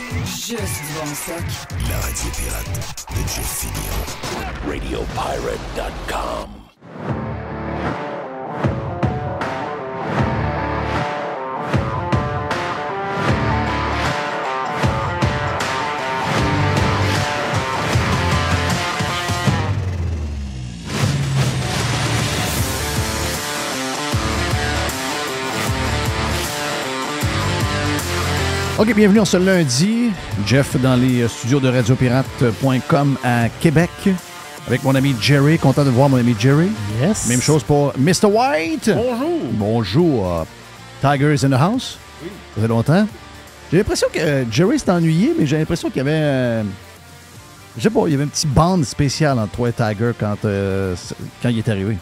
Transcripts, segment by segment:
Juste du bon stock. La radio pirate de Jeff Fillion. RadioPirate.com. OK, bienvenue en ce lundi. Jeff dans les studios de radiopirate.com à Québec avec mon ami Jerry. Content de voir mon ami Jerry. Yes. Même chose pour Mr. White. Bonjour. Bonjour. Tigers in the house. Oui. Ça fait longtemps. J'ai l'impression que Jerry s'est ennuyé, mais j'ai l'impression qu'il y avait... je sais pas, il y avait une petite bande spéciale entre toi et Tiger quand il est arrivé.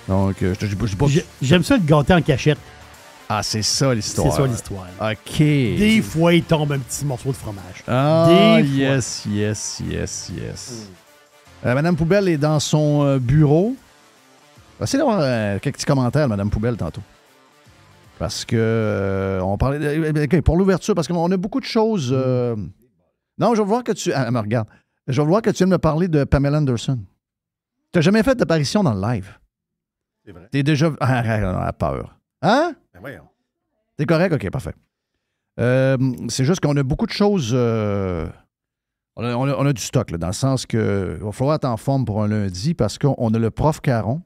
Donc, je dis pas... J'aime ça le gâter en cachette. Ah, c'est ça l'histoire. C'est ça l'histoire. OK. Des fois, il tombe un petit morceau de fromage. Ah, Des yes. Madame Poubelle est dans son bureau. Essayez d'avoir quelques petits commentaires, Madame Poubelle, tantôt. Parce que on parlait... pour l'ouverture, parce qu'on a beaucoup de choses... Non, je veux voir que tu... Ah, me regarde. Je veux voir que tu viens de me parler de Pamela Anderson. Tu n'as jamais fait d'apparition dans le live. C'est vrai. T'es déjà... Ah, peur. Hein? Ben voyons. T'es correct? OK, parfait. C'est juste qu'on a beaucoup de choses... On a du stock, là, dans le sens que va falloir être en forme pour un lundi parce qu'on a le prof Caron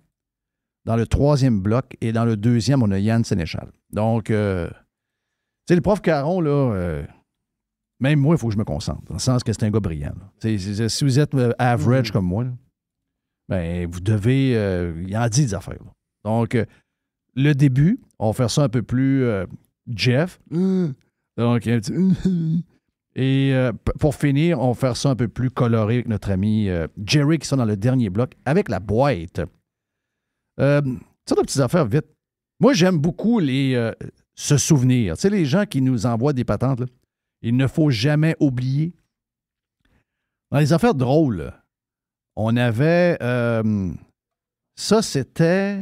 dans le 3e bloc et dans le 2e, on a Yann Sénéchal. Donc, tu sais, le prof Caron, là, même moi, il faut que je me concentre, dans le sens que c'est un gars brillant. Si vous êtes average comme moi, là, ben, vous devez... il en dit des affaires. Là. Donc, le début, on va faire ça un peu plus Jeff. Donc, un petit... Et pour finir, on va faire ça un peu plus coloré avec notre ami Jerry qui sont dans le dernier bloc avec la boîte. Ça, de petites affaires vite. Moi, j'aime beaucoup se souvenir. Tu sais, les gens qui nous envoient des patentes, là, il ne faut jamais oublier. Dans les affaires drôles, on avait... ça, c'était...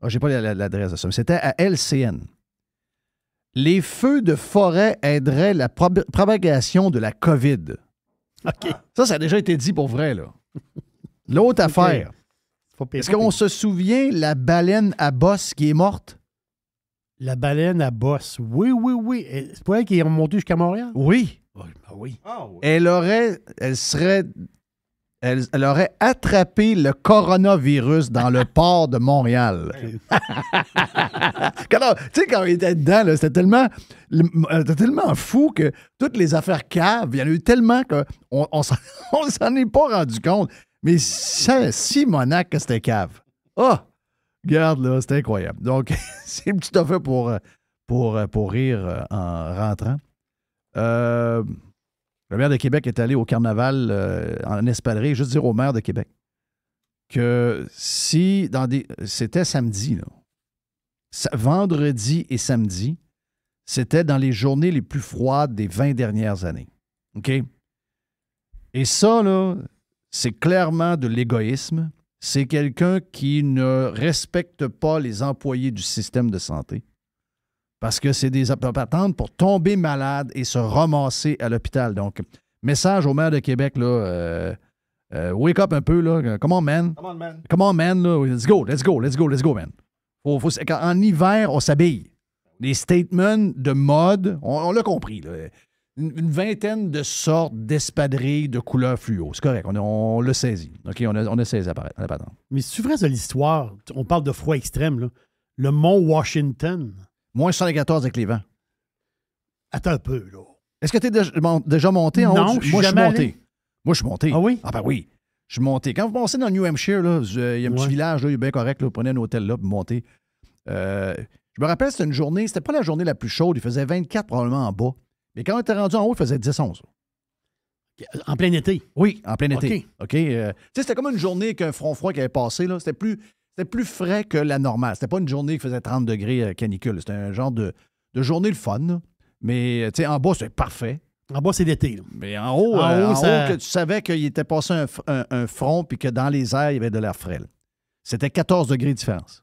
Oh, j'ai pas l'adresse de ça, mais c'était à LCN. Les feux de forêt aideraient la propagation de la COVID. OK. Ça a déjà été dit pour vrai, là. L'autre affaire. Est-ce qu'on se souvient la baleine à bosse qui est morte? La baleine à bosse. Oui. C'est pas elle qui est remontée jusqu'à Montréal? Oui. Oui. Ah oui. Elle aurait attrapé le coronavirus dans le port de Montréal. Tu sais, quand il était dedans, là, c'était tellement fou que toutes les affaires caves, il y en a eu tellement qu'on s'en est pas rendu compte. Mais Simonac que c'était cave. Ah! Regarde, là, c'était incroyable. Donc, c'est une petite affaire pour rire en rentrant. Le maire de Québec est allé au carnaval en espadrille, juste dire au maire de Québec que c'était samedi, là. Vendredi et samedi, c'était dans les journées les plus froides des 20 dernières années. OK? Et ça, là, c'est clairement de l'égoïsme. C'est quelqu'un qui ne respecte pas les employés du système de santé. Parce que c'est des patentes pour tomber malade et se ramasser à l'hôpital. Donc, message au maire de Québec, là, wake up un peu, là. Come on, man. Come on, man. Come on, man. Là. Let's go, man. En hiver, on s'habille. Les statements de mode, on l'a compris, là. Une vingtaine de sortes d'espadrilles de couleur fluo. C'est correct, on l'a saisi. OK, on a saisi la patente. Mais si tu vrai de l'histoire, on parle de froid extrême, là. Le mont Washington... Moins 74 avec les vents. Attends un peu, là. Est-ce que tu es déjà monté en haut? Non, je suis jamais allé. Moi, je suis monté. Ah oui? Ah ben oui. Je suis monté. Quand vous passez dans le New Hampshire, il y a un petit village, là, il est bien correct. Là, vous prenez un hôtel là, vous montez. Je me rappelle, c'était une journée, c'était pas la journée la plus chaude. Il faisait 24 probablement en bas. Mais quand on était rendu en haut, il faisait 10-11. En plein été? Oui, en plein été. OK. Tu sais, c'était comme une journée qu'un front froid qui avait passé. Là. C'était plus frais que la normale. C'était pas une journée qui faisait 30 degrés canicule. C'était un genre de journée le fun. Là. Mais tu sais, en bas, c'est parfait. En bas, c'est l'été. Là. Mais en haut, que tu savais qu'il était passé un front puis que dans les airs, il y avait de l'air frais. Là. C'était 14 degrés de différence.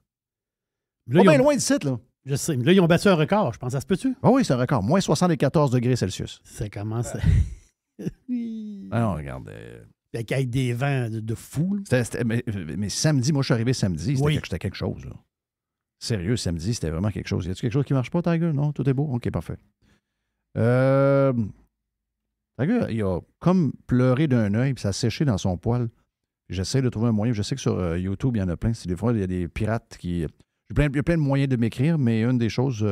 Là, Pas bien loin du site, là. Je sais. Là, ils ont battu un record, je pense. Ça se peut-tu? Ah oui, c'est un record. Moins 74 degrés Celsius. Ça commence à... Ah non, regarde. Avec des vents de fou. Mais samedi, moi, je suis arrivé samedi. Oui. C'était quelque chose, là. Sérieux, samedi, c'était vraiment quelque chose. Y a-t-il quelque chose qui marche pas, Tiger? Non, tout est beau? OK, parfait. Tiger, il a comme pleuré d'un œil, puis ça a séché dans son poil. J'essaie de trouver un moyen. Je sais que sur YouTube, il y en a plein. Des fois, il y a des pirates qui... Il y a plein de moyens de m'écrire, mais une des choses,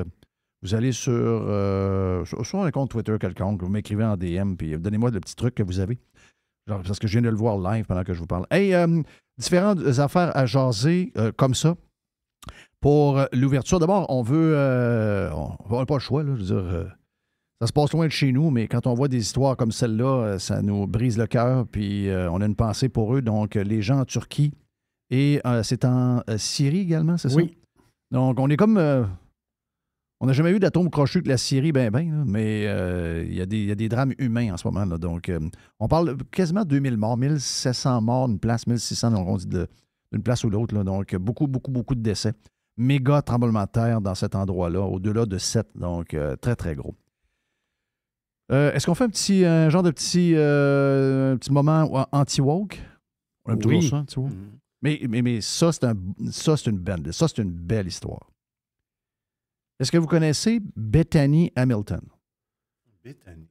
vous allez sur un compte Twitter quelconque, vous m'écrivez en DM, puis donnez-moi le petit truc que vous avez. Genre, parce que je viens de le voir live pendant que je vous parle. Hey, différentes affaires à jaser comme ça. Pour l'ouverture, d'abord, on veut... on n'a pas le choix, là. Je veux dire, ça se passe loin de chez nous, mais quand on voit des histoires comme celle-là, ça nous brise le cœur, puis on a une pensée pour eux. Donc, les gens en Turquie, et c'est en Syrie également, c'est ça? Oui. Donc, on est comme... on n'a jamais eu d'atome crochu avec la Syrie, là, mais il y a des drames humains en ce moment. Là. Donc, on parle quasiment 2000 morts, 1700 morts, une place, 1600, donc on dit d'une place ou l'autre. Là. Donc, beaucoup de décès. Méga tremblement de terre dans cet endroit-là, au-delà de 7, donc très, très gros. Est-ce qu'on fait un genre de petit moment anti-woke? On aime toujours ça, anti-woke. Mais ça, c'est une belle histoire. Est-ce que vous connaissez Bethany Hamilton?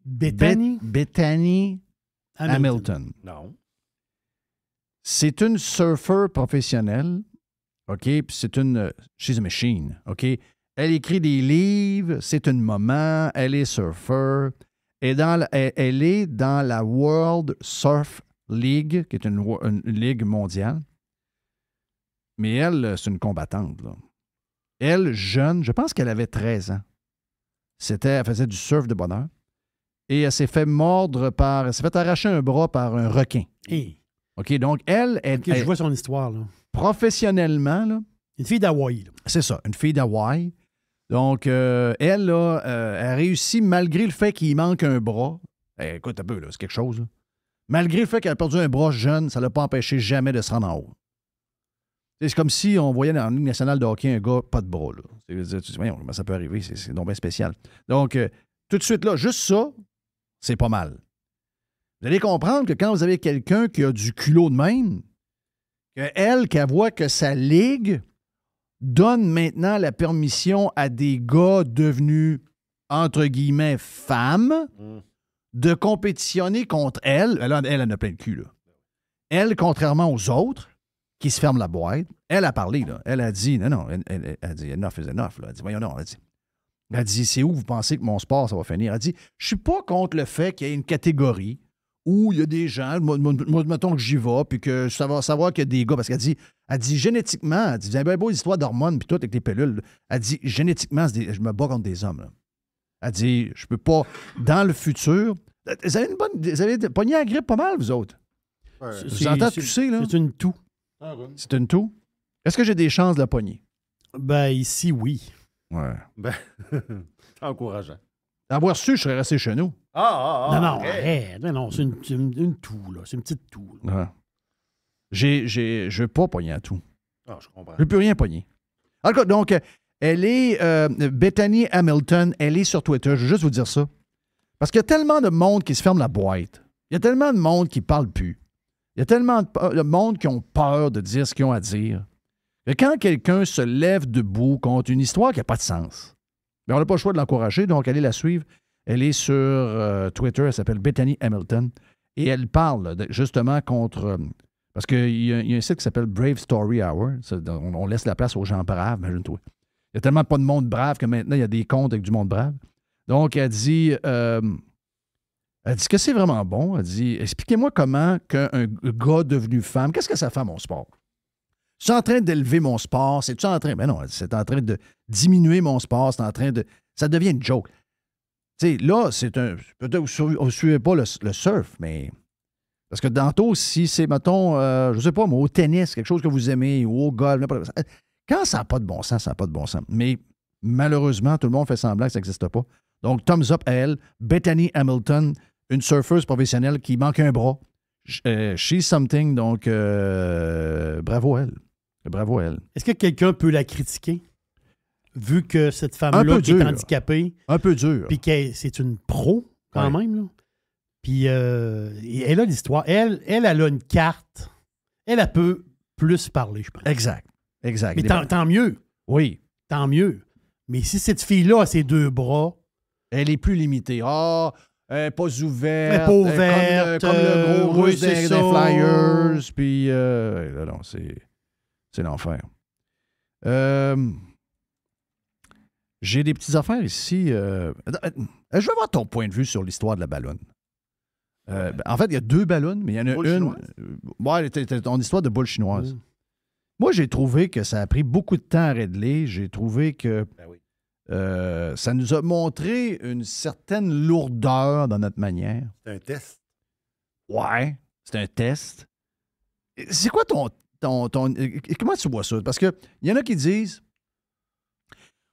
Bethany Hamilton. Non. C'est une surfeur professionnelle, OK? Puis c'est she's a machine, OK? Elle écrit des livres, c'est une maman, elle est surfeur. Elle est dans la World Surf League, qui est une ligue mondiale. Mais elle, c'est une combattante, là. Elle, jeune, je pense qu'elle avait 13 ans. Elle faisait du surf de bonheur. Et elle s'est fait elle s'est fait arracher un bras par un requin. Hey. OK, donc elle je vois son histoire, là. Professionnellement, là. Une fille d'Hawaï, là. C'est ça, une fille d'Hawaï. Donc, elle, là, a réussi, malgré le fait qu'il manque un bras. Écoute un peu, là, c'est quelque chose, là. Malgré le fait qu'elle a perdu un bras jeune, ça ne l'a pas empêché jamais de se rendre en haut. C'est comme si on voyait dans la Ligue nationale de hockey un gars pas de bras. Là. Tu te dis, voyons, comment ça peut arriver? C'est donc bien spécial. Donc, tout de suite, là, juste ça, c'est pas mal. Vous allez comprendre que quand vous avez quelqu'un qui a du culot de même, qu'elle voit que sa ligue donne maintenant la permission à des gars devenus, entre guillemets, femmes, de compétitionner contre elle. Elle en a plein de cul, là. Elle, contrairement aux autres, qui se ferment la boîte, elle a parlé, là. Elle a dit, non, elle a dit, enough is enough, là. Elle a dit, voyons, non, elle a dit, c'est où vous pensez que mon sport, ça va finir? Elle a dit, je suis pas contre le fait qu'il y ait une catégorie où il y a des gens, moi mettons que j'y vais, puis que je vais savoir qu'il y a des gars, parce qu'elle dit génétiquement, vous avez bien beau histoire d'hormones, puis tout, avec les pilules, elle dit, génétiquement, je me bats contre des hommes, là. Elle dit, je peux pas, dans le futur, vous avez pogné la grippe pas mal, vous autres. Vous entendez tousser, là? C'est une toux. C'est une toux? Est-ce que j'ai des chances de la pogner? Ben, ici, oui. Ouais. Ben, c'est encourageant. D'avoir su, je serais resté chez nous. Non, arrête. Non, c'est une toux, là. C'est une petite toux. Ouais. Je veux pas pogner à tout. Ah, je comprends. Je ne veux plus rien pogner. En tout cas, donc, elle est Bethany Hamilton, elle est sur Twitter. Je veux juste vous dire ça. Parce qu'il y a tellement de monde qui se ferme la boîte. Il y a tellement de monde qui ne parle plus. Il y a tellement de monde qui ont peur de dire ce qu'ils ont à dire. Et quand quelqu'un se lève debout contre une histoire qui n'a pas de sens, bien, on n'a pas le choix de l'encourager, donc allez la suivre. Elle est sur Twitter, elle s'appelle Bethany Hamilton, et elle parle justement contre... parce qu'il y a un site qui s'appelle Brave Story Hour. On laisse la place aux gens braves, imagine-toi. Il y a tellement pas de monde brave que maintenant, il y a des comptes avec du monde brave. Donc, elle dit que c'est vraiment bon. Elle dit, expliquez-moi comment qu'un gars devenu femme, qu'est-ce que ça fait à mon sport? C'est en train d'élever mon sport? C'est-tu en train... Mais non, c'est en train de diminuer mon sport. C'est en train de... Ça devient une joke. Tu sais, là, c'est un... Peut-être que vous ne suivez pas le surf, mais... Parce que tantôt, si c'est, mettons, je ne sais pas, moi, au tennis, quelque chose que vous aimez, ou au golf, quand ça n'a pas de bon sens, ça n'a pas de bon sens. Mais malheureusement, tout le monde fait semblant que ça n'existe pas. Donc, thumbs up à elle. Bethany Hamilton, une surfeuse professionnelle qui manque un bras. She's something, donc bravo à elle. Bravo à elle. Est-ce que quelqu'un peut la critiquer? Vu que cette Un femme-là peu qui est dur. handicapée, Un peu dur. puis c'est une pro quand même, là. Puis elle a l'histoire. Elle a une carte. Elle peut plus parler, je pense. Exact. Mais tant mieux. Oui. Tant mieux. Mais si cette fille-là a ses deux bras, Elle est plus limitée. Ah, elle n'est pas ouverte. Elle est pas ouverte, Comme le gros oui, russe c'est des ça. Flyers. Puis, là, non, c'est l'enfer. J'ai des petites affaires ici. Je veux voir ton point de vue sur l'histoire de la ballonne. En fait, il y a deux ballonnes, mais il y en a Boule une. chinoise? Ouais, c'était ton histoire de boule chinoise. Mm. Moi, j'ai trouvé que ça a pris beaucoup de temps à régler. J'ai trouvé que Ben oui. ça nous a montré une certaine lourdeur dans notre manière. C'est un test. Ouais, c'est un test. C'est quoi comment tu vois ça? Parce qu'il y en a qui disent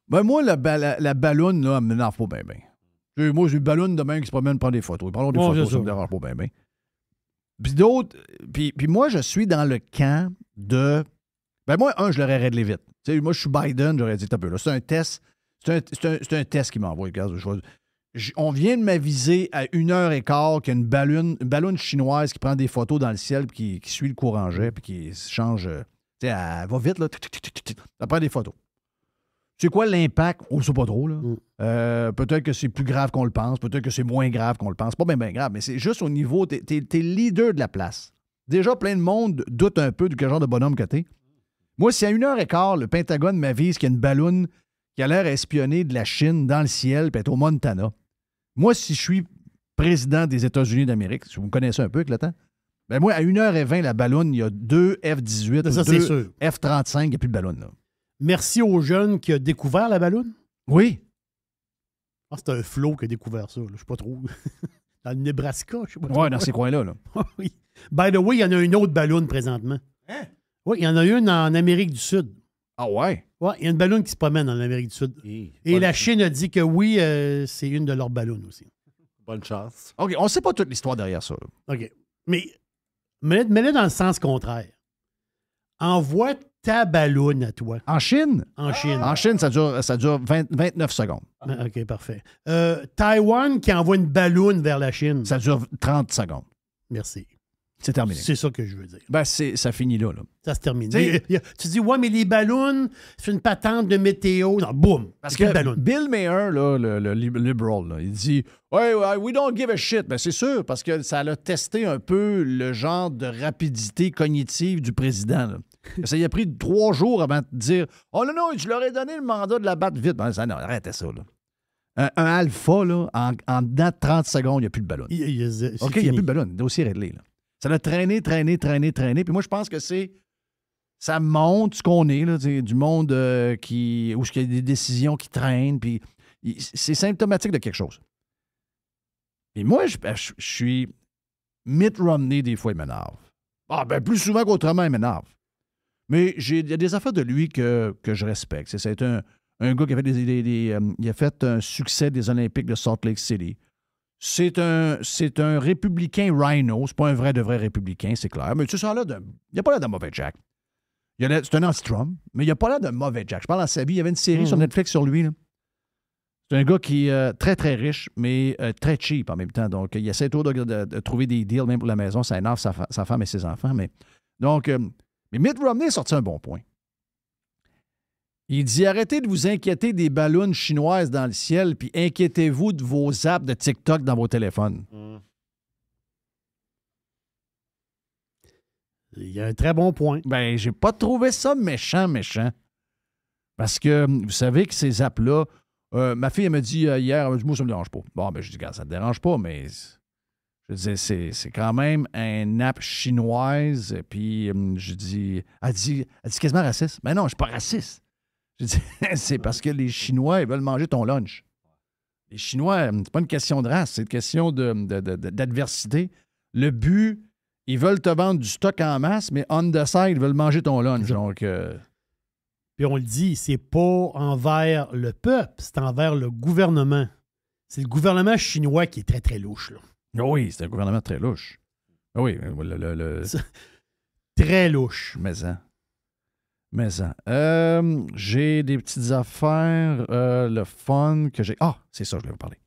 ben moi, la ballonne, là, elle me m'énerve pas bien, bien. Moi, j'ai une ballonne demain qui se promène prendre des photos. Prenons des photos, ça me dérange pas bien, bien. Puis d'autres, puis moi, je suis dans le camp de. Ben moi, je l'aurais réglé vite. Tu sais, moi, je suis Biden, j'aurais dit, t'as peu là. C'est un test. C'est un test qui m'envoie. Regarde, on vient de m'aviser à 1h15 qu'il y a une ballonne chinoise qui prend des photos dans le ciel, puis qui suit le courant jet, puis qui change. Tu sais, elle va vite, là. Elle prend des photos. C'est quoi l'impact? On ne sait pas trop, là. Peut-être que c'est plus grave qu'on le pense, peut-être que c'est moins grave qu'on le pense. Pas bien grave, mais c'est juste au niveau. T'es leader de la place. Déjà, plein de monde doute un peu de quel genre de bonhomme que t'es. Moi, si à 1h15, le Pentagone m'avise qu'il y a une ballonne qui a l'air à espionner de la Chine dans le ciel, puis être au Montana, moi, si je suis président des États-Unis d'Amérique, si vous me connaissez un peu avec le temps, ben moi, à 1h20, la ballonne, il y a 2 F-18, ça, ou c'est 2 sûr. F-35, il n'y a plus de ballonne, là. Merci aux jeunes qui ont découvert la ballonne. Oui. Ah, c'est un Flo qui a découvert ça. Là. Je sais pas trop. Dans le Nebraska, je sais pas trop. Ouais, dans ces coins-là, là. Oui. By the way, il y en a une autre ballonne présentement. Hein? Oui, il y en a une en Amérique du Sud. Ah ouais? Oui, il y a une ballonne qui se promène en Amérique du Sud. Et la Chine a dit que oui, c'est une de leurs ballons aussi. Bonne chance. OK, on ne sait pas toute l'histoire derrière ça, là. OK. Mais mets-le dans le sens contraire. Envoie ta ballonne à toi En Chine? en Chine. En Chine, ça dure 29 secondes. Ah, OK, parfait. Taïwan qui envoie une ballonne vers la Chine. Ça dure 30 secondes. Merci. C'est terminé. C'est ça que je veux dire. Ben, ça finit là. Ça se termine. T'sais- Tu dis, ouais, mais les ballons, c'est une patente de météo. Non, boum. Parce c'est plus que de ballon. Bill Maher, là, le liberal, là, il dit ouais, we don't give a shit. Ben, c'est sûr, parce que ça a testé un peu le genre de rapidité cognitive du président. Là. Ça y a pris 3 jours avant de dire oh non, non, je leur ai donné le mandat de la battre vite. Ben, ça, non, arrêtez ça. Là. Un alpha, là, en dedans de 30 secondes, il n'y a plus de ballon. OK, il n'y a plus de ballon. Le dossier est réglé. Là. Ça l'a traîné. Puis moi, je pense que ça montre ce qu'on est, là, du monde où il y a des décisions qui traînent. Puis c'est symptomatique de quelque chose. Et moi, je suis Mitt Romney, des fois, il m'énerve. Ah, ben, plus souvent qu'autrement, il m'énerve. Mais il y a des affaires de lui que je respecte. C'est un gars qui a fait il a fait un succès des Olympiques de Salt Lake City. C'est un républicain rhino. C'est pas un vrai de vrai républicain, c'est clair. Mais tu sais, il n'y a pas l'air d'un mauvais Jack. C'est un anti-Trump, mais il n'y a pas l'air d'un mauvais Jack. Je parle dans sa vie. Il y avait une série sur Netflix sur lui. Là. C'est un gars qui est très, très riche, mais très cheap en même temps. Donc, il essaie toujours de trouver des deals, même pour la maison. Ça énerve sa femme et ses enfants. Mais Mitt Romney a sorti un bon point. Il dit arrêtez de vous inquiéter des ballons chinoises dans le ciel, puis inquiétez-vous de vos apps de TikTok dans vos téléphones. Il y a un très bon point. Ben, j'ai pas trouvé ça méchant. Parce que vous savez que ces apps-là, ma fille, elle m'a dit hier, elle m'a dit, moi, ça me dérange pas. Bon, ben, je dis, regarde, ça te dérange pas, mais je disais, c'est quand même une app chinoise. Puis, je dis, elle dit quasiment raciste. Mais non, je suis pas raciste. Je dis, c'est parce que les Chinois, ils veulent manger ton lunch. Les Chinois, c'est pas une question de race, c'est une question d'adversité. Le but, ils veulent te vendre du stock en masse, mais on the side, ils veulent manger ton lunch. Donc, Puis on le dit, c'est pas envers le peuple, c'est envers le gouvernement. C'est le gouvernement chinois qui est très, très louche. Là. Oui, c'est un gouvernement très louche. Oui, Très louche. Mais Mais ça. J'ai des petites affaires, le fun que j'ai. Ah, c'est ça, je voulais vous parler.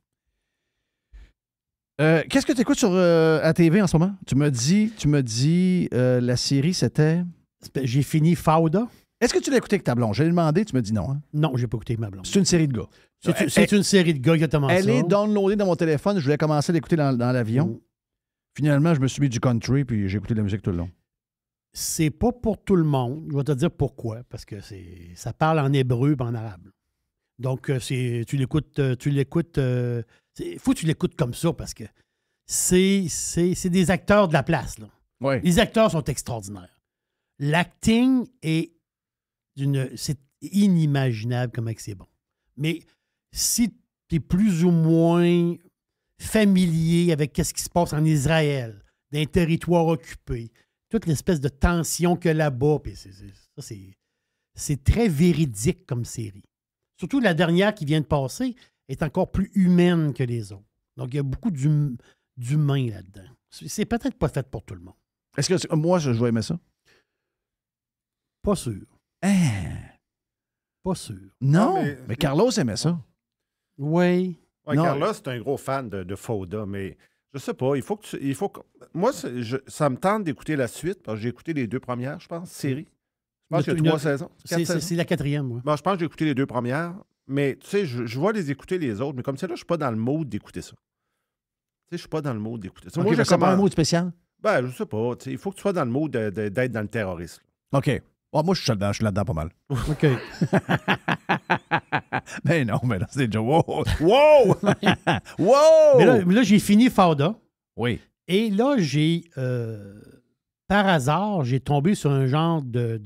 Qu'est-ce que tu écoutes sur à TV en ce moment? Tu me dis la série, c'était... J'ai fini Fauda. Est-ce que tu l'as écouté avec ta blonde? Je l'ai demandé, tu me dis non. Hein? Non, j'ai pas écouté avec ma blonde. C'est une série de gars. C'est une série de gars, exactement ça. Elle est downloadée dans mon téléphone. Je voulais commencer à l'écouter dans l'avion. Finalement, je me suis mis du country puis j'ai écouté de la musique tout le long. C'est pas pour tout le monde. Je vais te dire pourquoi. Parce que ça parle en hébreu et en arabe. Donc, tu l'écoutes. Faut que tu l'écoutes comme ça parce que c'est des acteurs de la place. Là. Ouais. Les acteurs sont extraordinaires. L'acting c'est inimaginable comment c'est bon. Mais si tu es plus ou moins familier avec ce qui se passe en Israël, dans les territoires occupés, toute l'espèce de tension qu'il y a là-bas, c'est très véridique comme série. Surtout la dernière qui vient de passer est encore plus humaine que les autres. Donc, il y a beaucoup d'humain là-dedans. C'est peut-être pas fait pour tout le monde. Est-ce que moi, je vais aimer ça? Pas sûr. Hein? Pas sûr. Non, Non, mais Carlos aimait ça. Oui. Ouais, Non. Carlos, c'est un gros fan de Fauda, mais je sais pas. Moi, ça me tente d'écouter la suite, parce que j'ai écouté les 2 premières, je pense, séries. Je pense qu'il y a 3 saisons. 4 saisons. C'est la 4e, moi. Bon, je pense que j'ai écouté les 2 premières, mais tu sais, je vais les écouter les autres, mais comme ça, là, je suis pas dans le mode d'écouter ça. Tu sais, je suis pas dans le mode d'écouter ça. OK, Moi, mais c'est pas un mot spécial? Ben, je sais pas. Tu sais, il faut que tu sois dans le mode d'être dans le terrorisme. OK. Oh, moi, je suis là-dedans pas mal. OK. Mais non, c'est déjà... Wow! Wow! Wow! Mais là, j'ai fini Fauda. Oui. Et là, par hasard, j'ai tombé sur un genre de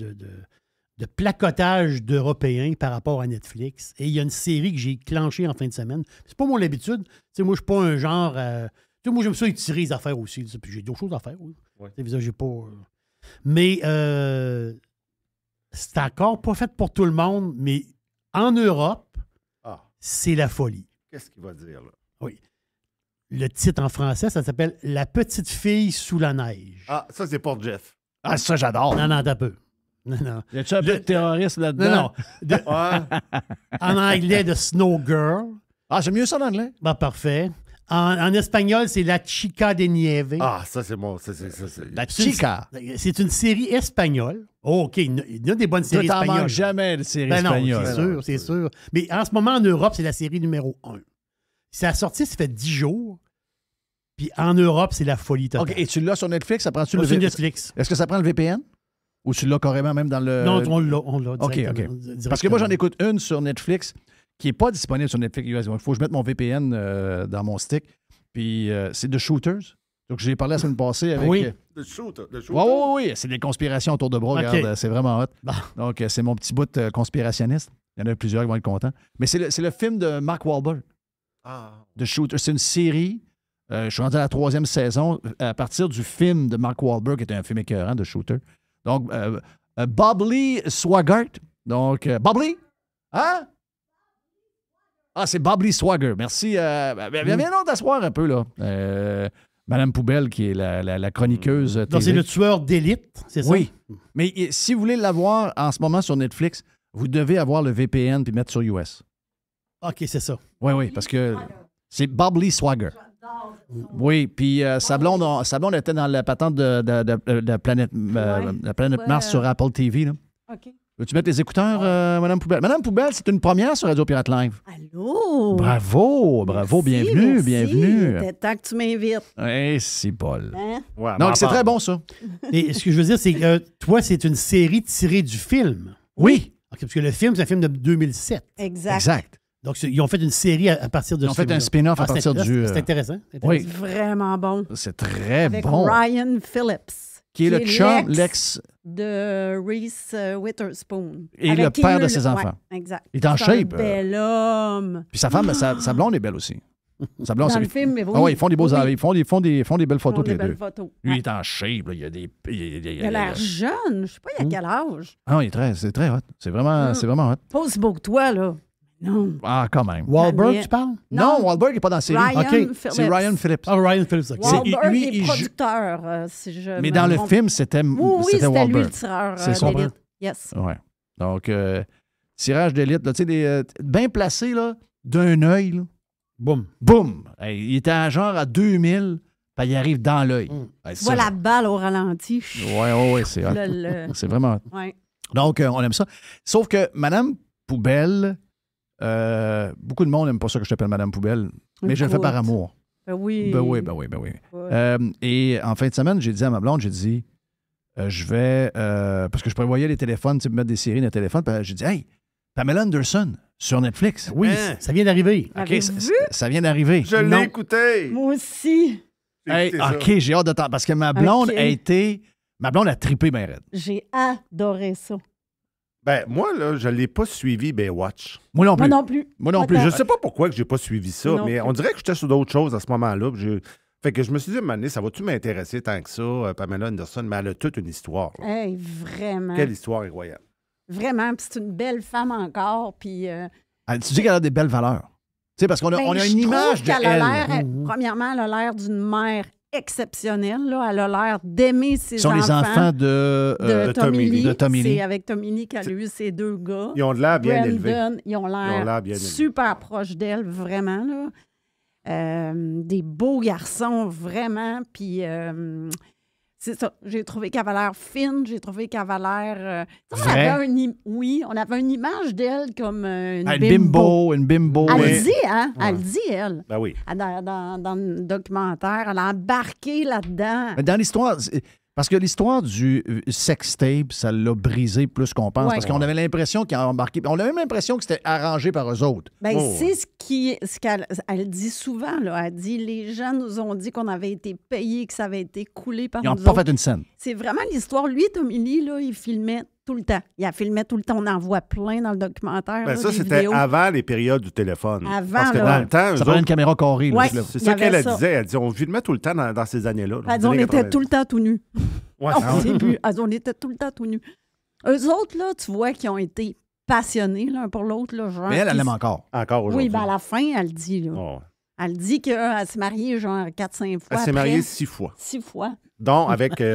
placotage d'Européens par rapport à Netflix. Et il y a une série que j'ai clenchée en fin de semaine. C'est pas mon habitude. Tu sais, moi, je suis pas un genre... tu sais, moi, j'aime ça étirer les affaires aussi. Puis j'ai d'autres choses à faire. Oui. Ouais. Tu sais, j'ai pas... Mais c'est encore pas fait pour tout le monde. Mais en Europe, c'est la folie. Qu'est-ce qu'il va dire, là? Oui. Le titre en français, ça s'appelle « La petite fille sous la neige ». Ah, ça, c'est pour Jeff. Ah, ça, j'adore. Non, t'as peu. Non. Y a-tu un peu de terrorisme là-dedans? Non. En anglais, « The Snow Girl Ah, j'aime mieux ça en anglais. ». Ben, parfait. En espagnol, c'est « La Chica de Nieve ». Ah, ça, c'est bon. La Chica. C'est une série espagnole. Oh, OK, il y a des bonnes séries Toi, t'en espagnoles. manques jamais de séries Ben non, espagnoles. c'est sûr. Mais en ce moment, en Europe, c'est la série numéro 1. C'est sorti, ça fait 10 jours. Puis en Europe, c'est la folie totale. OK, et tu l'as sur Netflix? Ça prend-tu Sur le Netflix. Est-ce que ça prend le VPN? Ou tu l'as carrément même dans le... Non, on l'a OK. directement. Parce que moi, j'en écoute une sur Netflix qui n'est pas disponible sur Netflix US. Il faut que je mette mon VPN dans mon stick. Puis c'est The Shooters. Donc, j'ai parlé la semaine passée avec... Oui. Le shoot. Oui. C'est des conspirations autour de bras. OK. Regarde, c'est vraiment hot. Bon. Donc, c'est mon petit bout conspirationniste. Il y en a plusieurs qui vont être contents. Mais c'est le film de Mark Wahlberg. The Shooter. C'est une série. Je suis rendu à la 3e saison à partir du film de Mark Wahlberg, qui est un film écœurant de Shooter. Donc, Bob Lee Swaggart. Donc, Bob Lee? Hein? Ah, c'est Bob Lee Swagger. Merci. Viens donc t'asseoir un peu, là. Madame Poubelle, qui est la chroniqueuse Donc, TV. c'est le tueur d'élite, c'est ça? Oui. Mais si vous voulez l'avoir en ce moment sur Netflix, vous devez avoir le VPN puis mettre sur US. OK, c'est ça. Oui, parce que c'est Bob Lee Swagger. Oui, puis sa blonde était dans la patente de Planète Mars sur Apple TV. Là. OK. Veux-tu mettre les écouteurs, Madame Poubelle? Madame Poubelle, c'est une première sur Radio Pirate Live. Allô? Bravo, Merci. bienvenue. C'est temps que tu m'invites. Eh, c'est Paul. Hein? Ouais, Donc, c'est très bon, ça. Et ce que je veux dire, c'est que toi, c'est une série tirée du film. Oui. OK, parce que le film, c'est un film de 2007. Exact. Donc, ils ont fait une série à partir de Ils ont ce fait film-là. un spin-off à partir du... C'est intéressant. Oui. Vraiment bon. C'est très Avec bon. Ryan Phillips. Qui est le chum, l'ex... de Reese Witherspoon. Et Avec le qui père il- de ses enfants. Ouais, exact. Il est en C'est shape. Un bel homme. Puis sa femme, sa blonde est belle aussi. Sa blonde, Dans c'est- le film, mais oui. Ah oui, ils font des beaux Oui. ils font des belles Ils font photos tous des les belles deux. photos. Lui, il Ouais. est en shape. Là. Il a des... Il a l'air jeune. Je sais pas, il a quel âge. Ah, c'est très hot. C'est vraiment hot. Pas aussi beau que toi, là. Non. Ah, quand même. Wahlberg, Mais- tu parles? Non, Wahlberg n'est pas dans la série. Ryan OK. Phillips. C'est Ryan Phillips. Ah, Ryan Phillips. OK. Wahlberg lui, est il joue- producteur, si je Mais me dans le trompe. film, c'était Oui, c'était lui Wahlberg. le tireur C'est son d'élite. Yes. Ouais. Donc, tirage d'élite, là, tu sais, bien placé, là, d'un œil, là. Boum. Boum! Hey, il était à genre à 2000, puis il arrive dans l'œil. Hey, Tu vois la balle au ralenti. Ouais, c'est hot. C'est vraiment hot. Ouais. Donc, on aime ça. Sauf que Madame Poubelle, beaucoup de monde n'aime pas ça que je t'appelle Madame Poubelle, mais je le fais par amour. Ben oui. Ben oui. Ouais. Et en fin de semaine, j'ai dit à ma blonde, je vais, parce que je prévoyais les téléphones, tu sais, mettre des séries dans le téléphone, puis j'ai dit, hey, Pamela Anderson sur Netflix. Oui, Hein? ça vient d'arriver. OK, Avez-vous vu? ça vient d'arriver. Je Non. l'ai écouté. Moi aussi. Hey, Écoutez ça. OK, j'ai hâte de temps, parce que ma blonde OK. ma blonde a trippé bien raide. J'ai adoré ça. Ben, moi, là, je ne l'ai pas suivi Baywatch. Moi non plus. Moi non plus. Moi non plus. Je sais pas pourquoi que j'ai pas suivi ça, Non mais plus. on dirait que j'étais sur d'autres choses à ce moment-là. Fait que je me suis dit, à un moment donné, ça va-tu m'intéresser tant que ça, Pamela Anderson? Mais elle a toute une histoire. Là. Hey, vraiment. Quelle histoire incroyable. Vraiment. Puis c'est une belle femme encore. Puis. Tu dis qu'elle a des belles valeurs. Tu sais, parce qu'on a, on a je une image trouve de qu'elle a elle. l'air, premièrement, elle a l'air d'une mère exceptionnelle. Là. Elle a l'air d'aimer ses Ce sont enfants. les enfants de Tommy Lee. de Tommy Lee. C'est avec Tommy Lee qu'elle a eu ses deux gars. Ils ont de l'air bien élevés. Brandon, ils ont l'air bien élevés. super proches d'elle, vraiment. Là. Des beaux garçons, vraiment. Puis, c'est ça. J'ai trouvé qu'elle avait l'air fine. J'ai trouvé qu'elle avait l'air... on Vrai? avait on avait une image d'elle comme une Ah, bimbo. une bimbo. Elle Mais- le dit, hein? Ouais. Elle le dit, elle. Ben oui. Dans le documentaire, elle a embarqué là-dedans. Mais dans l'histoire, parce que l'histoire du sextape, ça l'a brisé plus qu'on pense. Ouais. Parce qu'on avait l'impression qu'il a embarqué. On avait même l'impression que c'était arrangé par eux autres. Ben, Oh. c'est ce qu'elle elle dit souvent. Là. Elle dit les gens nous ont dit qu'on avait été payés, que ça avait été coulé par Ils n'ont nous pas autres. fait une scène. C'est vraiment l'histoire. Lui, Tommy Lee, là, il filmait tout le temps. Il a filmé tout le temps. On en voit plein dans le documentaire. Ben là, ça, des c'était vidéos. avant les périodes du téléphone. Avant, Parce que là. dans le temps, eux Ça prenait autres, une caméra carrée. là, Ouais. juste là. c'est Il y ça avait qu'elle ça. disait. Elle dit, on filmait tout le temps dans ces années-là. Elle dit, on était tout le temps tout nus. Ouais, Au début, on était tout le temps tout nus. Eux autres, là, tu vois, qui ont été passionnés l'un pour l'autre. Là, genre, Mais elle qui- l'aime encore. Encore aujourd'hui. Oui, ben à la fin, elle dit. Là. Oh. Elle dit qu'elle s'est mariée genre 4-5 fois. Elle s'est après. mariée 6 fois. 6 fois. Dont avec Kid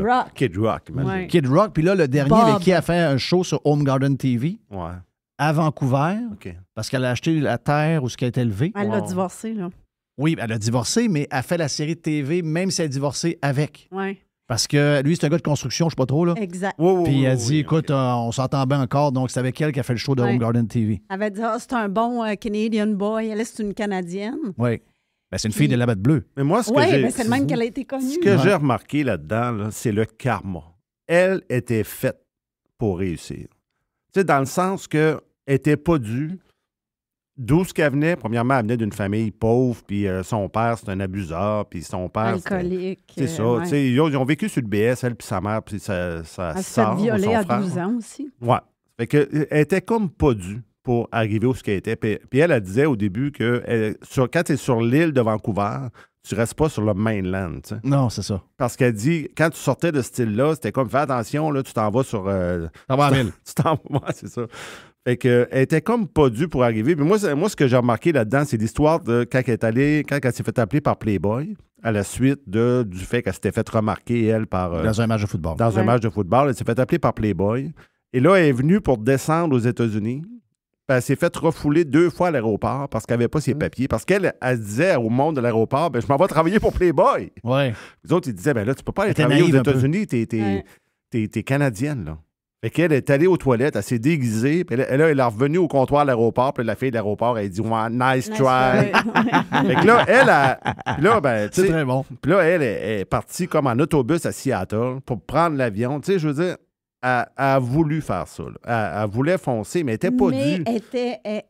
Rock. Kid Rock, imagine. Ouais. Kid Rock, puis là, le dernier Bob. avec qui elle a fait un show sur Home Garden TV Ouais, à Vancouver, OK. parce qu'elle a acheté la terre où ce qui a été élevée. Elle l'a Wow. divorcé, là. Oui, elle a divorcé, mais elle fait la série de TV, même si elle a divorcé avec. Oui, Parce que lui, c'est un gars de construction, je sais pas trop, là. exact. Oui, oui, Puis oui, elle oui, dit, oui, écoute, OK. on s'entend bien encore, donc c'est avec elle qui a fait le show de Ouais. Home Garden TV. Elle avait dit, c'est un bon Canadian boy. Elle, c'est une Canadienne. Oui. Ben, c'est une fille de la bête bleue. Mais moi, ce que Oui, j'ai... mais c'est le même qu'elle a été connue. Ce que Ouais. j'ai remarqué là-dedans, là, c'est le karma. Elle était faite pour réussir. Tu sais, dans le sens qu'elle n'était pas due. D'où ce qu'elle venait? Premièrement, elle venait d'une famille pauvre, puis son père, c'est un abuseur, puis son père... c'était- Alcoolique. C'est ça. ouais. Tu sais, ils ont vécu sur le BS, elle puis sa mère, puis sa Elle s'est fait sœur ou violer son à frère. 12 ans aussi. Ouais. Fait que, elle était comme pas due pour arriver où ce qu'elle était. Puis elle disait au début que quand tu es sur l'île de Vancouver, tu restes pas sur le mainland, tu sais. Non, c'est ça. Parce qu'elle dit, quand tu sortais de ce style-là, c'était comme, fais attention, là, tu t'en vas sur... Ça va en ville. tu t'en vas, c'est ça. Fait que, elle était comme pas due pour arriver. Puis moi, ce que j'ai remarqué là-dedans, c'est l'histoire de quand elle s'est fait appeler par Playboy, à la suite du fait qu'elle s'était fait remarquer, elle, par... Dans un match de football. dans un Ouais. match de football. Elle s'est fait appeler par Playboy. Et là, elle est venue pour descendre aux États-Unis. Puis elle s'est fait refouler 2 fois à l'aéroport parce qu'elle n'avait pas ses papiers. Parce qu'elle elle disait au monde de l'aéroport, ben, je m'en vais travailler pour Playboy. Oui. Les autres, ils disaient, ben là, tu peux pas aller Elle était travailler aux naïve un peu. États-Unis, Ouais. t'es Canadienne, là. Fait qu'elle est allée aux toilettes, elle s'est déguisée, puis elle est revenue au comptoir de l'aéroport, puis la fille de l'aéroport, elle dit, ouais, nice Nice try. try. Fait que là, puis là, ben, tu C'est sais, très bon. puis là, elle est partie comme en autobus à Seattle pour prendre l'avion. Tu sais, je veux dire, elle a voulu faire ça. Là. Elle voulait foncer, mais elle n'était pas Mais due.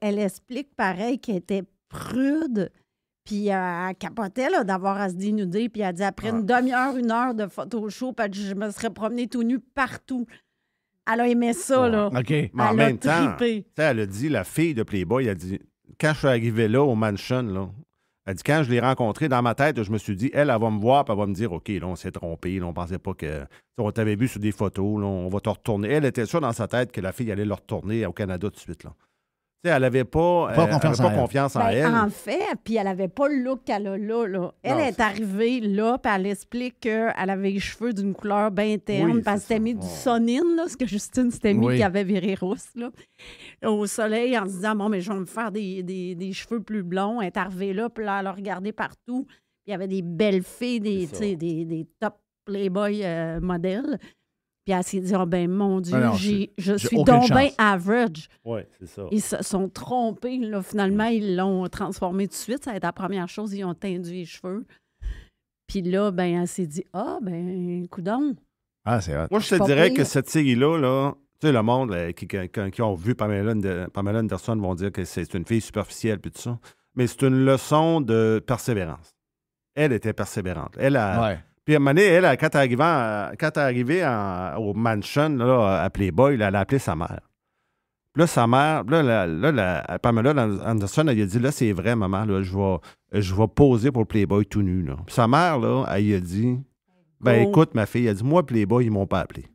elle explique pareil qu'elle était prude. Puis elle capotait là, d'avoir à se dénuder. Puis elle dit après une demi-heure, 1 heure de photo show, puis elle dit, je me serais promenée tout nu partout. Elle a aimé ça, là. OK. Mais en Elle même a temps, trippé. tu sais, elle a dit, la fille de Playboy, elle a dit, quand je suis arrivé là, au mansion, là, elle dit, quand je l'ai rencontrée, dans ma tête, je me suis dit, elle va me voir, puis elle va me dire, OK, là, on s'est trompé, là, on pensait pas que... On t'avait vu sur des photos, là, on va te retourner. Elle était sûre dans sa tête que la fille allait le retourner au Canada tout de suite, là. sais, elle n'avait pas, confiance en elle. En fait, puis elle n'avait pas le look qu'elle a là. Elle est arrivée là, puis elle explique qu'elle avait les cheveux d'une couleur bien terne, Oui, puis elle c'est s'était ça. mis du sonine, là, ce que Justine s'était mis, Oui. qui avait viré rousse, là, au soleil, en se disant, bon, mais je vais me faire des cheveux plus blonds. Elle est arrivée là, puis là, elle a regardé partout. Puis il y avait des belles filles, des top Playboy modèles. Puis elle s'est dit, oh ben mon Dieu, Ah non, je j'ai suis aucune donc bien chance. average. Oui, c'est ça. Ils se sont trompés. Là. Finalement, ils l'ont transformé tout de suite. Ça a été la première chose. Ils ont tendu les cheveux. Puis là, ben, elle s'est dit, ah, ben, coudonc. Ah, c'est hot. Moi, je te Pas dirais pire. que cette série-là, là, tu sais, le monde qui ont vu Pamela Anderson vont dire que c'est une fille superficielle puis tout ça. Mais c'est une leçon de persévérance. Elle était persévérante. Elle a. Ouais. Puis à un moment donné, elle, quand elle est arrivée au mansion là, à Playboy, là, elle a appelé sa mère. Puis là, sa mère, Pamela Anderson, elle lui a dit, là, c'est vrai, maman, là, je vais poser pour Playboy tout nu. Là. Puis sa mère, là, elle lui a dit, ben Oh. écoute, ma fille, elle dit, moi, Playboy, ils m'ont pas appelé.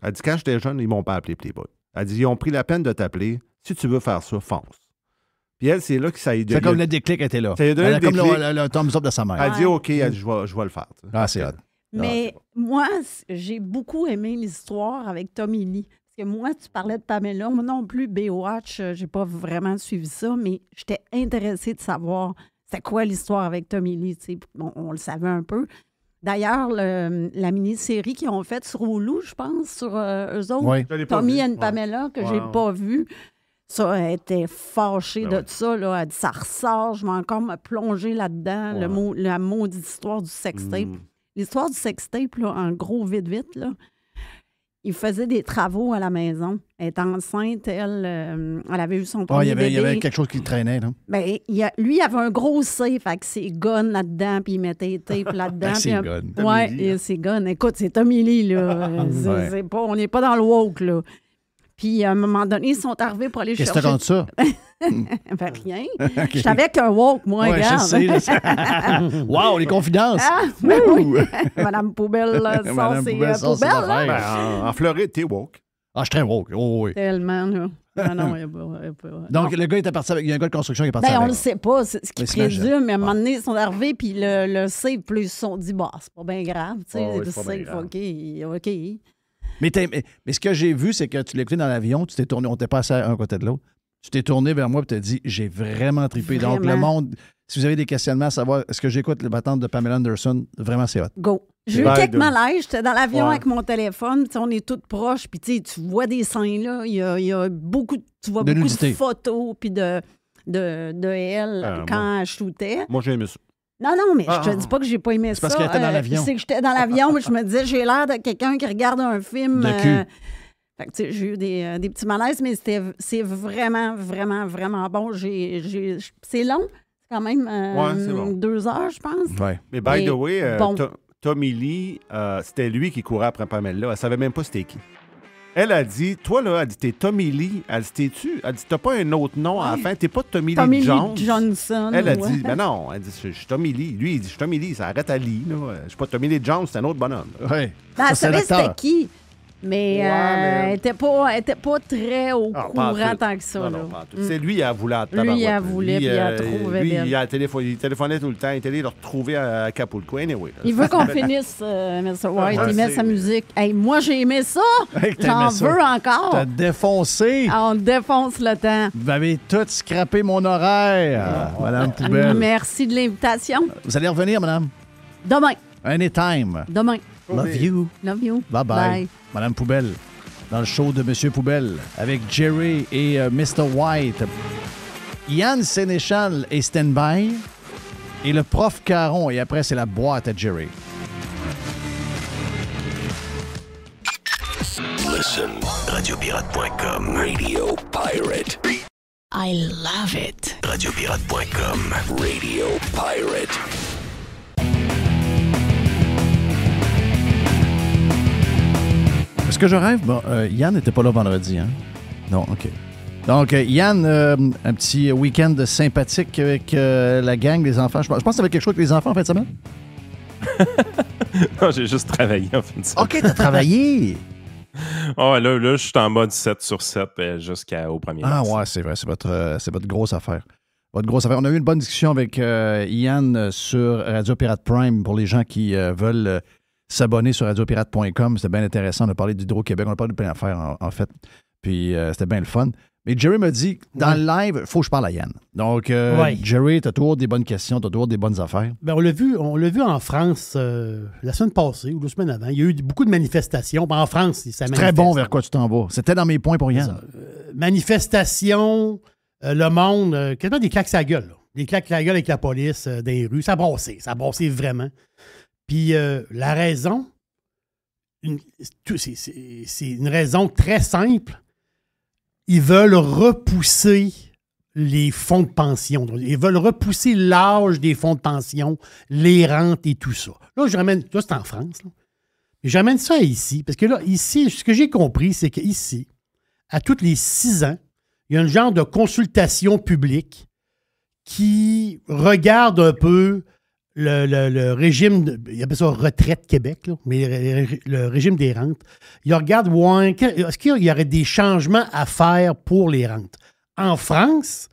Elle dit, quand j'étais jeune, ils m'ont pas appelé Playboy. Elle dit, ils ont pris la peine de t'appeler. Si tu veux faire ça, fonce. Puis elle, c'est là que ça a C'est comme le déclic était là. Ça lui a donné Elle a le comme déclic. le thumbs up de sa mère. Elle dit, OK, elle dit, je vais le faire. tu sais. Ah, c'est hot. Mais moi, j'ai beaucoup aimé l'histoire avec Tommy Lee. Parce que moi, tu parlais de Pamela. Moi non plus, Baywatch, j'ai pas vraiment suivi ça, mais j'étais intéressée de savoir c'était quoi l'histoire avec Tommy Lee. Tu sais. On le savait un peu. D'ailleurs, la mini-série qu'ils ont faite sur Hulu, je pense, sur eux autres, Oui. Je l'ai pas Tommy vu. and Ouais. Pamela, que Ouais, j'ai ouais. pas vu. Ça, elle était fâchée Ben de ouais. ça. Là. Elle dit, ça ressort, je vais encore me plonger là-dedans. Ouais. La maudite histoire du sextape. Mm. L'histoire du sextape, là, en gros, vite, là, il faisait des travaux à la maison. Elle est enceinte, elle avait eu son Ouais, premier il y avait bébé. quelque chose qui traînait, là. Ben, lui, il avait un gros safe avec ses guns là-dedans, puis il mettait les tapes là-dedans. Avec ses puis guns. Tommy Ouais, Lee, et hein. ses guns. Écoute, c'est Tommy Lee, là. Ouais. On n'est pas dans le woke, là. Puis, à un moment donné, ils sont arrivés pour aller Qu'est-ce que chercher... tu contre ça? Ben, rien. OK. Je savais qu'un woke, moi, Ouais, je regarde. sais. je sais. Wow, les confidences! Ah, ben oui. Ouh. Madame Poubelle, sort Madame ses Poubelle sort ses poubelles, là. affaires. Ben, en Floride, t'es woke. Ah, je suis très woke. Oh, oui. Tellement, là. Non, il n'y a pas... Donc, non. le gars était parti avec. Il y a un gars de construction qui est parti Ben, on avec. le sait pas, c'est ce qu'ils Mais s'imagine. présument, mais à un moment donné, ils sont arrivés, puis le save, puis ils se sont dit, bah, c'est pas bien grave, tu sais, Oh, oui, le c'est pas bien safe, grave. OK. Mais ce que j'ai vu, c'est que tu l'as écouté dans l'avion, tu t'es tourné, on t'est passé à un côté de l'autre. Tu t'es tourné vers moi et tu t'as dit, j'ai vraiment trippé. Donc, le Vraiment. monde, si vous avez des questionnements à savoir, est-ce que j'écoute le battant de Pamela Anderson, vraiment, c'est hot. Go. J'ai eu Bye, quelques de- malaises. J'étais dans l'avion Ouais. avec mon téléphone. Tu sais, on est toutes proches. Puis tu vois des seins là. Il y a beaucoup, tu vois De beaucoup nudité. de photos puis de elle quand elle shootait. Moi, j'ai aimé ça. Non, mais Ah, je te dis pas que j'ai pas aimé c'est ça. parce qu'elle était dans l'avion. C'est que j'étais dans l'avion, mais je me disais, j'ai l'air de quelqu'un qui regarde un film. De cul. Fait que, tu sais, j'ai eu des petits malaises, mais c'est vraiment, vraiment, vraiment bon. C'est long. C'est quand même c'est bon. 2 heures, je pense. Ouais. Mais by Et the way, bon. Tommy Lee, c'était lui qui courait après Pamela. Elle savait même pas c'était qui. Elle a dit, toi, là, elle dit, t'es Tommy Lee. Elle dit, t'es-tu? Elle dit, t'as pas un autre nom à la fin. T'es pas Tommy Tommy Lee Lee Jones. Johnson. Elle a ouais. dit, ben non. Elle dit, je suis Tommy Lee. Lui, il dit, je suis Tommy Lee. Ça arrête à Lee. Là. Je suis pas Tommy Lee Jones, c'est un autre bonhomme. là. Ouais. Ben, Ça, elle c'est savait l'acteur. c'était qui. Mais, Ouais, mais- elle était pas très au Ah, pas en courant tout. tant que ça. Non, là. non, pas en tout. C'est lui, il a voulu à Lui, il a voulu, puis il a trouvé Lui, belle. il téléphonait tout le temps. Il était allé le retrouver à Acapulco. Anyway. là. Il veut qu'on finisse, Mr. White. Ouais, Il met c'est- sa musique. Hey, moi, j'ai aimé ça. Hey, que t'as J'en aimé ça. veux encore. T'as défoncé. On défonce le temps. Vous avez tout scrappé mon horaire, Madame Poubelle. Merci de l'invitation. Vous allez revenir, Madame? Demain. Anytime. Demain. Love you. Love you. Bye-bye. Madame Poubelle, dans le show de Monsieur Poubelle, avec Jerry et Mr. White. Yann Sénéchal est stand-by et le prof Caron. Et après, c'est la boîte à Jerry. Listen, radiopirate.com. Radio Pirate. I love it. Radiopirate.com. Radio Pirate. Est-ce que je rêve? Bon, Yann n'était pas là vendredi, hein? Non, OK. Donc, Yann, un petit week-end sympathique avec la gang, les enfants. Je pense que tu avais quelque chose avec les enfants en fin de semaine? Non, j'ai juste travaillé en fin de semaine. OK, t'as travaillé. Oh, là, je suis en mode 7 sur 7 jusqu'au 1er Ah mars. ouais, c'est vrai, c'est votre grosse affaire. Votre grosse affaire. On a eu une bonne discussion avec Yann sur Radio Pirate Prime pour les gens qui veulent s'abonner sur radiopirate.com. C'était bien intéressant. On a parlé d'Hydro-Québec. On a parlé de plein d'affaires, en fait. Puis c'était bien le fun. Mais Jerry m'a dit, dans le live, il faut que je parle à Yann. Donc, Jerry, tu as toujours des bonnes questions, tu as toujours des bonnes affaires. Ben, on l'a vu en France la semaine passée ou 2 semaines avant. Il y a eu beaucoup de manifestations. Ben, en France, ça C'est très bon vers quoi tu t'en vas. C'était dans mes points pour Yann. Manifestations, le monde, quasiment des claques à la gueule. Là. Des claques à la gueule avec la police dans les rues. Ça brassait vraiment. Puis la raison, c'est une raison très simple. Ils veulent repousser les fonds de pension. Ils veulent repousser l'âge des fonds de pension, les rentes et tout ça. Là, c'est en France. Là. J'amène ça ici, parce que là, ici, ce que j'ai compris, c'est qu'ici, à tous les 6 ans, il y a un genre de consultation publique qui regarde un peu le régime, il appelle ça Retraite Québec, là, mais le régime des rentes. Il regarde, est-ce qu'il y aurait des changements à faire pour les rentes? En France,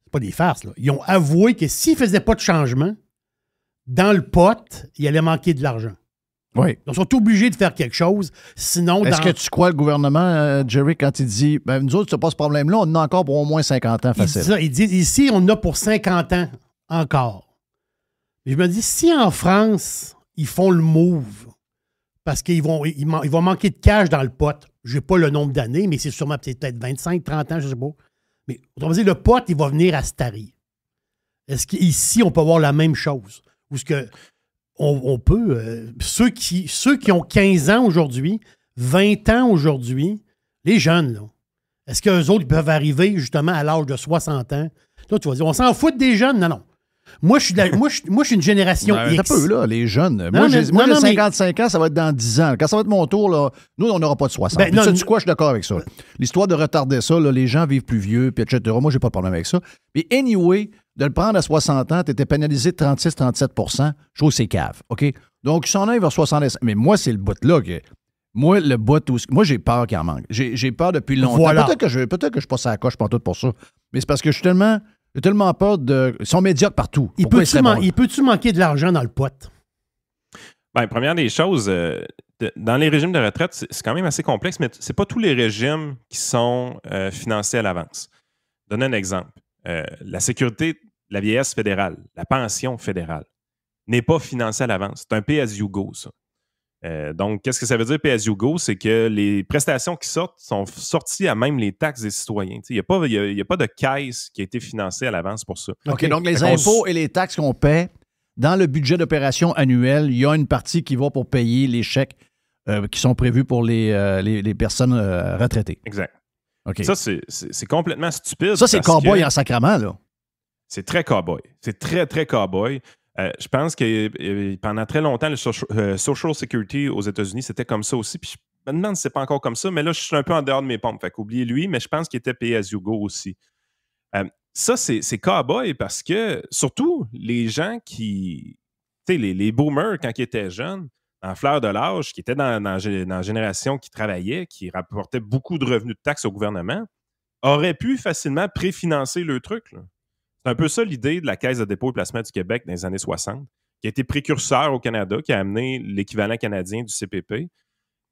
c'est pas des farces, là. Ils ont avoué que s'ils ne faisaient pas de changement, dans le pot, il allait manquer de l'argent. Oui. Ils sont obligés de faire quelque chose, sinon... Est-ce que tu crois le gouvernement, Jerry, quand il dit, nous autres, c'est pas ce problème-là, on en a encore pour au moins 50 ans facile. Il dit ici, on en a pour 50 ans encore. Je me dis, si en France, ils font le move, parce qu'ils vont manquer de cash dans le pot, je n'ai pas le nombre d'années, mais c'est sûrement peut-être 25, 30 ans, je ne sais pas. Mais autrement dit, le pot, il va venir à se tarir. Est-ce qu'ici, on peut avoir la même chose? Ou est-ce que on peut... ceux qui ont 15 ans aujourd'hui, 20 ans aujourd'hui, les jeunes, là, est-ce qu'eux autres ils peuvent arriver justement à l'âge de 60 ans? Là, tu vas dire, on s'en fout des jeunes? Non. Moi, je suis une génération X. Un peu, là, les jeunes. Non, J'ai mais 55 ans, ça va être dans 10 ans. Quand ça va être mon tour, là, nous, on n'aura pas de 60. Ben, Puis sais-tu quoi, je suis d'accord avec ça. L'histoire de retarder ça, là, les gens vivent plus vieux, puis etc. Moi, j'ai pas de problème avec ça. Mais anyway, de le prendre à 60 ans, tu étais pénalisé de 36-37 %. Je trouve que c'est cave, OK? Donc, ils s'en aillent vers 65. Mais moi, c'est le bout là que... Moi, le bout où... Moi, j'ai peur qu'il en manque. J'ai peur depuis longtemps. Voilà. Peut-être que je passe à la coche pas tout pour ça. Mais c'est parce que j'ai tellement peur de... Ils sont médiocres partout. Il peut-tu manquer de l'argent dans le pot? Bien, première des choses, dans les régimes de retraite, c'est quand même assez complexe, mais c'est pas tous les régimes qui sont financés à l'avance. Je donne un exemple. La sécurité, la vieillesse fédérale, la pension fédérale, n'est pas financée à l'avance. C'est un pay-as-you-go, ça. Donc, qu'est-ce que ça veut dire, pay-as-you-go? C'est que les prestations qui sortent sont sorties à même les taxes des citoyens. Il n'y a pas de caisse qui a été financée à l'avance pour ça. OK, donc les impôts et les taxes qu'on paie, dans le budget d'opération annuel, il y a une partie qui va pour payer les chèques qui sont prévus pour les personnes retraitées. Exact. OK. Ça, c'est complètement stupide. Ça, c'est cow-boy en sacrament, là. C'est très cow-boy. C'est très, très cow-boy. Je pense que pendant très longtemps, le Social Security aux États-Unis, c'était comme ça aussi. Puis je me demande si c'est pas encore comme ça, mais là, je suis un peu en dehors de mes pompes. Fait qu'oubliez lui, mais je pense qu'il était pay-as-you-go aussi. Ça, c'est cow-boy parce que, surtout, les gens qui... Tu sais, les boomers, quand ils étaient jeunes, en fleur de l'âge, qui étaient dans la génération qui travaillait, qui rapportaient beaucoup de revenus de taxes au gouvernement, auraient pu facilement préfinancer le truc, là. C'est un peu ça l'idée de la Caisse de dépôt et placement du Québec dans les années 60, qui a été précurseur au Canada, qui a amené l'équivalent canadien du CPP.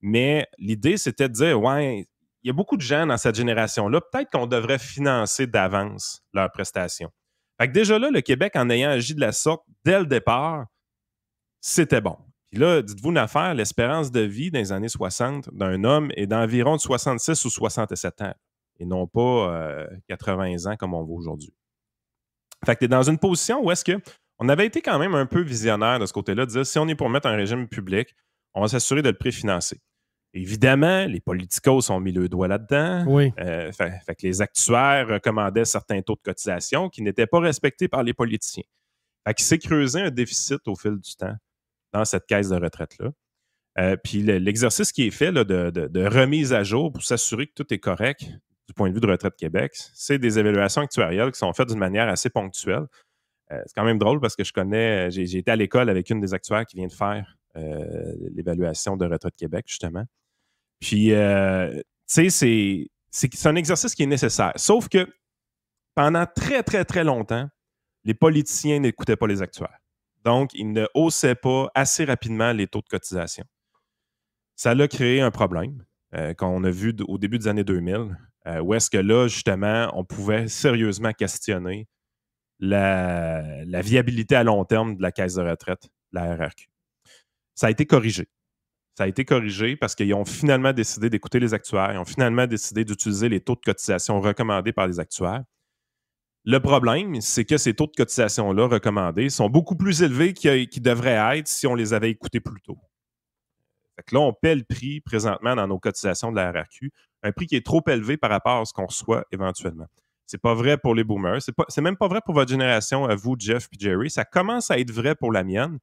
Mais l'idée, c'était de dire, ouais, il y a beaucoup de gens dans cette génération-là, peut-être qu'on devrait financer d'avance leurs prestations. Fait que déjà là, le Québec, en ayant agi de la sorte dès le départ, c'était bon. Puis là, dites-vous une affaire, l'espérance de vie dans les années 60 d'un homme est d'environ de 66 ou 67 ans, et non pas 80 ans comme on voit aujourd'hui. Fait que tu es dans une position où est-ce qu'on avait été quand même un peu visionnaire de ce côté-là, de dire si on est pour mettre un régime public, on va s'assurer de le préfinancer. Évidemment, les politicos ont mis le doigt là-dedans. Oui. Fait que les actuaires recommandaient certains taux de cotisation qui n'étaient pas respectés par les politiciens. Fait qu'il s'est creusé un déficit au fil du temps dans cette caisse de retraite-là. Puis l'exercice qui est fait là, de remise à jour pour s'assurer que tout est correct du point de vue de Retraite Québec, c'est des évaluations actuarielles qui sont faites d'une manière assez ponctuelle. C'est quand même drôle parce que j'ai été à l'école avec une des actuaires qui vient de faire l'évaluation de Retraite Québec, justement. Puis, tu sais, c'est un exercice qui est nécessaire. Sauf que pendant très, très, très longtemps, les politiciens n'écoutaient pas les actuaires. Donc, ils ne haussaient pas assez rapidement les taux de cotisation. Ça a créé un problème qu'on a vu au début des années 2000, où est-ce que là, justement, on pouvait sérieusement questionner la viabilité à long terme de la caisse de retraite, de la RRQ. Ça a été corrigé. Ça a été corrigé parce qu'ils ont finalement décidé d'écouter les actuaires. Ils ont finalement décidé d'utiliser les taux de cotisation recommandés par les actuaires. Le problème, c'est que ces taux de cotisation-là recommandés sont beaucoup plus élevés qu'ils devraient être si on les avait écoutés plus tôt. Fait que là, on paie le prix présentement dans nos cotisations de la RRQ, un prix qui est trop élevé par rapport à ce qu'on reçoit éventuellement. C'est pas vrai pour les boomers. C'est même pas vrai pour votre génération, vous, Jeff et Jerry. Ça commence à être vrai pour la mienne,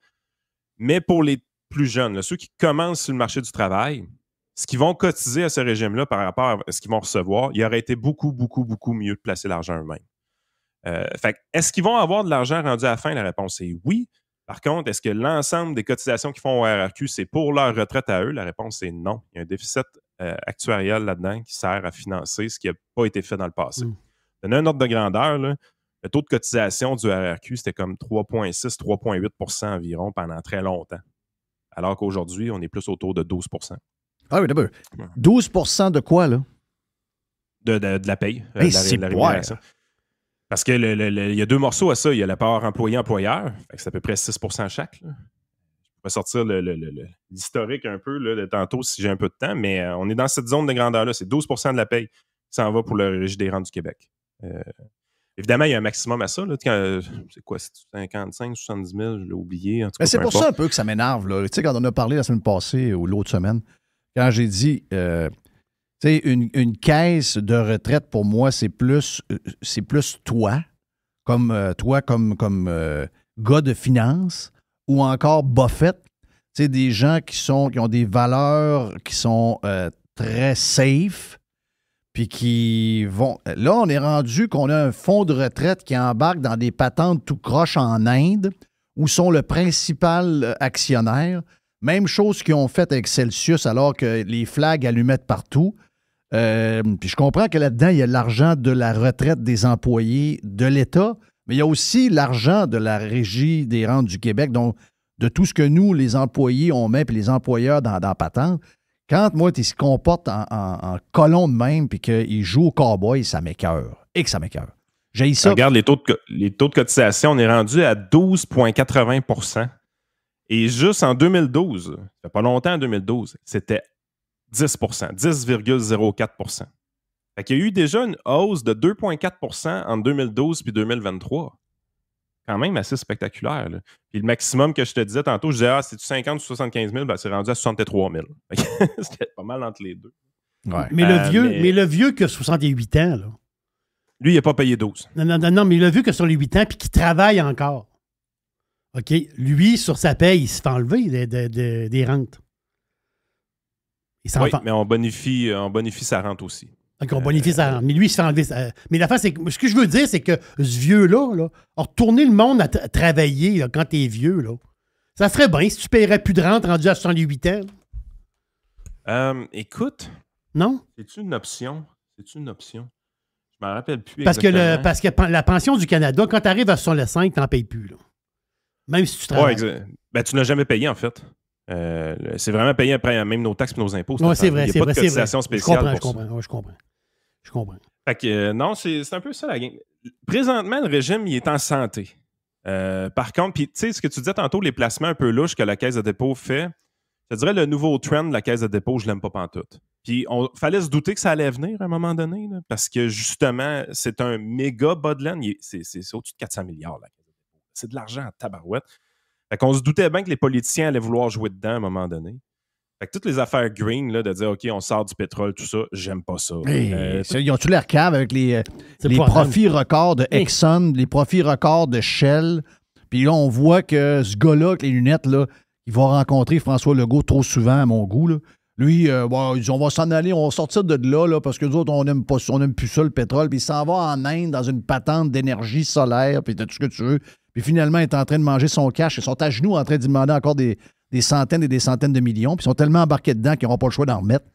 mais pour les plus jeunes, là, ceux qui commencent sur le marché du travail, ce qu'ils vont cotiser à ce régime-là par rapport à ce qu'ils vont recevoir, il aurait été beaucoup, beaucoup, beaucoup mieux de placer l'argent eux-mêmes. Fait, est-ce qu'ils vont avoir de l'argent rendu à la fin? La réponse est oui. Par contre, est-ce que l'ensemble des cotisations qu'ils font au RRQ, c'est pour leur retraite à eux? La réponse est non. Il y a un déficit actuariel là-dedans qui sert à financer ce qui n'a pas été fait dans le passé. Donner un ordre de grandeur, là, le taux de cotisation du RRQ, c'était comme 3,6, 3,8 environ pendant très longtemps. Alors qu'aujourd'hui, on est plus autour de 12 Ah oui, d'abord. 12 de quoi, là? De la paye, Hey, la rémunération. Parce qu'il y a deux morceaux à ça. Il y a la part employé-employeur. C'est à peu près 6 chaque. Là. Je pourrais sortir l'historique un peu là, de tantôt si j'ai un peu de temps, mais on est dans cette zone de grandeur-là. C'est 12 de la paye qui s'en va pour le Régie des rentes du Québec. Évidemment, il y a un maximum à ça. Là. C'est quoi? C'est 55, 70 000? Je l'ai oublié. En tout cas, c'est pour ça un peu que ça m'énerve. Là. Tu sais, quand on a parlé la semaine passée ou l'autre semaine, quand j'ai dit, tu sais, une caisse de retraite, pour moi, c'est plus toi, comme gars de finance, ou encore Buffett. Tu sais, des gens qui ont des valeurs qui sont très safe, puis qui vont... Là, on est rendu qu'on a un fonds de retraite qui embarque dans des patentes tout croche en Inde, où sont le principal actionnaire. Même chose qu'ils ont fait avec Celsius, alors que les flags allumettes partout. Puis je comprends que là-dedans, il y a l'argent de la retraite des employés de l'État, mais il y a aussi l'argent de la Régie des rentes du Québec, donc de tout ce que nous, les employés, on met, puis les employeurs dans patente. Quand, moi, tu se comportes en colon de même puis qu'il joue au cowboy, ça m'écoeure. Et que ça m'écoeure. J'ai ça. Regarde les taux de cotisation, on est rendu à 12,80 %. Et juste en 2012, ça fait pas longtemps en 2012, c'était 10 10,04 %. Fait qu'il y a eu déjà une hausse de 2,4 % entre 2012 et 2023. Quand même assez spectaculaire. Là. Puis le maximum que je te disais tantôt, je disais, c'est-tu 50 ou 75 000? Ben, c'est rendu à 63 000. C'était pas mal entre les deux. Ouais. Mais le vieux qui a 68 ans, là. Lui, il n'a pas payé 12. Non, mais le vieux qui a sur les 8 ans puis qui travaille encore. OK? Lui, sur sa paye, il se fait enlever des rentes. Oui, mais on bonifie sa rente aussi. OK, on bonifie sa rente. Mais lui, il se fait enlever. Mais l'affaire, c'est que ce que je veux dire, c'est que ce vieux-là, retourner le monde à travailler là, quand t'es vieux, là, ça ferait bien si tu paierais plus de rente rendu à 68 ans. Écoute. Non? C'est une option. Je m'en rappelle plus parce exactement. Parce que la pension du Canada, quand tu arrives à 65, tu n'en payes plus. Là. Même si tu travailles. Ouais, ben, tu n'as jamais payé, en fait. C'est vraiment payé après même nos taxes et nos impôts. Oui, c'est vrai. Il n'y a pas de cotisation spéciale pour ça. Je comprends. Fait que non, c'est un peu ça la game. Présentement, le régime, il est en santé. Par contre, puis tu sais, ce que tu disais tantôt, les placements un peu louches que la Caisse de dépôt fait, je te dirais le nouveau trend de la Caisse de dépôt, je l'aime pas pantoute. Puis il fallait se douter que ça allait venir à un moment donné, là, parce que justement, c'est un méga bas de laine. C'est au-dessus de 400 milliards, la Caisse de dépôt. C'est de l'argent en tabarouette. Fait qu'on se doutait bien que les politiciens allaient vouloir jouer dedans à un moment donné. Fait que toutes les affaires green, là, de dire OK, on sort du pétrole, tout ça, j'aime pas ça. Ils ont-tu l'air cave avec les profits records de Exxon, les profits records de Shell? Puis là, on voit que ce gars-là, avec les lunettes, là, il va rencontrer François Legault trop souvent à mon goût. Là. Lui, on va s'en aller, on va sortir de là parce que nous autres, on n'aime plus ça, le pétrole. Puis il s'en va en Inde dans une patente d'énergie solaire, puis de tout ce que tu veux. Puis finalement, il est en train de manger son cash. Ils sont à genoux en train de demander encore des centaines et des centaines de millions. Puis ils sont tellement embarqués dedans qu'ils n'auront pas le choix d'en remettre.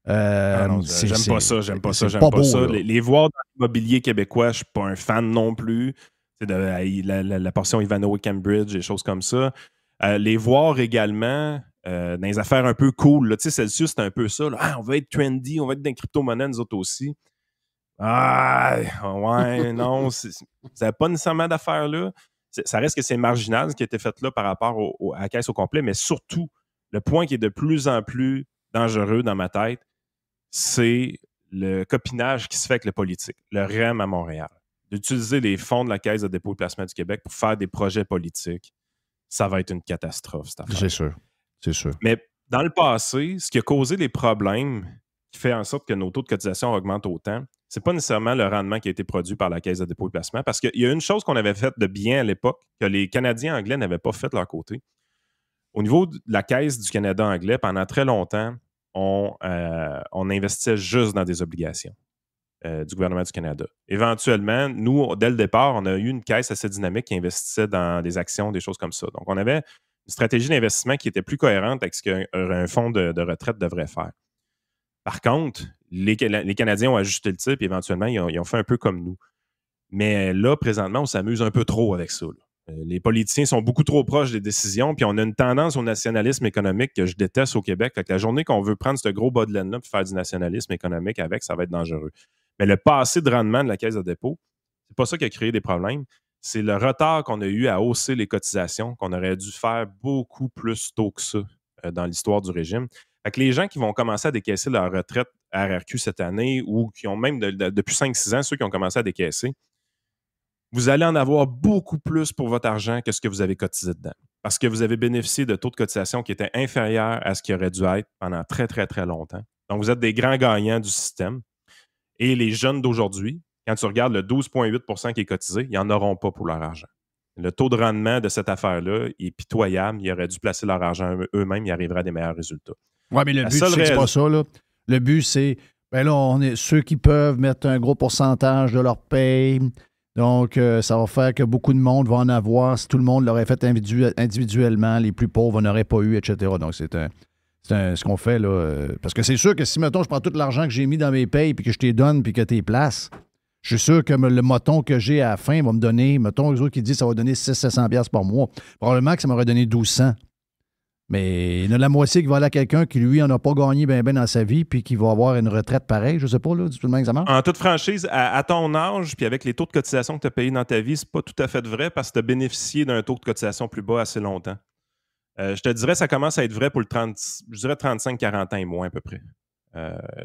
J'aime pas ça. C'est pas beau, là. Les voir dans l'immobilier québécois, je suis pas un fan non plus. C'est la portion Ivanhoe et Cambridge, des choses comme ça. Les voir également dans les affaires un peu cool. Tu sais, Celsius, c'est un peu ça. Là. On va être trendy, on va être dans les crypto-monnaies, nous autres aussi. Non, ça n'a pas nécessairement d'affaires là. Ça reste que c'est marginal ce qui a été fait là par rapport à la caisse au complet, mais surtout, le point qui est de plus en plus dangereux dans ma tête, c'est le copinage qui se fait avec le politique, le REM à Montréal. D'utiliser les fonds de la Caisse de dépôt et placement du Québec pour faire des projets politiques, ça va être une catastrophe, cette affaire. C'est sûr. Mais dans le passé, ce qui a causé les problèmes qui fait en sorte que nos taux de cotisation augmentent autant, c'est pas nécessairement le rendement qui a été produit par la Caisse de dépôt et placement, parce qu'il y a une chose qu'on avait faite de bien à l'époque, que les Canadiens anglais n'avaient pas fait de leur côté. Au niveau de la Caisse du Canada anglais, pendant très longtemps, on investissait juste dans des obligations du gouvernement du Canada. Éventuellement, nous, dès le départ, on a eu une caisse assez dynamique qui investissait dans des actions, des choses comme ça. Donc, on avait une stratégie d'investissement qui était plus cohérente avec ce qu'un fonds de retraite devrait faire. Par contre, les Canadiens ont ajusté le tir, puis éventuellement, ils ont fait un peu comme nous. Mais là, présentement, on s'amuse un peu trop avec ça. Les politiciens sont beaucoup trop proches des décisions, puis on a une tendance au nationalisme économique que je déteste au Québec. Fait que la journée qu'on veut prendre ce gros bas de laine-là et faire du nationalisme économique avec, ça va être dangereux. Mais le passé de rendement de la Caisse de dépôt, c'est pas ça qui a créé des problèmes. C'est le retard qu'on a eu à hausser les cotisations, qu'on aurait dû faire beaucoup plus tôt que ça dans l'histoire du régime. Fait que les gens qui vont commencer à décaisser leur retraite à RRQ cette année ou qui ont même depuis 5-6 ans, ceux qui ont commencé à décaisser, vous allez en avoir beaucoup plus pour votre argent que ce que vous avez cotisé dedans. Parce que vous avez bénéficié de taux de cotisation qui étaient inférieurs à ce qui aurait dû être pendant très, très, très longtemps. Donc, vous êtes des grands gagnants du système. Et les jeunes d'aujourd'hui, quand tu regardes le 12,8 qui est cotisé, ils n'en auront pas pour leur argent. Le taux de rendement de cette affaire-là est pitoyable. Ils auraient dû placer leur argent eux-mêmes, ils arriveraient à des meilleurs résultats. Oui, mais le but, c'est pas ça. Là. Le but, c'est, là, on est ceux qui peuvent mettre un gros pourcentage de leur paye. Donc, ça va faire que beaucoup de monde va en avoir. Si tout le monde l'aurait fait individuellement, les plus pauvres n'auraient pas eu, etc. Donc, c'est ce qu'on fait, là. Parce que c'est sûr que si, mettons, je prends tout l'argent que j'ai mis dans mes payes puis que je t'ai donne puis que t'es place, je suis sûr que le moton que j'ai à la fin va me donner, mettons, les autres qui disent que ça va donner 600-700$ par mois. Probablement que ça m'aurait donné 1200$. Mais il y en a la moitié qui va aller à quelqu'un qui, lui, n'en a pas gagné bien dans sa vie puis qui va avoir une retraite pareille. Je sais pas, là, du tout de même que ça marche. En toute franchise, à ton âge puis avec les taux de cotisation que tu as payés dans ta vie, c'est pas tout à fait vrai parce que tu as bénéficié d'un taux de cotisation plus bas assez longtemps. Je te dirais ça commence à être vrai pour le 35-40 ans et moins à peu près.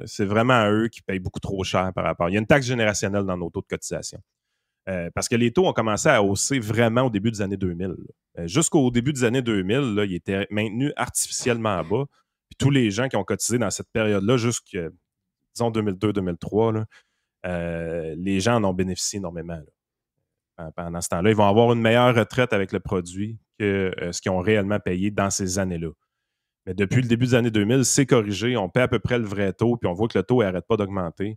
C'est vraiment à eux qui payent beaucoup trop cher par rapport. Il y a une taxe générationnelle dans nos taux de cotisation. Parce que les taux ont commencé à hausser vraiment au début des années 2000. Jusqu'au début des années 2000, là, ils étaient maintenus artificiellement bas. Puis tous les gens qui ont cotisé dans cette période-là, jusqu'à, disons, 2002-2003, les gens en ont bénéficié énormément. Là. Pendant ce temps-là, ils vont avoir une meilleure retraite avec le produit que ce qu'ils ont réellement payé dans ces années-là. Mais depuis le début des années 2000, c'est corrigé. On paie à peu près le vrai taux, puis on voit que le taux n'arrête pas d'augmenter.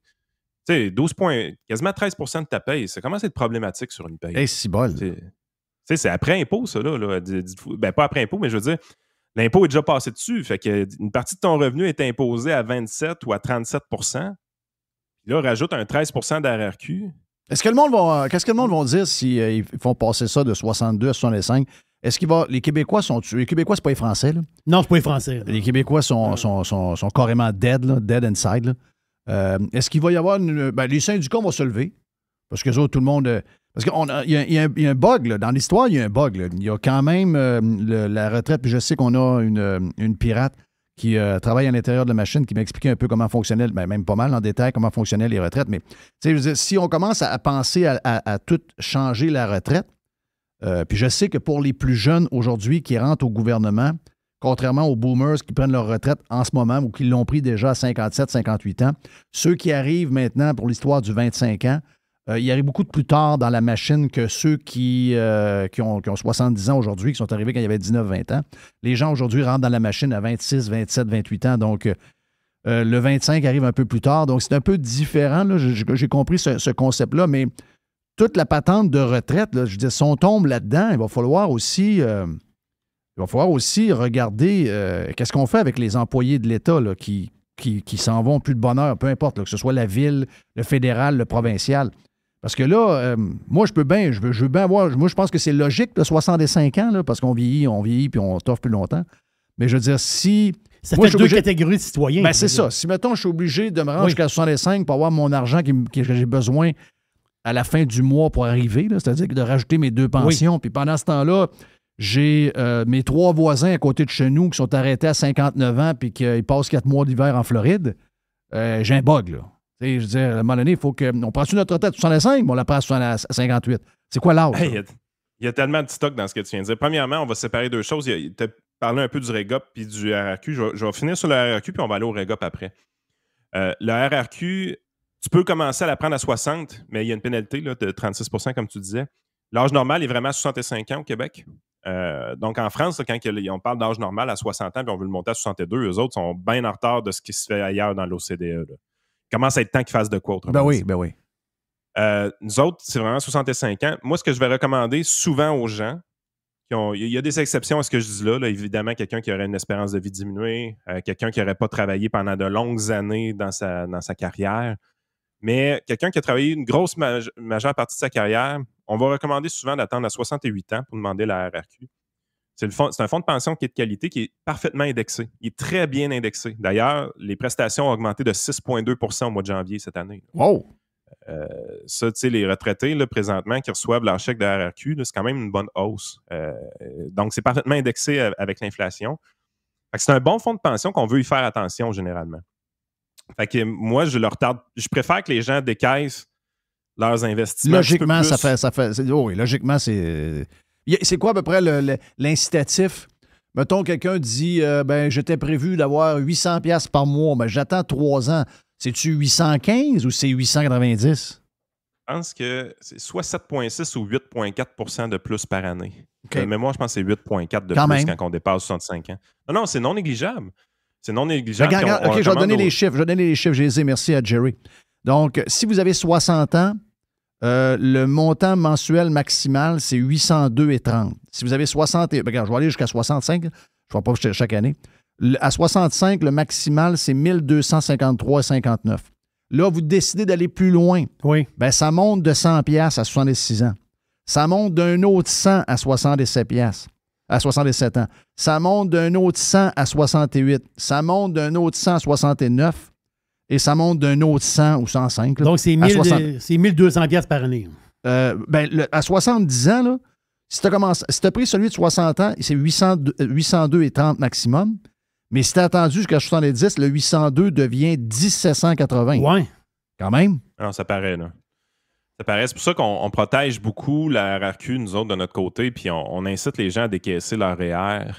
Tu sais, 12 points, quasiment 13% de ta paye, ça commence à être problématique sur une paye. Hey, c'est bol. C'est après impôt, ça, là. Ben, pas après impôt, mais je veux dire, l'impôt est déjà passé dessus. Fait qu'une partie de ton revenu est imposée à 27 ou à 37%. Puis là, rajoute un 13% d'RRQ. Qu'est-ce que le monde va dire s'ils font passer ça de 62 à 65? Est-ce qu'il va. Les Québécois sont-tu. Les Québécois, c'est pas les Français, là? Non, c'est pas les Français. Là. Les Québécois sont carrément dead, là, dead inside. Là. Est-ce qu'il va y avoir une. Ben, les syndicats vont se lever. Parce que tout le monde. Parce qu'il y a un bug, là. Dans l'histoire, il y a un bug. Là. Il y a quand même la retraite, puis je sais qu'on a une pirate qui travaille à l'intérieur de la machine, qui m'expliquait un peu comment fonctionnait, ben, même pas mal en détail, comment fonctionnaient les retraites. Mais je veux dire, si on commence à penser à tout changer la retraite, puis je sais que pour les plus jeunes aujourd'hui qui rentrent au gouvernement, contrairement aux boomers qui prennent leur retraite en ce moment ou qui l'ont pris déjà à 57, 58 ans, ceux qui arrivent maintenant pour l'histoire du 25 ans, ils arrivent beaucoup plus tard dans la machine que ceux qui ont 70 ans aujourd'hui, qui sont arrivés quand il y avait 19, 20 ans. Les gens aujourd'hui rentrent dans la machine à 26, 27, 28 ans. Donc, le 25 arrive un peu plus tard. Donc, c'est un peu différent. Là. J'ai compris ce concept-là, mais toute la patente de retraite, là, je veux dire, si on tombe là-dedans, il va falloir aussi regarder qu'est-ce qu'on fait avec les employés de l'État là, qui qui s'en vont plus de bonheur, peu importe, là, que ce soit la ville, le fédéral, le provincial. Parce que là, moi, je veux bien voir. Moi, je pense que c'est logique, de 65 ans, là, parce qu'on vieillit, puis on t'offre plus longtemps. Mais je veux dire, si. Ça moi, fait deux catégories de citoyens. Ben, c'est ça. Si, mettons, je suis obligé de me rendre jusqu'à 65 pour avoir mon argent que j'ai besoin à la fin du mois pour arriver, là, c'est-à-dire de rajouter mes 2 pensions. Puis pendant ce temps-là, j'ai mes 3 voisins à côté de chez nous qui sont arrêtés à 59 ans puis qu'ils passent 4 mois d'hiver en Floride. J'ai un bug, là. Je veux dire, à un moment donné, il faut qu'on prend-tu notre retraite à 65, mais on la prend à 58. C'est quoi l'âge? Hey, il y a tellement de stock dans ce que tu viens de dire. Premièrement, on va séparer 2 choses. Tu as parlé un peu du REGOP puis du RRQ. Je vais finir sur le RRQ, puis on va aller au REGOP après. Le RRQ, tu peux commencer à la prendre à 60, mais il y a une pénalité là, de 36 % comme tu disais. L'âge normal est vraiment à 65 ans au Québec. Donc, en France, là, quand on parle d'âge normal à 60 ans puis on veut le monter à 62, eux autres sont bien en retard de ce qui se fait ailleurs dans l'OCDE. Là. Il commence à être temps qu'ils fassent de quoi autrement. Ben oui. Nous autres, c'est vraiment 65 ans. Moi, ce que je vais recommander souvent aux gens, il y a des exceptions à ce que je dis là. Évidemment, quelqu'un qui aurait une espérance de vie diminuée, quelqu'un qui n'aurait pas travaillé pendant de longues années dans sa carrière, mais quelqu'un qui a travaillé une grosse majeure partie de sa carrière, on va recommander souvent d'attendre à 68 ans pour demander la RRQ. C'est un fonds de pension qui est de qualité, qui est parfaitement indexé. Il est très bien indexé. D'ailleurs, les prestations ont augmenté de 6,2 % au mois de janvier cette année. Wow! Ça, tu sais, les retraités, là, présentement, qui reçoivent leur chèque de RRQ, là, c'est quand même une bonne hausse. Donc, c'est parfaitement indexé avec l'inflation. Fait que c'est un bon fonds de pension qu'on veut y faire attention, généralement. Fait que moi, je préfère que les gens décaissent leurs investissements. Logiquement, ça fait. Oui, logiquement, c'est. C'est quoi à peu près l'incitatif? Mettons, quelqu'un dit j'étais prévu d'avoir 800$ par mois, mais j'attends 3 ans. C'est-tu 815 ou c'est 890? Je pense que c'est soit 7,6 ou 8,4 % de plus par année. Okay. Mais moi, je pense que c'est 8,4 de quand plus même. quand on dépasse 65 ans. Non, c'est non négligeable. C'est non négligeable. Regarde, OK, je vais donner les chiffres. Je les ai. Merci à Jerry. Donc, si vous avez 60 ans, le montant mensuel maximal, c'est 802,30. Si vous avez 60... Regarde, je vais aller jusqu'à 65. Je ne vais pas chaque année. À 65, le maximal, c'est 1253,59. Là, vous décidez d'aller plus loin. Oui. Ben, ça monte de 100$ à 66 ans. Ça monte d'un autre 100 à 67$. À 67 ans. Ça monte d'un autre 100 à 68. Ça monte d'un autre 100 à 69. Et ça monte d'un autre 100 ou 105. Là, donc, c'est 1200$ par année. À 70 ans, là, si tu as pris celui de 60 ans, c'est 802,30 maximum. Mais si tu as attendu jusqu'à 70, le 802 devient 1780. Ouais. Quand même. Non, ça paraît, là. Ça paraît. C'est pour ça qu'on protège beaucoup la RRQ, nous autres, de notre côté, puis on incite les gens à décaisser leur REER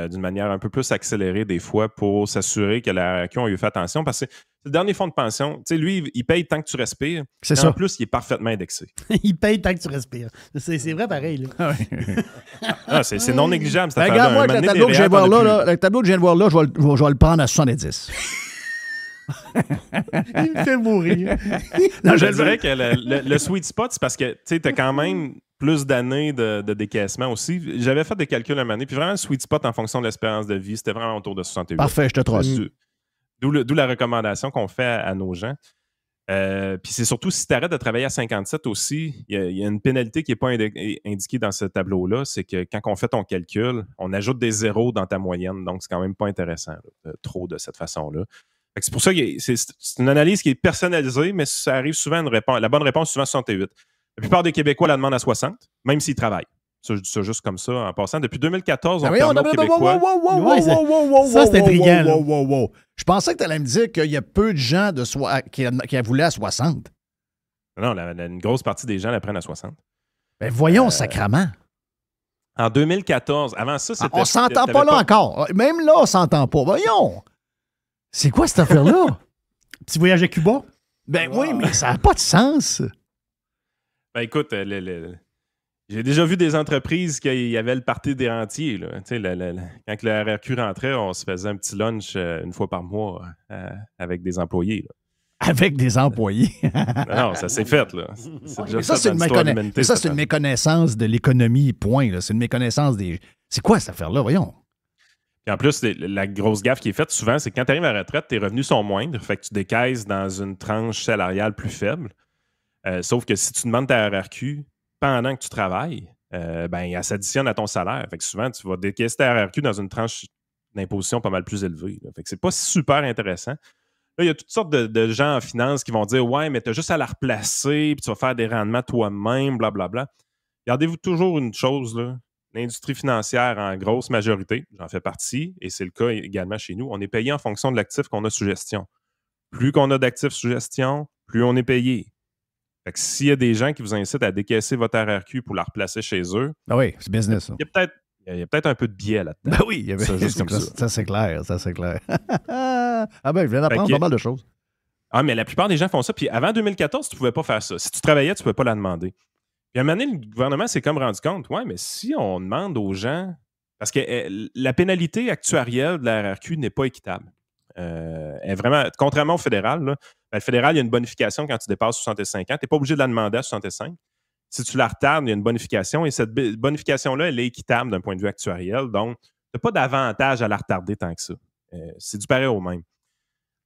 d'une manière un peu plus accélérée des fois pour s'assurer que la RRQ a eu fait attention, parce que c'est le dernier fonds de pension. Tu sais, lui, il paye tant que tu respires. C'est ça. En plus, il est parfaitement indexé. Il paye tant que tu respires. C'est vrai pareil. Là. C'est non négligeable. Regarde-moi avec le tableau que je viens de voir là, le tableau que je viens de voir là, je vais le prendre à 70. Il me fait mourir. Non, je dirais que le sweet spot, c'est parce que tu as quand même plus d'années de décaissement aussi. J'avais fait des calculs un moment donné, puis vraiment, le sweet spot en fonction de l'espérance de vie, c'était vraiment autour de 68. Parfait, je te trosse. D'où la recommandation qu'on fait à nos gens. Puis c'est surtout si tu arrêtes de travailler à 57 aussi, il y a une pénalité qui n'est pas indiquée dans ce tableau-là, c'est que quand on fait ton calcul, on ajoute des zéros dans ta moyenne, donc c'est quand même pas intéressant, trop de cette façon-là. C'est pour ça que c'est une analyse qui est personnalisée, mais ça arrive souvent la bonne réponse est souvent 68. La plupart des Québécois la demandent à 60, même s'ils travaillent. Ça, je dis ça juste comme ça en passant. Depuis 2014, on permet aux Québécois... Ça, c'est intriguant. Je pensais que tu allais me dire qu'il y a peu de gens qui voulaient à 60. Non, une grosse partie des gens la prennent à 60. Ben voyons, sacrament. En 2014, avant ça, c'était... On s'entend pas là encore. Même là, on s'entend pas. Voyons. C'est quoi cette affaire-là? Petit voyage à Cuba? Ben oui, mais ça n'a pas de sens. Ben écoute, j'ai déjà vu des entreprises qui y avait le party des rentiers. Là. Quand le RRQ rentrait, on se faisait un petit lunch une fois par mois avec des employés. Là. Avec des employés? Non, ça s'est fait. Là. C'est une méconnaissance de l'économie, point. Là. C'est une méconnaissance des... C'est quoi cette affaire-là? Voyons. Puis en plus, la grosse gaffe qui est faite souvent, c'est que quand tu arrives à la retraite, tes revenus sont moindres, fait que tu décaisses dans une tranche salariale plus faible. Sauf que si tu demandes ta RRQ pendant que tu travailles, elle s'additionne à ton salaire. Fait que souvent, tu vas décaisser ta RRQ dans une tranche d'imposition pas mal plus élevée. Là. Fait que c'est pas super intéressant. Là, il y a toutes sortes de gens en finance qui vont dire « Ouais, mais tu as juste à la replacer, puis tu vas faire des rendements toi-même, blablabla. » Gardez-vous toujours une chose, là. L'industrie financière, en grosse majorité, j'en fais partie, et c'est le cas également chez nous, on est payé en fonction de l'actif qu'on a sous gestion. Plus qu'on a d'actifs sous gestion, plus on est payé. Fait que s'il y a des gens qui vous incitent à décaisser votre RRQ pour la replacer chez eux, Ah oui, c'est business. Ça. il y a peut-être un peu de biais là-dedans. Ben oui, il y avait juste comme ça. Ça, c'est clair, ça, c'est clair. Ah ben, je viens d'apprendre pas mal de choses. Ah, mais la plupart des gens font ça. Puis avant 2014, tu ne pouvais pas faire ça. Si tu travaillais, tu ne pouvais pas la demander. Puis à un moment donné, le gouvernement s'est comme rendu compte, ouais, mais si on demande aux gens... Parce que la pénalité actuarielle de la RRQ n'est pas équitable. Est vraiment, contrairement au fédéral, là, le fédéral, il y a une bonification quand tu dépasses 65 ans. Tu n'es pas obligé de la demander à 65. Si tu la retardes, il y a une bonification. Et cette bonification-là, elle est équitable d'un point de vue actuariel. Donc, tu n'as pas d'avantage à la retarder tant que ça. C'est du pareil au même.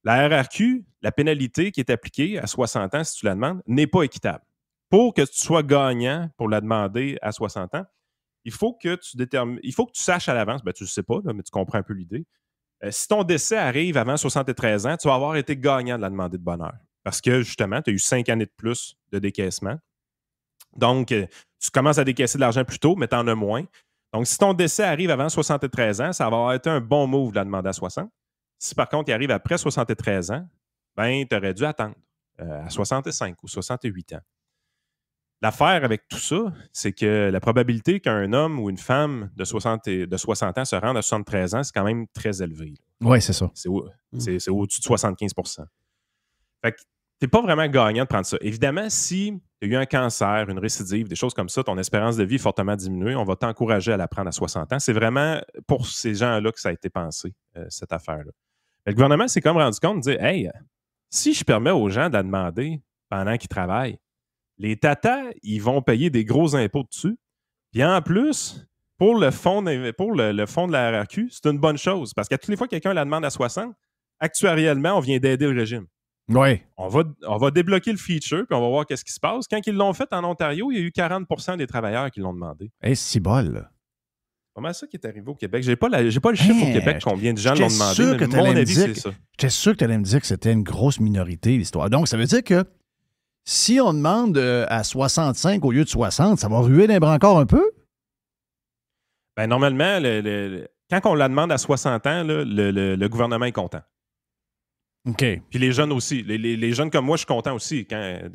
La RRQ, la pénalité qui est appliquée à 60 ans, si tu la demandes, n'est pas équitable. Pour que tu sois gagnant pour la demander à 60 ans, il faut que tu saches à l'avance, tu ne le sais pas, là, mais tu comprends un peu l'idée. Si ton décès arrive avant 73 ans, tu vas avoir été gagnant de la demander de bonne heure. Parce que, justement, tu as eu 5 années de plus de décaissement. Donc, tu commences à décaisser de l'argent plus tôt, mais tu en as moins. Donc, si ton décès arrive avant 73 ans, ça va avoir été un bon move de la demander à 60. Si, par contre, il arrive après 73 ans, tu aurais dû attendre à 65 ou 68 ans. L'affaire avec tout ça, c'est que la probabilité qu'un homme ou une femme de 60 ans se rende à 73 ans, c'est quand même très élevé. Oui, c'est ça. C'est au-dessus de 75 %. Fait que tu n'es pas vraiment gagnant de prendre ça. Évidemment, si tu as eu un cancer, une récidive, des choses comme ça, ton espérance de vie est fortement diminuée, on va t'encourager à la prendre à 60 ans. C'est vraiment pour ces gens-là que ça a été pensé, cette affaire-là. Mais le gouvernement s'est comme rendu compte de dire « Hey, si je permets aux gens de la demander pendant qu'ils travaillent, les tatas, ils vont payer des gros impôts dessus. Puis en plus, pour le fonds de la RRQ, c'est une bonne chose. Parce qu'à toutes les fois que quelqu'un la demande à 60, actuariellement, on vient d'aider le régime. Oui. On va débloquer le feature, puis on va voir qu'est-ce qui se passe. Quand ils l'ont fait en Ontario, il y a eu 40 % des travailleurs qui l'ont demandé. C'est bol. C'est pas mal ça qui est arrivé au Québec. J'ai pas le chiffre au Québec, combien de gens l'ont demandé, mais mon avis, c'est ça. J'étais sûr que tu allais me dire que c'était une grosse minorité, l'histoire. Donc, ça veut dire que si on demande à 65 au lieu de 60, ça va ruer d'un brancard un peu? Normalement, quand on la demande à 60 ans, là, le gouvernement est content. OK. Puis les jeunes aussi. Les jeunes comme moi, je suis content aussi,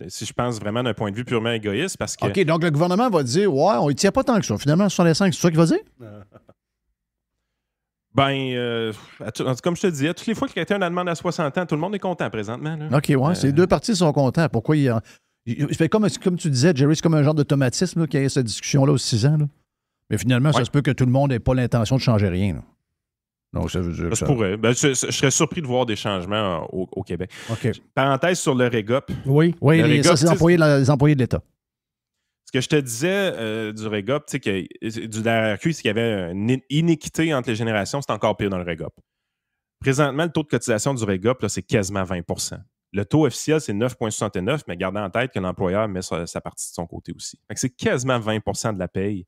si je pense vraiment d'un point de vue purement égoïste. Parce que... OK, donc le gouvernement va dire, ouais, on ne tient pas tant que ça. Finalement, 65, c'est ça qu'il va dire? Comme je te disais, toutes les fois que quelqu'un la demande à 60 ans, tout le monde est content présentement. Là. OK, ouais, ces deux parties sont contents. Pourquoi il fait comme tu disais, Jerry, c'est comme un genre d'automatisme là, qu'il y ait cette discussion-là aux 6 ans. Là. Mais finalement, ça se peut que tout le monde n'ait pas l'intention de changer rien. Là. Donc, ça veut dire que ça pourrait. Je serais surpris de voir des changements au Québec. OK. Parenthèse sur le REGOP. Oui, ça, c'est les employés de l'État. Ce que je te disais du REGOP, du RRQ, c'est qu'il y avait une inéquité entre les générations, c'est encore pire dans le REGOP. Présentement, le taux de cotisation du REGOP, là, c'est quasiment 20 %. Le taux officiel, c'est 9,69 mais gardez en tête que l'employeur met sa partie de son côté aussi. Fait que c'est quasiment 20 % de la paye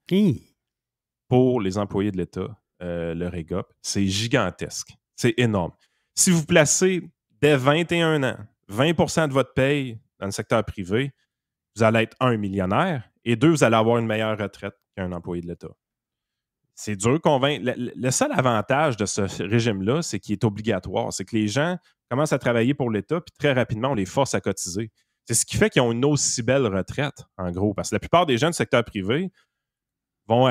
pour les employés de l'État, le REGOP. C'est gigantesque. C'est énorme. Si vous placez dès 21 ans 20 % de votre paye dans le secteur privé, vous allez être 1 millionnaire et 2, vous allez avoir une meilleure retraite qu'un employé de l'État. C'est dur convaincre. Le seul avantage de ce régime-là, c'est qu'il est obligatoire. C'est que les gens commencent à travailler pour l'État, puis très rapidement, on les force à cotiser. C'est ce qui fait qu'ils ont une aussi belle retraite, en gros. Parce que la plupart des gens du secteur privé vont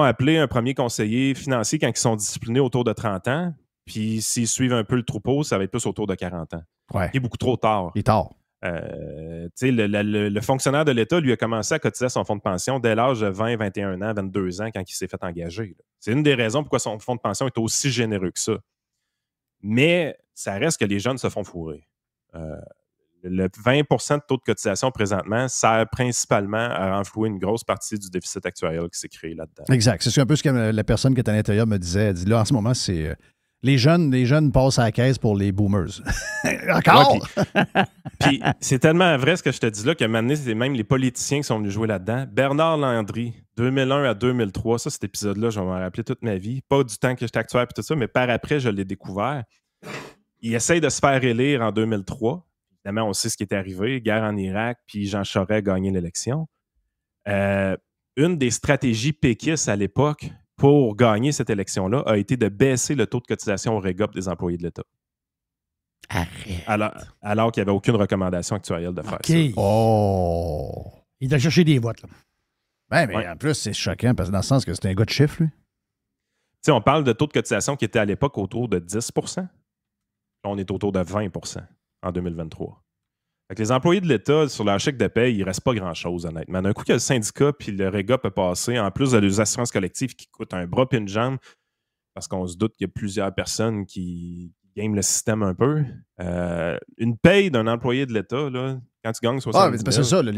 appeler un premier conseiller financier quand ils sont disciplinés autour de 30 ans, puis s'ils suivent un peu le troupeau, ça va être plus autour de 40 ans. Ouais. Il est beaucoup trop tard. Il est tard. Le fonctionnaire de l'État, lui, a commencé à cotiser à son fonds de pension dès l'âge de 20, 21 ans, 22 ans, quand il s'est fait engager. Là. C'est une des raisons pourquoi son fonds de pension est aussi généreux que ça. Mais ça reste que les jeunes se font fourrer. Le 20 de taux de cotisation présentement sert principalement à renflouer une grosse partie du déficit actuariel qui s'est créé là-dedans. Exact. C'est un peu ce que la personne qui est à l'intérieur me disait. Elle dit là, en ce moment, c'est. Les jeunes passent à la caisse pour les boomers. Encore? Ouais, puis c'est tellement vrai ce que je te dis là qu'à un moment donné, c'est même les politiciens qui sont venus jouer là-dedans. Bernard Landry, 2001 à 2003, ça, cet épisode-là, je vais m'en rappeler toute ma vie. Pas du temps que j'étais actuaire et tout ça, mais par après, je l'ai découvert. Il essaye de se faire élire en 2003. Évidemment, on sait ce qui est arrivé, guerre en Irak, puis Jean Charest a gagné l'élection. Une des stratégies péquistes à l'époque pour gagner cette élection-là a été de baisser le taux de cotisation au REGOP des employés de l'État. Arrête. Alors qu'il n'y avait aucune recommandation actuarielle de faire ça. Oh! Il doit chercher des votes. Là. Ben, mais en plus, c'est choquant parce que dans le sens que c'est un gars de chiffre, lui. Tu sais, on parle de taux de cotisation qui était à l'époque autour de 10 %. Là, on est autour de 20 % en 2023. Fait que les employés de l'État, sur leur chèque de paie, il ne reste pas grand-chose, honnêtement. D'un coup, que le syndicat puis le REGOP est passé, en plus de leurs assurances collectives qui coûtent un bras et une jambe, parce qu'on se doute qu'il y a plusieurs personnes qui game le système un peu. Une paye d'un employé de l'État, là, quand tu gagnes 70 000... c'est ça, là,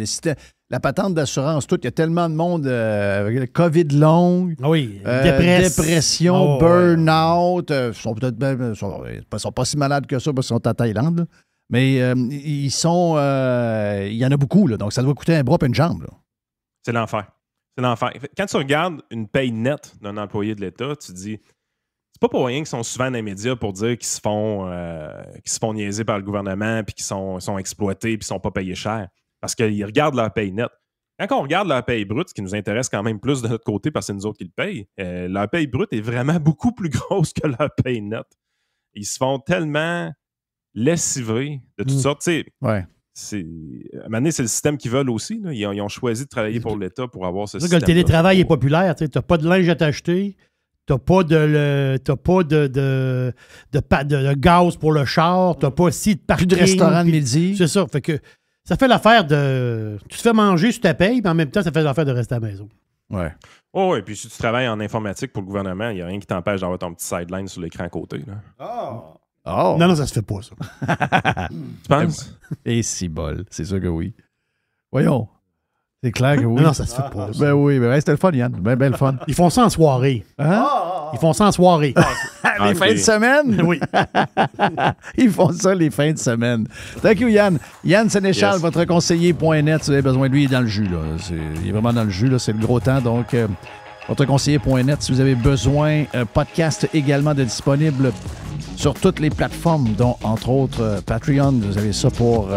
la patente d'assurance, tout, il y a tellement de monde avec le COVID long, dépression, burn-out, ils sont peut-être sont pas si malades que ça parce qu'ils sont à Thaïlande, là. Mais il y en a beaucoup, là, donc ça doit coûter un bras et une jambe. Là. C'est l'enfer. C'est l'enfer. Quand tu regardes une paye nette d'un employé de l'État, tu te dis, c'est pas pour rien qu'ils sont souvent dans les médias pour dire qu'ils se font niaiser par le gouvernement, puis qu'ils sont exploités, puis qu'ils sont pas payés cher. Parce qu'ils regardent leur paye nette. Quand on regarde leur paye brute, ce qui nous intéresse quand même plus de notre côté parce que c'est nous autres qui le payent, leur paye brute est vraiment beaucoup plus grosse que leur paye nette. Ils se font tellement lessivés de toutes sortes. Tu sais, à un moment donné, c'est le système qu'ils veulent aussi. Là. Ils ont choisi de travailler pour l'État pour avoir ce système. Le télétravail est populaire. Tu n'as pas de linge à t'acheter. Tu n'as pas de gaz pour le char. Tu n'as pas aussi de parking. Plus de restaurant de midi. C'est ça. Fait que ça fait l'affaire de... Tu te fais manger sur ta paye, mais en même temps, ça fait l'affaire de rester à la maison. Ouais. Oh, et puis si tu travailles en informatique pour le gouvernement, il n'y a rien qui t'empêche d'avoir ton petit sideline sur l'écran à côté. Là. Oh. Non, ça se fait pas, ça. Tu penses? Et si bol, c'est sûr que oui. Voyons. C'est clair que oui. Non, ça se fait pas. Ça. Ben oui, ben c'était le fun, Yann. Ben le fun. Ils font ça en soirée. Hein? Ils font ça en soirée. Les fins de semaine? Oui. Ils font ça les fins de semaine. Thank you, Yann. Yann Sénéchal, votre conseiller.net, si vous avez besoin de lui, il est dans le jus. Là. Il est vraiment dans le jus, là. C'est le gros temps. Donc, votre conseiller.net, si vous avez besoin, podcast également de disponible sur toutes les plateformes, dont, entre autres, Patreon. Vous avez ça pour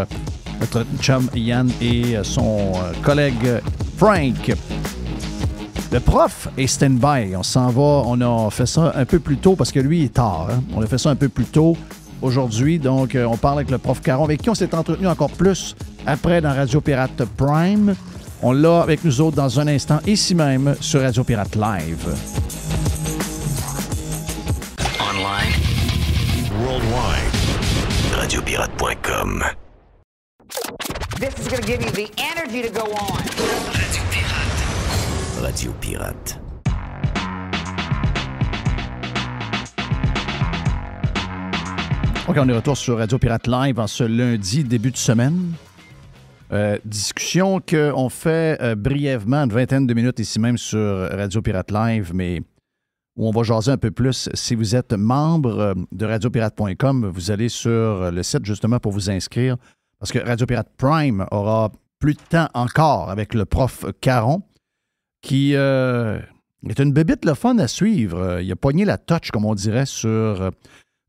notre chum Yann et son collègue Frank. Le prof est stand-by. On s'en va. On a fait ça un peu plus tôt parce que lui, il est tard. Hein? On a fait ça un peu plus tôt aujourd'hui. Donc, on parle avec le prof Caron, avec qui on s'est entretenu encore plus après dans Radio Pirate Prime. On l'a avec nous autres dans un instant, ici même, sur Radio Pirate Live. Online. Worldwide. Radiopirate.com. This is going to give you the energy to go on. Radio Pirate. Radio Pirate. OK, on est retour sur Radio Pirate Live en ce lundi, début de semaine. Discussion qu'on fait brièvement, une vingtaine de minutes ici même sur Radio Pirate Live, mais où on va jaser un peu plus. Si vous êtes membre de radiopirate.com, vous allez sur le site justement pour vous inscrire, parce que Radio Pirate Prime aura plus de temps encore avec le prof Caron, qui est une bébite le fun à suivre. Il a pogné la touch, comme on dirait, sur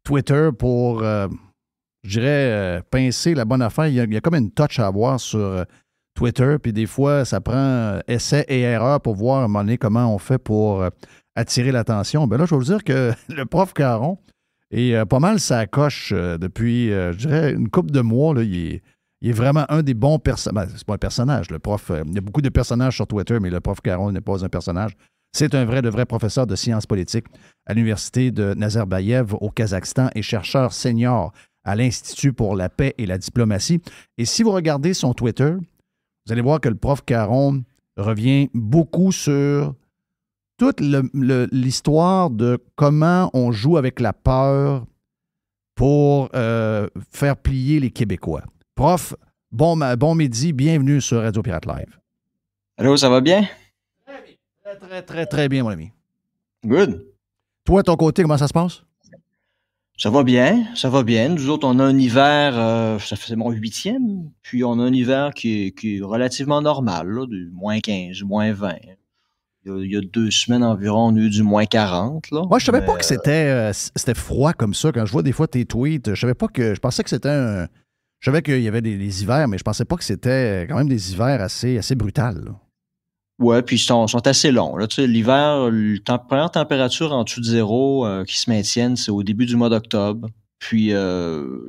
Twitter pour... je dirais, pincer la bonne affaire. Il y a comme une touch à avoir sur Twitter, puis des fois, ça prend essai et erreur pour voir à un moment donné comment on fait pour attirer l'attention. Ben là, je vais vous dire que le prof Caron est pas mal sa coche depuis, je dirais, une couple de mois. Là, il est vraiment un des bons personnages. C'est pas un personnage, le prof. Il y a beaucoup de personnages sur Twitter, mais le prof Caron n'est pas un personnage. C'est un vrai professeur de sciences politiques à l'Université de Nazarbayev au Kazakhstan et chercheur senior à l'Institut pour la paix et la diplomatie. Et si vous regardez son Twitter, vous allez voir que le prof Caron revient beaucoup sur toute l'histoire de comment on joue avec la peur pour faire plier les Québécois, Prof, bon midi, bienvenue sur Radio Pirate Live. Allô, ça va bien? Très, très, très, très bien, mon ami. Good. Toi, de ton côté, comment ça se passe? Ça va bien, ça va bien. Nous autres, on a un hiver, ça fait mon 8e, puis on a un hiver qui est relativement normal, là, du moins 15, moins 20. Il y a 2 semaines environ, on a eu du moins 40. Là. Moi, je savais pas que c'était froid comme ça. Quand je vois des fois tes tweets, je pensais que c'était un... Je savais qu'il y avait des hivers, mais je pensais pas que c'était quand même des hivers assez brutals. Là. Ouais, puis ils sont assez longs. Là. Tu sais, l'hiver, la première température en dessous de zéro qui se maintiennent, c'est au début du mois d'octobre. Puis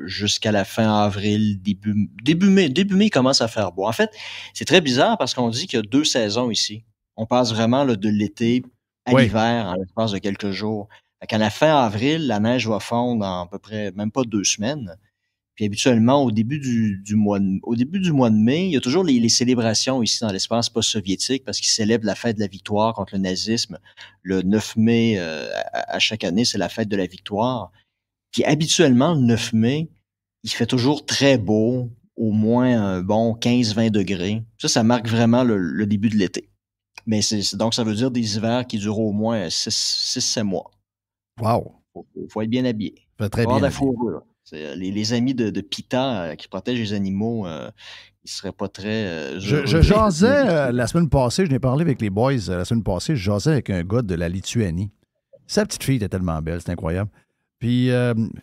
jusqu'à la fin avril, début mai, il commence à faire beau. En fait, c'est très bizarre parce qu'on dit qu'il y a 2 saisons ici. On passe vraiment là, de l'été à l'hiver en l'espace de quelques jours. À la fin avril, la neige va fondre en à peu près même pas 2 semaines. Puis habituellement, au début du mois de mai, il y a toujours les célébrations ici dans l'espace post-soviétique parce qu'ils célèbrent la fête de la victoire contre le nazisme. Le 9 mai, à chaque année, c'est la fête de la victoire. Puis habituellement, le 9 mai, il fait toujours très beau, au moins un bon 15-20 degrés. Ça marque vraiment le début de l'été. Mais donc, ça veut dire des hivers qui durent au moins 6-7 mois. Wow! Faut être bien habillé. Faut être très bien habillé. Fourrure. Les amis de PETA qui protègent les animaux, ils seraient pas très... Je jasais la semaine passée, je n'ai parlé avec les boys la semaine passée, je jasais avec un gars de la Lituanie. Sa petite fille était tellement belle, c'est incroyable. Puis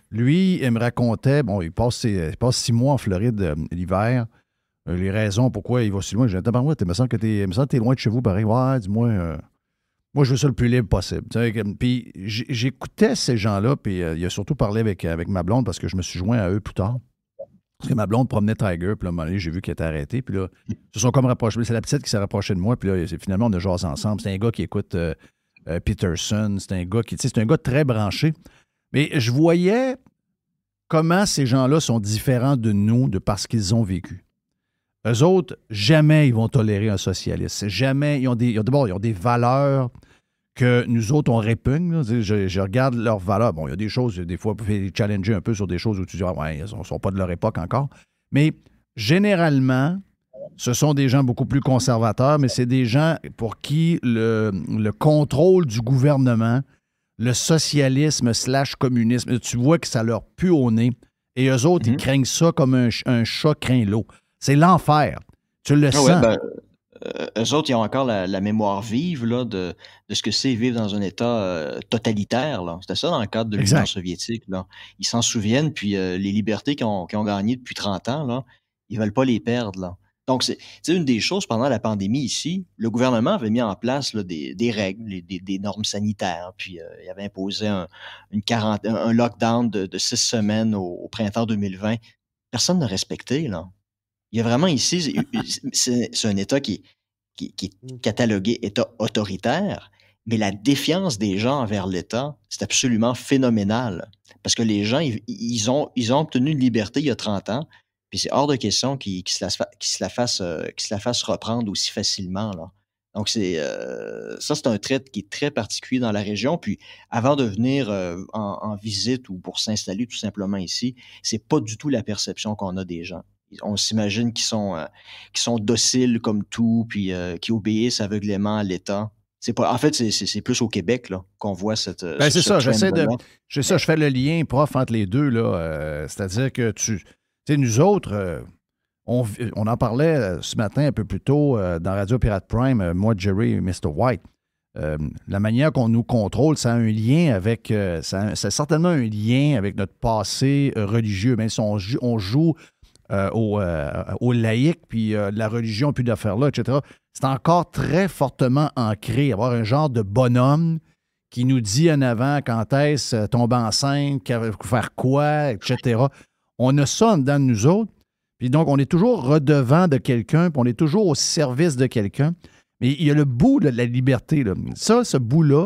lui, il me racontait, bon, il passe 6 mois en Floride l'hiver. Les raisons pourquoi il va si loin. Je disais, il me semble que t'es loin de chez vous, pareil. Ouais, dis-moi, moi, je veux ça le plus libre possible. Puis j'écoutais ces gens-là, puis il a surtout parlé avec ma blonde parce que je me suis joint à eux plus tard. Parce que ma blonde promenait Tiger, puis là, à un moment donné, j'ai vu qu'il était arrêté. Puis là, ils se sont comme rapprochés. C'est la petite qui s'est rapprochée de moi, puis là, finalement, on a jasé ensemble. C'est un gars qui écoute Peterson. C'est un gars très branché. Mais je voyais comment ces gens-là sont différents de nous, de parce qu'ils ont vécu. Eux autres, jamais ils vont tolérer un socialiste. Jamais. Ils ont des valeurs que nous autres, on répugne. Là. Je regarde leurs valeurs. Bon, il y a des choses, des fois, vous pouvez les challenger un peu sur des choses où tu dis, ouais, ils ne sont pas de leur époque encore. Mais généralement, ce sont des gens beaucoup plus conservateurs, mais c'est des gens pour qui le contrôle du gouvernement, le socialisme / communisme, tu vois que ça leur pue au nez. Et eux autres, ils craignent ça comme un chat craint l'eau. C'est l'enfer. Tu le sens. Ouais, eux autres, ils ont encore la mémoire vive là, de ce que c'est vivre dans un État totalitaire. Là. C'était ça dans le cadre de l'Union soviétique. Là. Ils s'en souviennent, puis les libertés qu'ils ont gagnées depuis 30 ans, là, ils ne veulent pas les perdre. Là. Donc, c'est une des choses, pendant la pandémie ici, le gouvernement avait mis en place là, des règles, des normes sanitaires, puis il avait imposé un lockdown de 6 semaines au printemps 2020. Personne n'a respecté, là. Il y a vraiment ici, c'est un État qui est catalogué État autoritaire, mais la défiance des gens envers l'État, c'est absolument phénoménal. Parce que les gens, ils ont obtenu une liberté il y a 30 ans, puis c'est hors de question qu'ils se la fassent reprendre aussi facilement. Là. Donc, c'est un trait qui est très particulier dans la région. Puis, avant de venir en visite ou pour s'installer tout simplement ici, c'est pas du tout la perception qu'on a des gens. On s'imagine qu'ils sont dociles comme tout, puis qui obéissent aveuglément à l'État. En fait, c'est plus au Québec là, qu'on voit cette. C'est ça, je fais le lien, prof, entre les deux. Là, c'est-à-dire que nous autres, on en parlait ce matin un peu plus tôt dans Radio Pirate Prime, moi, Jerry et Mr. White. La manière qu'on nous contrôle, ça a un lien avec. Ça a certainement un lien avec notre passé religieux. Même si on joue. Aux laïcs, puis la religion, puis d'affaires-là, etc. C'est encore très fortement ancré. Avoir un genre de bonhomme qui nous dit en avant quand est-ce tomber enceinte, faire quoi, etc. On a ça en dedans de nous autres. Puis donc, on est toujours redevant de quelqu'un, puis on est toujours au service de quelqu'un. Mais il y a le bout de la liberté. Là. Ça, ce bout-là,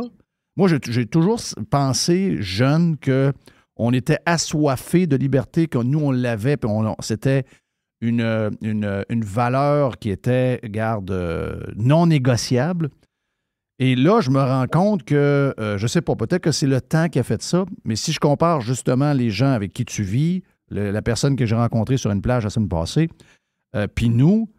moi, j'ai toujours pensé, jeune, que on était assoiffés de liberté, que nous, on l'avait, puis c'était une valeur qui était, non négociable. Et là, je me rends compte que, je sais pas, peut-être que c'est le temps qui a fait ça, mais si je compare justement les gens avec qui tu vis, la personne que j'ai rencontrée sur une plage la semaine passée. Puis nous,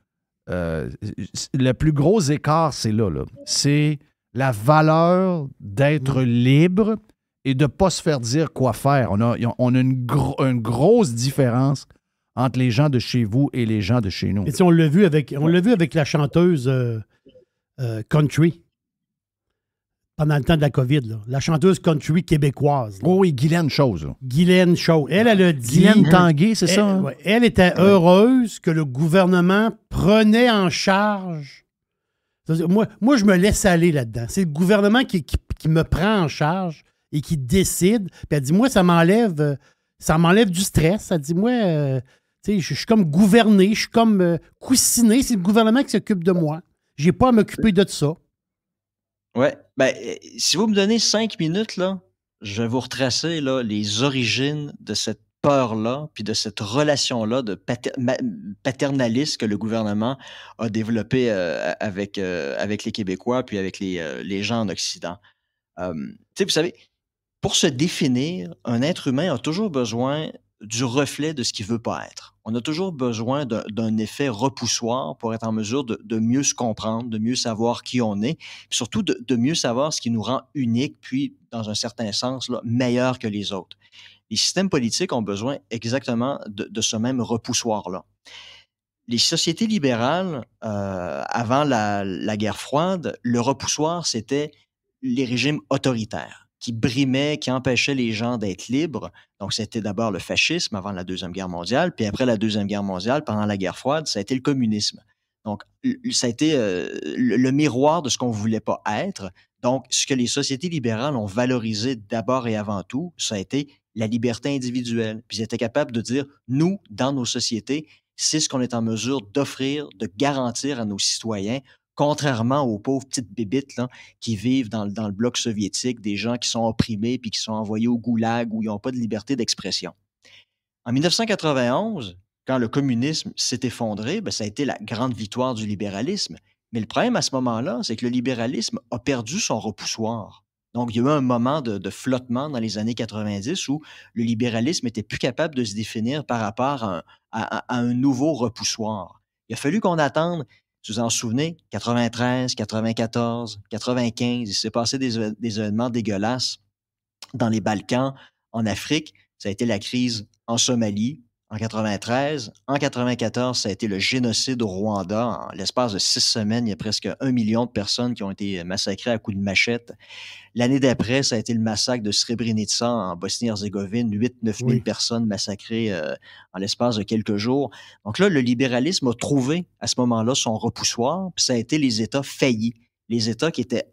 le plus gros écart, c'est là. C'est la valeur d'être libre et de ne pas se faire dire quoi faire. On a une grosse différence entre les gens de chez vous et les gens de chez nous. Et on l'a vu avec la chanteuse country pendant le temps de la COVID. Là. La chanteuse country québécoise. Là. Oh oui, Guylaine Chose. Guylaine Chose. Elle a dit... Guylaine Tanguay, c'est ça? Hein? Ouais, elle était heureuse que le gouvernement prenait en charge. Moi, je me laisse aller là-dedans. C'est le gouvernement qui me prend en charge et qui décide. Puis elle dit, moi, ça m'enlève du stress. Elle dit, moi... je suis comme gouverné, je suis comme coussiné. C'est le gouvernement qui s'occupe de moi. J'ai pas à m'occuper de ça. Ouais. Ben, si vous me donnez 5 minutes, là, je vais vous retracer là, les origines de cette peur-là, puis de cette relation-là de paternaliste que le gouvernement a développé avec les Québécois, puis avec les gens en Occident. Vous savez, pour se définir, un être humain a toujours besoin du reflet de ce qu'il ne veut pas être. On a toujours besoin d'un effet repoussoir pour être en mesure de mieux se comprendre, de mieux savoir qui on est, puis surtout de mieux savoir ce qui nous rend unique, puis, dans un certain sens, là, meilleur que les autres. Les systèmes politiques ont besoin exactement de ce même repoussoir-là. Les sociétés libérales, avant la guerre froide, le repoussoir, c'était les régimes autoritaires qui brimaient, qui empêchaient les gens d'être libres. Donc, c'était d'abord le fascisme avant la Deuxième Guerre mondiale, puis après la Deuxième Guerre mondiale, pendant la guerre froide, ça a été le communisme. Donc, ça a été le miroir de ce qu'on ne voulait pas être. Donc, ce que les sociétés libérales ont valorisé d'abord et avant tout, ça a été la liberté individuelle. Puis ils étaient capables de dire, nous, dans nos sociétés, c'est ce qu'on est en mesure d'offrir, de garantir à nos citoyens, contrairement aux pauvres petites bébites là, qui vivent dans le bloc soviétique, des gens qui sont opprimés puis qui sont envoyés au goulag où ils n'ont pas de liberté d'expression. En 1991, quand le communisme s'est effondré, ça a été la grande victoire du libéralisme. Mais le problème à ce moment-là, c'est que le libéralisme a perdu son repoussoir. Donc, il y a eu un moment de flottement dans les années 90 où le libéralisme n'était plus capable de se définir par rapport à un nouveau repoussoir. Il a fallu qu'on attende, si vous en souvenez, 93, 94, 95, il s'est passé des événements dégueulasses dans les Balkans, en Afrique. Ça a été la crise en Somalie en 93. En 94, ça a été le génocide au Rwanda. En l'espace de 6 semaines, il y a presque 1 million de personnes qui ont été massacrées à coups de machette. L'année d'après, ça a été le massacre de Srebrenica en Bosnie-Herzégovine, 8-9 000 personnes massacrées en l'espace de quelques jours. Donc là, le libéralisme a trouvé à ce moment-là son repoussoir, puis ça a été les États faillis, les États qui étaient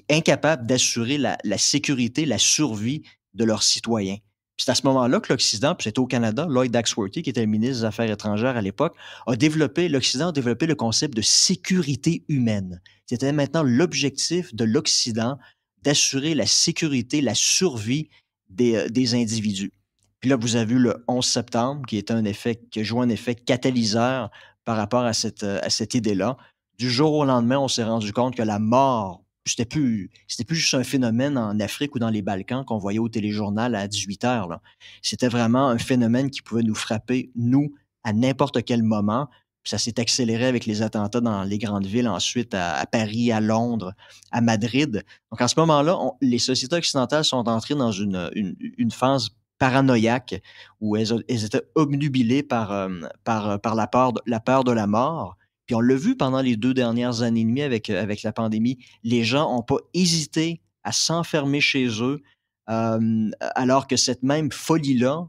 incapables d'assurer la sécurité, la survie de leurs citoyens. Puis c'est à ce moment-là que l'Occident, puis c'était au Canada, Lloyd Axworthy, qui était le ministre des Affaires étrangères à l'époque, l'Occident a développé le concept de sécurité humaine. C'était maintenant l'objectif de l'Occident d'assurer la sécurité, la survie des individus. Puis là, vous avez eu le 11 septembre, qui a joué un effet catalyseur par rapport à cette idée-là. Du jour au lendemain, on s'est rendu compte que la mort, c'était plus juste un phénomène en Afrique ou dans les Balkans qu'on voyait au téléjournal à 18 heures. Là. C'était vraiment un phénomène qui pouvait nous frapper, nous, à n'importe quel moment. Puis ça s'est accéléré avec les attentats dans les grandes villes, ensuite à Paris, à Londres, à Madrid. Donc, en ce moment-là, les sociétés occidentales sont entrées dans une phase paranoïaque où elles étaient obnubilées par la peur de la mort. Puis on l'a vu pendant les 2 dernières années et demie avec la pandémie. Les gens n'ont pas hésité à s'enfermer chez eux, alors que cette même folie-là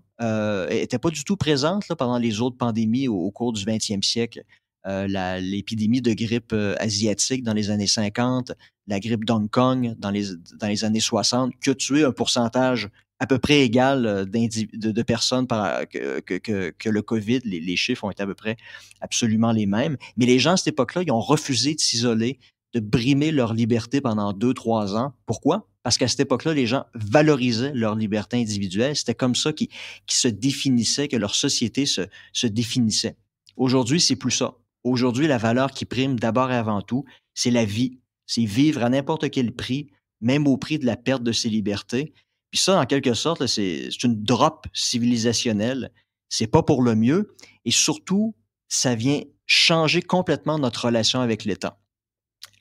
n'était pas du tout présente là, pendant les autres pandémies au cours du 20e siècle. L'épidémie de grippe asiatique dans les années 50, la grippe d'Hong Kong dans les années 60, qui a tué un pourcentage à peu près égal de personnes que le COVID. Les chiffres ont été à peu près absolument les mêmes. Mais les gens à cette époque-là, ils ont refusé de s'isoler, de brimer leur liberté pendant 2-3 ans. Pourquoi? Parce qu'à cette époque-là, les gens valorisaient leur liberté individuelle. C'était comme ça qu'ils se définissaient, que leur société se définissait. Aujourd'hui, c'est plus ça. Aujourd'hui, la valeur qui prime d'abord et avant tout, c'est la vie. C'est vivre à n'importe quel prix, même au prix de la perte de ses libertés. Puis ça, en quelque sorte, là, c'est une drop civilisationnelle. c'est pas pour le mieux. Et surtout, ça vient changer complètement notre relation avec l'État.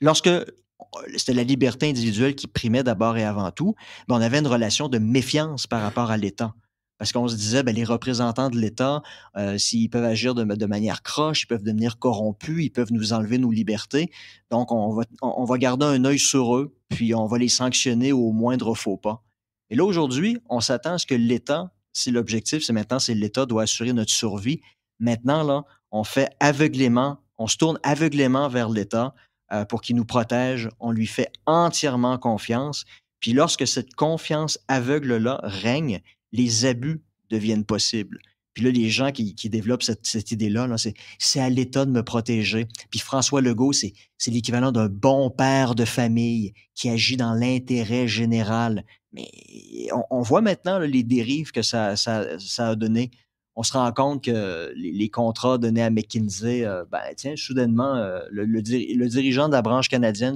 Lorsque c'était la liberté individuelle qui primait d'abord et avant tout, ben, on avait une relation de méfiance par rapport à l'État. Parce qu'on se disait, ben, les représentants de l'État, s'ils peuvent agir de manière croche, ils peuvent devenir corrompus, ils peuvent nous enlever nos libertés. Donc, on va garder un œil sur eux, puis on va les sanctionner au moindre faux pas. Et là, aujourd'hui, on s'attend à ce que l'État, si l'objectif, c'est l'État doit assurer notre survie. Maintenant, là, on se tourne aveuglément vers l'État pour qu'il nous protège. On lui fait entièrement confiance. Puis lorsque cette confiance aveugle-là règne, les abus deviennent possibles. Puis là, les gens qui développent cette idée-là, là, c'est à l'État de me protéger. Puis François Legault, c'est l'équivalent d'un bon père de famille qui agit dans l'intérêt général. Mais on voit maintenant là, les dérives que ça a donné. On se rend compte que les contrats donnés à McKinsey, soudainement, le dirigeant de la branche canadienne,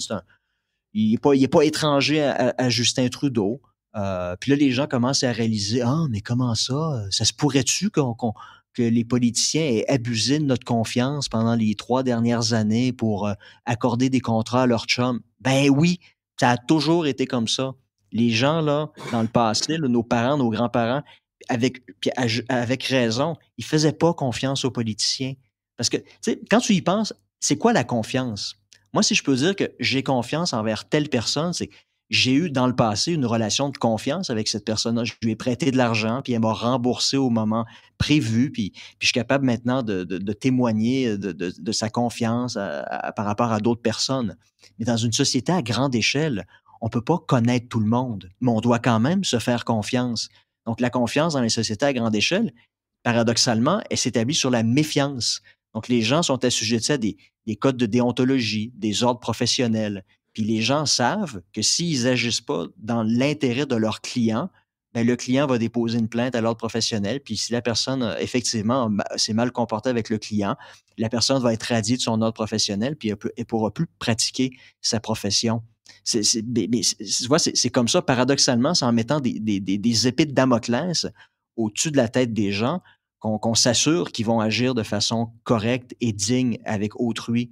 il n'est pas étranger à Justin Trudeau. Puis là, les gens commencent à réaliser, mais comment ça? Ça se pourrait-tu que les politiciens aient abusé de notre confiance pendant les 3 dernières années pour accorder des contrats à leurs chums? Ben oui, ça a toujours été comme ça. Les gens, là, dans le passé, là, nos parents, nos grands-parents, avec raison, ils ne faisaient pas confiance aux politiciens. Parce que, tu sais, quand tu y penses, c'est quoi la confiance? Moi, si je peux dire que j'ai confiance envers telle personne, c'est que j'ai eu dans le passé une relation de confiance avec cette personne-là. Je lui ai prêté de l'argent, puis elle m'a remboursé au moment prévu, puis je suis capable maintenant de témoigner de sa confiance par rapport à d'autres personnes. Mais dans une société à grande échelle, on ne peut pas connaître tout le monde, mais on doit quand même se faire confiance. Donc, la confiance dans les sociétés à grande échelle, paradoxalement, elle s'établit sur la méfiance. Donc, les gens sont assujettis à des codes de déontologie, des ordres professionnels. Puis les gens savent que s'ils n'agissent pas dans l'intérêt de leur client, ben le client va déposer une plainte à l'ordre professionnel. Puis si la personne, effectivement, s'est mal comportée avec le client, la personne va être radiée de son ordre professionnel, puis elle ne pourra plus pratiquer sa profession. Tu vois, c'est comme ça, paradoxalement, c'est en mettant des épées de Damoclès au-dessus de la tête des gens qu'on s'assure qu'ils vont agir de façon correcte et digne avec autrui.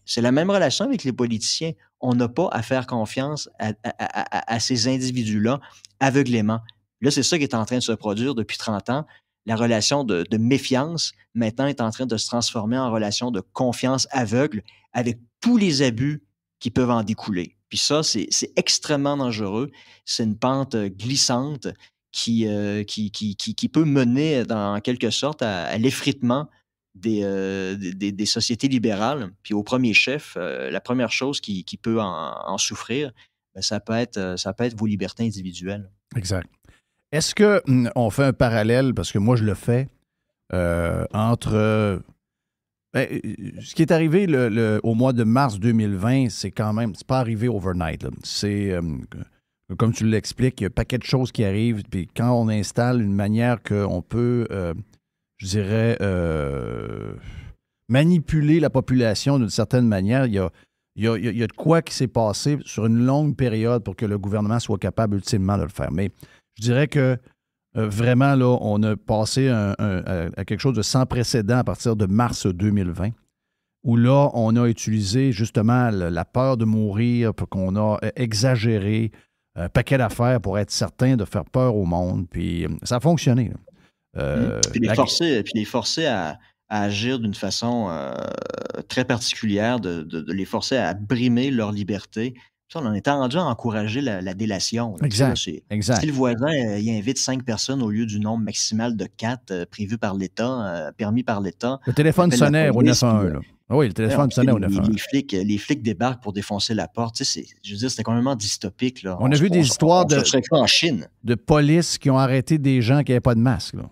C'est la même relation avec les politiciens. On n'a pas à faire confiance à ces individus-là aveuglément. Là, c'est ça qui est en train de se produire depuis 30 ans. La relation de méfiance, maintenant, est en train de se transformer en relation de confiance aveugle avec tous les abus qui peuvent en découler. Puis ça, c'est extrêmement dangereux. C'est une pente glissante qui peut mener, en quelque sorte, à l'effritement des sociétés libérales. Puis au premier chef, la première chose qui peut en souffrir, ben, ça peut être vos libertés individuelles. Exact. Est-ce qu'on fait un parallèle, parce que moi je le fais, entre... ce qui est arrivé au mois de mars 2020, c'est pas arrivé overnight. Là. C'est, comme tu l'expliques, il y a un paquet de choses qui arrivent, puis quand on installe une manière qu'on peut... je dirais, manipuler la population d'une certaine manière. Il y a de quoi qui s'est passé sur une longue période pour que le gouvernement soit capable ultimement de le faire. Mais je dirais que vraiment, là, on a passé à quelque chose de sans précédent à partir de mars 2020, où là, on a utilisé justement la peur de mourir, pour qu'on a exagéré un paquet d'affaires pour être certain de faire peur au monde. Puis ça a fonctionné, là. Puis les forcer à agir d'une façon très particulière, de les forcer à brimer leur liberté. Ça, on en est rendu à encourager la délation. Là. Exact. Si le voisin il invite 5 personnes au lieu du nombre maximal de 4 prévu par l'État, permis par l'État. Le téléphone sonnait au 911. Là. Oui, le téléphone sonnait au 911. Les flics débarquent pour défoncer la porte. Je veux dire, c'était complètement dystopique. Là. On a vu des histoires en Chine. De police qui ont arrêté des gens qui n'avaient pas de masque. Là.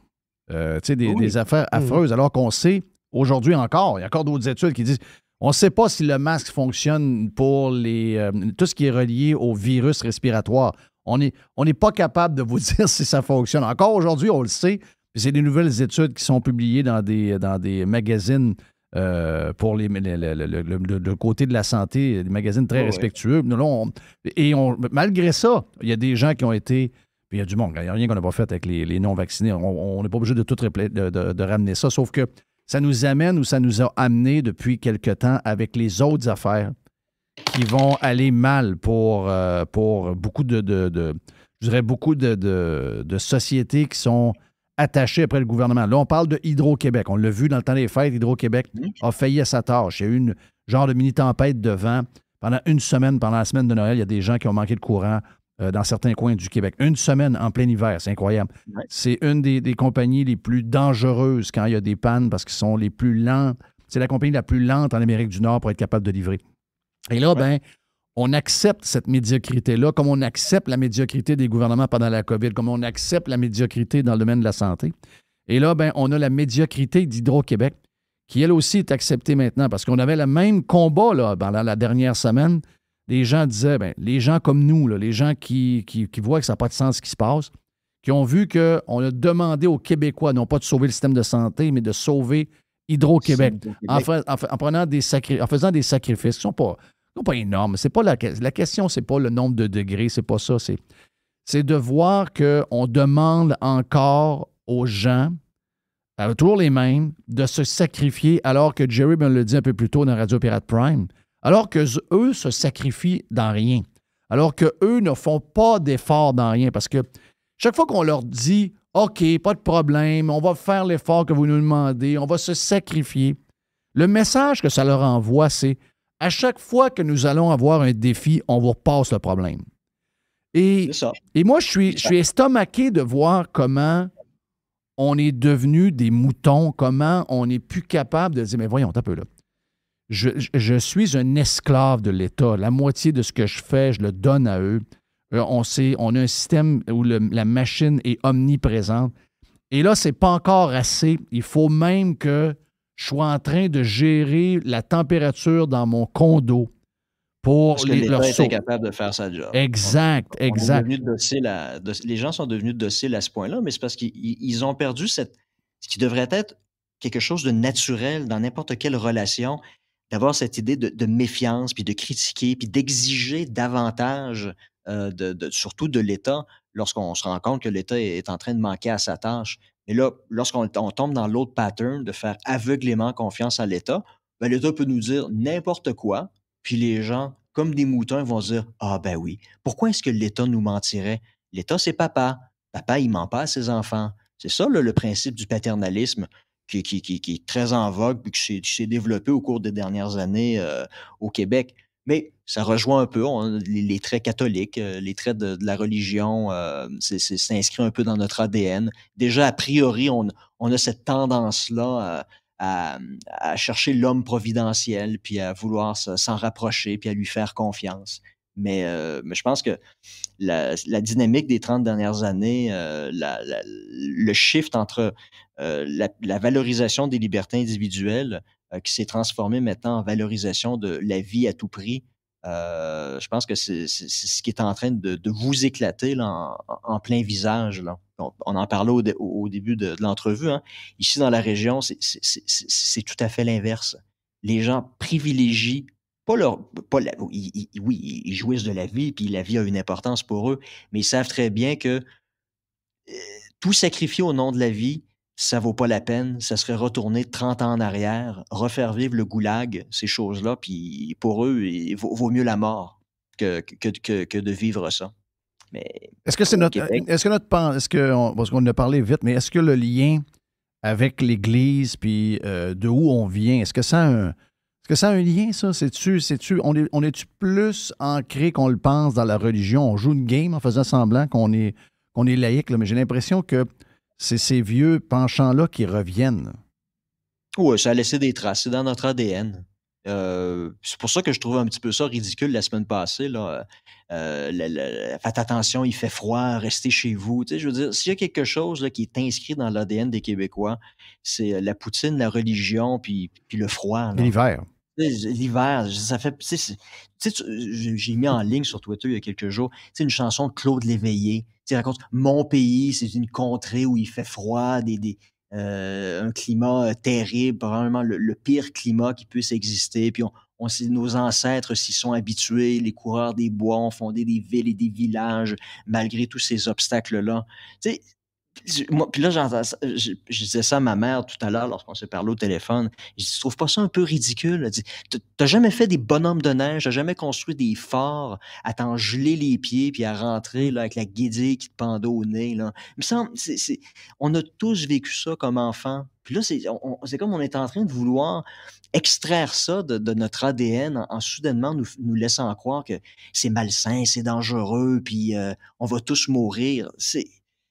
Des affaires affreuses, alors qu'on sait, aujourd'hui encore, il y a encore d'autres études qui disent on ne sait pas si le masque fonctionne pour tout ce qui est relié au virus respiratoire. On n'est pas capable de vous dire si ça fonctionne. Encore aujourd'hui, on le sait. C'est des nouvelles études qui sont publiées dans des magazines pour le côté de la santé, des magazines très respectueux. Malgré ça, il y a des gens qui ont été Puis il y a du monde. Il n'y a rien qu'on n'a pas fait avec les non-vaccinés. On n'est pas obligé de tout de ramener ça, sauf que ça nous amène ou ça nous a amené depuis quelque temps avec les autres affaires qui vont aller mal pour beaucoup je dirais beaucoup de sociétés qui sont attachées après le gouvernement. Là, on parle de Hydro-Québec. On l'a vu dans le temps des fêtes, Hydro-Québec a failli à sa tâche. Il y a eu une genre de mini-tempête de vent. Pendant une semaine, pendant la semaine de Noël, il y a des gens qui ont manqué de courant dans certains coins du Québec. Une semaine en plein hiver, c'est incroyable. Ouais. C'est une des compagnies les plus dangereuses quand il y a des pannes parce qu'ils sont les plus lents. C'est la compagnie la plus lente en Amérique du Nord pour être capable de livrer. Et là, on accepte cette médiocrité-là, comme on accepte la médiocrité des gouvernements pendant la COVID, comme on accepte la médiocrité dans le domaine de la santé. Et là, on a la médiocrité d'Hydro-Québec, qui, elle aussi, est acceptée maintenant, parce qu'on avait le même combat là, pendant la dernière semaine. Les gens disaient, les gens comme nous, là, les gens qui voient que ça n'a pas de sens ce qui se passe, qui ont vu qu'on a demandé aux Québécois, non pas de sauver le système de santé, mais de sauver Hydro-Québec en faisant des sacrifices qui sont pas énormes. C'est pas la question, c'est pas le nombre de degrés, c'est pas ça. C'est de voir qu'on demande encore aux gens, toujours les mêmes, de se sacrifier, alors que Jerry me l'a dit un peu plus tôt dans Radio Pirate Prime, alors qu'eux se sacrifient dans rien, alors qu'eux ne font pas d'efforts dans rien, parce que chaque fois qu'on leur dit « OK, pas de problème, on va faire l'effort que vous nous demandez, on va se sacrifier », le message que ça leur envoie, c'est à chaque fois que nous allons avoir un défi, on vous repasse le problème. Et moi, je suis estomaqué de voir comment on est devenu des moutons, comment on n'est plus capable de dire « Mais voyons, un peu là. Je suis un esclave de l'État. La moitié de ce que je fais, je le donne à eux. On a un système où la machine est omniprésente. Et là, c'est pas encore assez. Il faut même que je sois en train de gérer la température dans mon condo pour parce que l'État est incapable de faire sa job. Exact. Les gens sont devenus dociles à ce point-là, mais c'est parce qu'ils ont perdu ce qui devrait être quelque chose de naturel dans n'importe quelle relation, d'avoir cette idée de méfiance, puis de critiquer, puis d'exiger davantage, surtout de l'État, lorsqu'on se rend compte que l'État est en train de manquer à sa tâche. Mais là, lorsqu'on tombe dans l'autre pattern de faire aveuglément confiance à l'État, l'État peut nous dire n'importe quoi, puis les gens, comme des moutons, vont se dire « Ah ben oui, pourquoi est-ce que l'État nous mentirait? L'État, c'est papa. Papa, il ment pas à ses enfants. » C'est ça, là, le principe du paternalisme qui est très en vogue et qui s'est développé au cours des dernières années au Québec. Mais ça rejoint un peu les traits catholiques, les traits de la religion, c'est inscrit un peu dans notre ADN. Déjà, a priori, on a cette tendance-là à chercher l'homme providentiel, puis à vouloir s'en rapprocher, puis à lui faire confiance. Mais je pense que la dynamique des 30 dernières années, le shift entre la valorisation des libertés individuelles qui s'est transformée maintenant en valorisation de la vie à tout prix, je pense que c'est ce qui est en train de vous éclater là, en plein visage. Là. On en parlait au début de l'entrevue. Hein. Ici, dans la région, c'est tout à fait l'inverse. Les gens privilégient ils jouissent de la vie, puis la vie a une importance pour eux, mais ils savent très bien que tout sacrifier au nom de la vie, ça vaut pas la peine. Ça serait retourner 30 ans en arrière, refaire vivre le goulag, ces choses-là, puis pour eux, il vaut mieux la mort que de vivre ça. Mais est-ce que c'est parce qu'on a parlé vite, mais est-ce que le lien avec l'Église, puis de où on vient, est-ce que ça a un lien, ça? On est-tu plus ancré qu'on le pense dans la religion? On joue une game en faisant semblant qu'on est laïque, là, mais j'ai l'impression que c'est ces vieux penchants-là qui reviennent. Oui, ça a laissé des traces. C'est dans notre ADN. C'est pour ça que je trouve un petit peu ça ridicule la semaine passée. Là. Faites attention, il fait froid, restez chez vous. Tu sais, je veux dire, s'il y a quelque chose là, qui est inscrit dans l'ADN des Québécois, c'est la poutine, la religion, puis le froid. Là. L'hiver. L'hiver, ça fait. J'ai mis en ligne sur Twitter il y a quelques jours une chanson de Claude Léveillé. Il raconte Mon pays, c'est une contrée où il fait froid, un climat terrible, probablement le pire climat qui puisse exister. Puis nos ancêtres s'y sont habitués, les coureurs des bois ont fondé des villes et des villages malgré tous ces obstacles-là. Tu sais, puis là, je disais ça à ma mère tout à l'heure lorsqu'on s'est parlé au téléphone. Je dis, tu trouves pas ça un peu ridicule? Elle dit, t'as jamais fait des bonhommes de neige, t'as jamais construit des forts à t'en geler les pieds puis à rentrer là, avec la guédille qui te pendait au nez. Là. Il me semble, on a tous vécu ça comme enfants. Puis là, c'est comme on est en train de vouloir extraire ça de notre ADN en soudainement nous laissant croire que c'est malsain, c'est dangereux, puis on va tous mourir.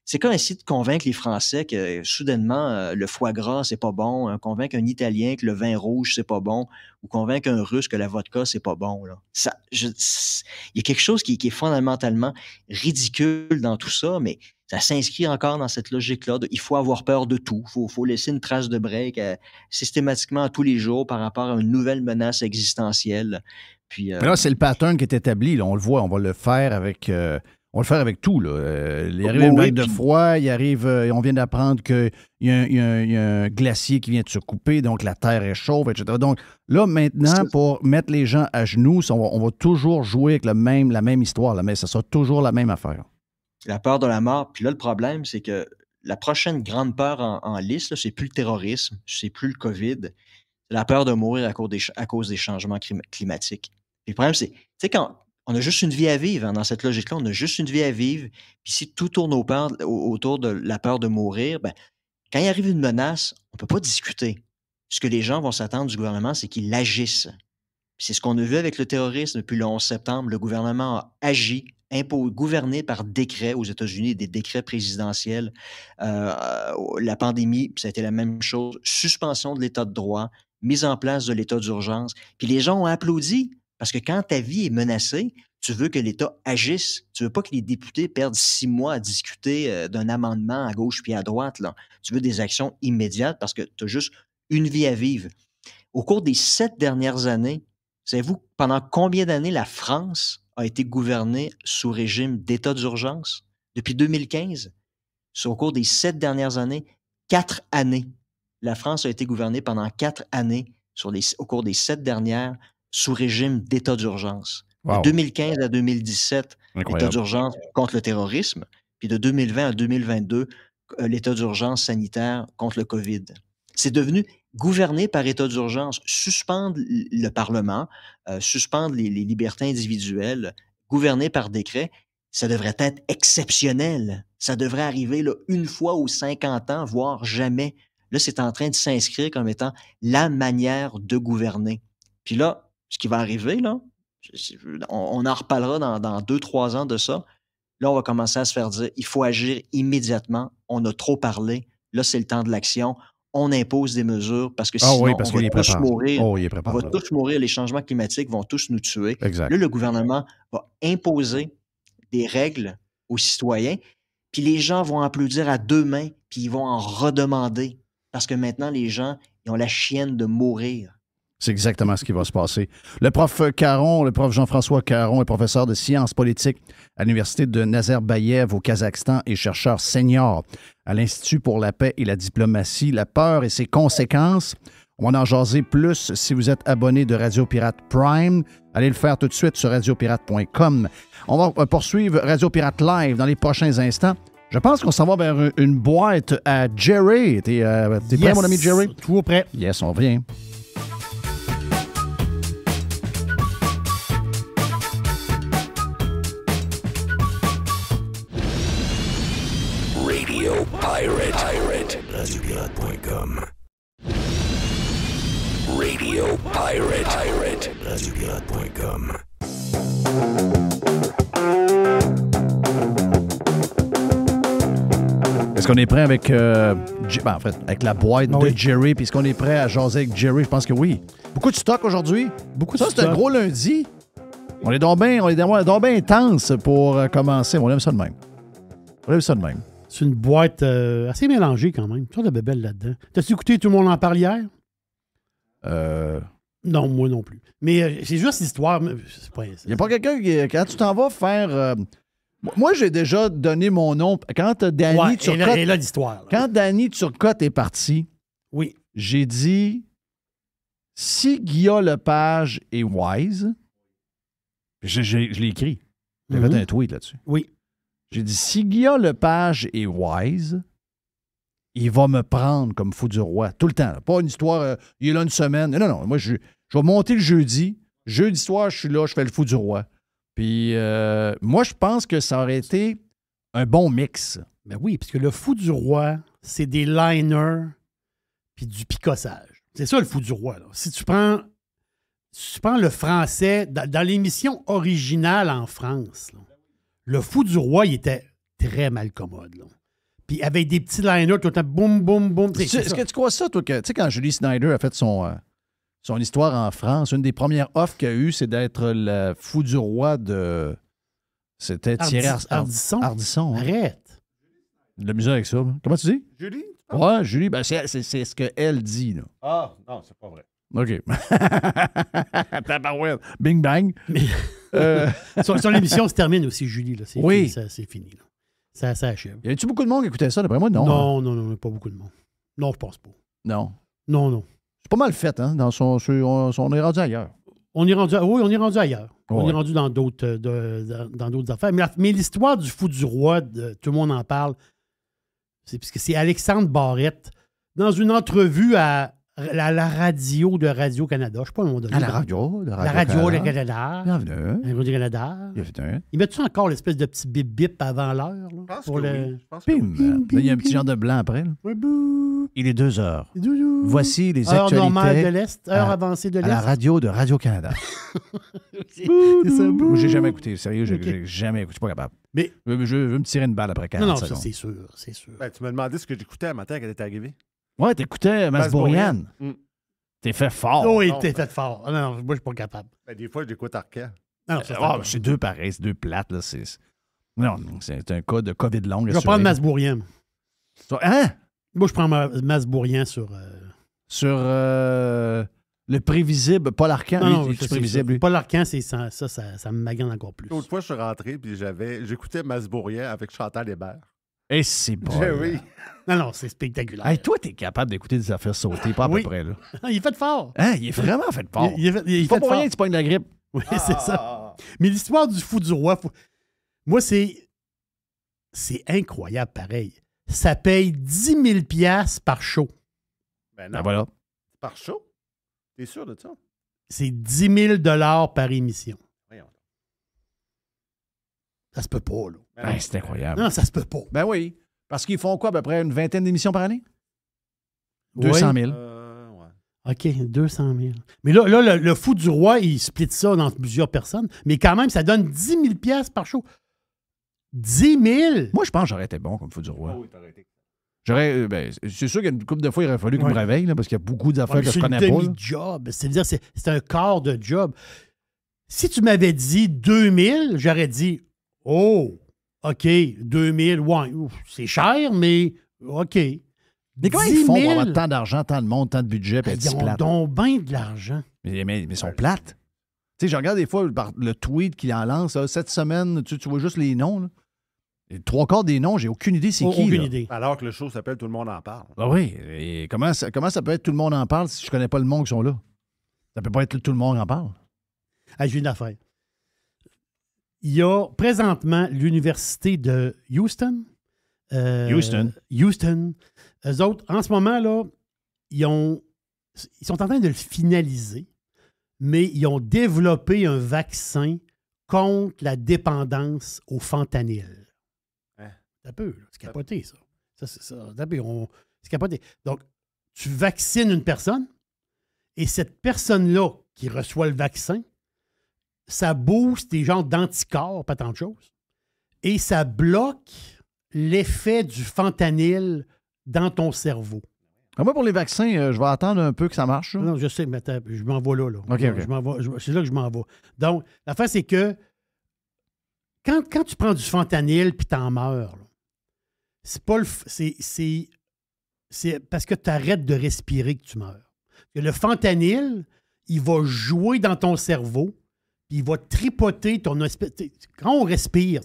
C'est comme essayer de convaincre les Français que soudainement, le foie gras, c'est pas bon, convaincre un Italien que le vin rouge, c'est pas bon, ou convaincre un Russe que la vodka, c'est pas bon. Là. Il y a quelque chose qui est fondamentalement ridicule dans tout ça, mais ça s'inscrit encore dans cette logique-là. Il faut avoir peur de tout. Il faut laisser une trace de break systématiquement tous les jours par rapport à une nouvelle menace existentielle. Puis, là, c'est le pattern qui est établi. Là. On le voit, on va le faire avec... On va le faire avec tout. Là. Il arrive une vague de froid, on vient d'apprendre qu'il y a un glacier qui vient de se couper, donc la terre est chauve, etc. Donc là, maintenant, pour mettre les gens à genoux, on va toujours jouer avec la même histoire, là, mais ça sera toujours la même affaire. La peur de la mort. Puis là, le problème, c'est que la prochaine grande peur en liste, là, c'est plus le terrorisme, c'est plus le COVID, c'est la peur de mourir à cause des changements climatiques. Et le problème, c'est, tu sais, quand on a juste une vie à vivre, hein, dans cette logique-là, on a juste une vie à vivre, puis si tout tourne autour de la peur de mourir, ben, quand il arrive une menace, on ne peut pas discuter. Ce que les gens vont s'attendre du gouvernement, c'est qu'il agisse. Puis c'est ce qu'on a vu avec le terrorisme depuis le 11 septembre. Le gouvernement a agi, gouverné par décret aux États-Unis, des décrets présidentiels. La pandémie, ça a été la même chose. Suspension de l'état de droit, mise en place de l'état d'urgence. Puis les gens ont applaudi. Parce que quand ta vie est menacée, tu veux que l'État agisse. Tu veux pas que les députés perdent 6 mois à discuter d'un amendement à gauche puis à droite. Là. Tu veux des actions immédiates parce que tu as juste une vie à vivre. Au cours des 7 dernières années, savez-vous pendant combien d'années la France a été gouvernée sous régime d'état d'urgence? Depuis 2015? Au cours des 7 dernières années, 4 années. La France a été gouvernée pendant 4 années au cours des 7 dernières sous régime d'état d'urgence. Wow. De 2015 à 2017, l'état d'urgence contre le terrorisme, puis de 2020 à 2022, l'état d'urgence sanitaire contre le COVID. C'est devenu gouverné par état d'urgence, suspendre le Parlement, suspendre les libertés individuelles, gouverné par décret. Ça devrait être exceptionnel. Ça devrait arriver là, une fois aux 50 ans, voire jamais. Là, c'est en train de s'inscrire comme étant la manière de gouverner. Puis là, ce qui va arriver, là, on en reparlera dans 2-3 ans de ça. Là, on va commencer à se faire dire, il faut agir immédiatement. On a trop parlé. Là, c'est le temps de l'action. On impose des mesures parce que sinon, on va tous mourir. On va tous mourir. Les changements climatiques vont tous nous tuer. Exact. Là, le gouvernement va imposer des règles aux citoyens, puis les gens vont applaudir à 2 mains, puis ils vont en redemander parce que maintenant, les gens, ils ont la chienne de mourir. C'est exactement ce qui va se passer. Le prof Jean-François Caron est professeur de sciences politiques à l'Université de Nazarbayev au Kazakhstan et chercheur senior à l'Institut pour la paix et la diplomatie. La peur et ses conséquences. On va en jaser plus si vous êtes abonné de Radio Pirate Prime. Allez le faire tout de suite sur radiopirate.com. On va poursuivre Radio Pirate Live dans les prochains instants. Je pense qu'on s'en va vers une boîte à Jerry. T'es prêt, mon ami Jerry? Tout prêt. Yes, on revient. Pirate. RadioPirate.com. Radio Pirate. RadioPirate.com. Est-ce qu'on est prêt avec, avec la boîte de Jerry? Puis est-ce qu'on est prêt à jaser avec Jerry? Je pense que oui. Beaucoup de stock aujourd'hui. Ça, c'est un gros lundi. On est donc bien intense pour commencer. On aime ça de même. C'est une boîte assez mélangée quand même. Tu as de bébelle là-dedans. T'as-tu écouté Tout le monde en parle hier? Non, moi non plus. Mais c'est juste l'histoire. Il n'y a pas quelqu'un qui... Quand tu t'en vas faire... moi, j'ai déjà donné mon nom. Quand Danny Turcotte... Et là, l'histoire. Là. Quand Danny Turcotte est parti, oui, j'ai dit... Si Guillaume Lepage est wise, je l'ai écrit. J'ai fait un tweet là-dessus. Oui. J'ai dit, si Guillaume Lepage est wise, il va me prendre comme fou du roi tout le temps. Pas une histoire, il est là une semaine. Non. Moi, je vais monter le jeudi. Jeudi soir, je suis là, je fais le fou du roi. Puis, moi, je pense que ça aurait été un bon mix. Ben oui, parce que le fou du roi, c'est des liners puis du picossage. C'est ça, le fou du roi. Là. Si tu prends le français, dans l'émission originale en France, là, le fou du roi, il était très mal commode. Là. Puis avec des petits liners tout le temps, boum, boum, boum. Est-ce que tu crois ça, toi, que, tu sais, quand Julie Snyder a fait son histoire en France, une des premières offres qu'il a eues, c'est d'être le fou du roi de... C'était Thierry Ardisson. Ardisson. Hein? Arrête. De la misère avec ça. Hein? Comment tu dis? Julie? Ouais, Julie, ben c'est ce qu'elle dit. Là. Ah, non, c'est pas vrai. OK. Bing bang. Son émission se termine aussi, Julie. Là. Oui. C'est fini. Là. Ça achève. Y avait-tu beaucoup de monde qui écoutait ça, d'après moi? Non. Non, pas beaucoup de monde. Non, je pense pas. Non. Non. C'est pas mal fait, hein? On est rendu ailleurs. On est rendu ailleurs. Ouais. On est rendu dans d'autres affaires. Mais l'histoire du fou du roi, tout le monde en parle, c'est parce que c'est Alexandre Barrette, dans une entrevue à la radio de Radio-Canada, je ne sais pas le nom de À la radio de La radio de Canada. Bienvenue. La radio de Canada. Bienvenue. Ils mettent-tu encore l'espèce de petit bip-bip avant l'heure? Là, Je pense pour que le... oui. Je pense que oui. Bim. Là, il y a un petit genre de blanc après. Là. Ouais, bouh. Il est 2 heures. Doudou. Voici les Heure actualités normale de l'Est, heure à- avancée de à la l'Est. radio de Radio-Canada. C'est ça, bouh. Moi, j'ai jamais écouté. Sérieux, Ok. j'ai jamais écouté. Je suis pas capable. Mais- Je veux me tirer une balle après 40 Non, ça, secondes. c'est sûr. Ben, tu m'as demandé ce que j'écoutais un matin quand elle est arrivée. Ouais, t'écoutais Masbourian. Mm. T'es fait fort. Oh, il non, était ben- fait fort. Ah, non, moi, je suis pas capable. Ben, des fois, j'écoute Arcand. Non, ça, Ah, c'est deux pareils, c'est deux plates. Là. Non, c'est un cas de COVID longue. je vais prendre Masbourian. Hein? Moi, je prends Masbourian sur... Sur le prévisible Paul Arcand. Non, lui, il est c'est prévisible, ça. lui. Paul Arcand, c'est ça me magane encore plus. L'autre fois, je suis rentré puis j'écoutais Masbourian avec Chantal Hébert. Et c'est bon. Oui. Non, c'est spectaculaire. Hey, toi, t'es capable d'écouter des affaires sauter, pas à Oui. peu près. Là. Il est fait fort. Hein? Il est vraiment fait fort. Il est C'est pas fait pour fort. rien que tu pognes la grippe. Oui, c'est ça. Mais l'histoire du fou du roi, moi, c'est incroyable, pareil. Ça paye 10 000 $ par show. Ben Ben non. voilà. Par show? T'es sûr de ça? C'est 10 000 $ par émission. Voyons. Ça se peut pas, là. Ben non. Hey, c'est incroyable. Non, ça se peut pas. Ben oui. Parce qu'ils font quoi, à peu près une vingtaine d'émissions par année? 200 000. Ouais. OK, 200 000. Mais là le fou du roi, il split ça dans plusieurs personnes. Mais quand même, ça donne 10 000 $ par show. 10 000? Moi, je pense que j'aurais été bon comme fou du roi. Oh, oui, t'as arrêté. J'aurais. C'est sûr qu'il y a une couple de fois, il aurait fallu que je me Ouais. réveille, là, parce qu'il y a beaucoup d'affaires Ouais, que je c'est connais une pas. là. demi-job. C'est-à-dire, c'est un quart de job. Si tu m'avais dit 2000, j'aurais dit, oh, OK, 2000, ouais, ouf, c'est cher, mais OK. Mais comment 10 ils 000, font pour avoir tant d'argent, tant de monde, tant de budget, puis être Ils si ont plate? donc bien de l'argent. Mais ils sont plates. Tu sais, je regarde des fois le tweet qu'il en lance. Là, cette semaine, tu vois juste les noms. Là. Et 3/4 des noms, j'ai aucune idée c'est qui. Aucune là. idée. Alors que le show s'appelle Tout le monde en parle. Ah oui. Et comment ça peut être tout le monde en parle si je connais pas le monde qui sont là? Ça peut pas être tout le monde en parle. Ah, j'ai une affaire. Il y a présentement l'Université de Houston. Houston. Eux autres, en ce moment, là, ils sont en train de le finaliser, mais ils ont développé un vaccin contre la dépendance au fentanyl. Hein? C'est un peu, là, c'est capoté, ça. Ça, c'est ça. C'est capoté. Donc, tu vaccines une personne et cette personne-là qui reçoit le vaccin, ça booste des genres d'anticorps, pas tant de choses, et ça bloque l'effet du fentanyl dans ton cerveau. Moi, pour les vaccins, je vais attendre un peu que ça marche. là. Non, je sais, mais attends, je m'en vais là. OK. Je m'en vais, c'est là que je m'en vais. Donc, l'affaire, c'est que quand tu prends du fentanyl puis t'en meurs, là, c'est pas c'est parce que tu arrêtes de respirer que tu meurs. Que le fentanyl, il va jouer dans ton cerveau, puis il va tripoter ton espèce. Quand on respire,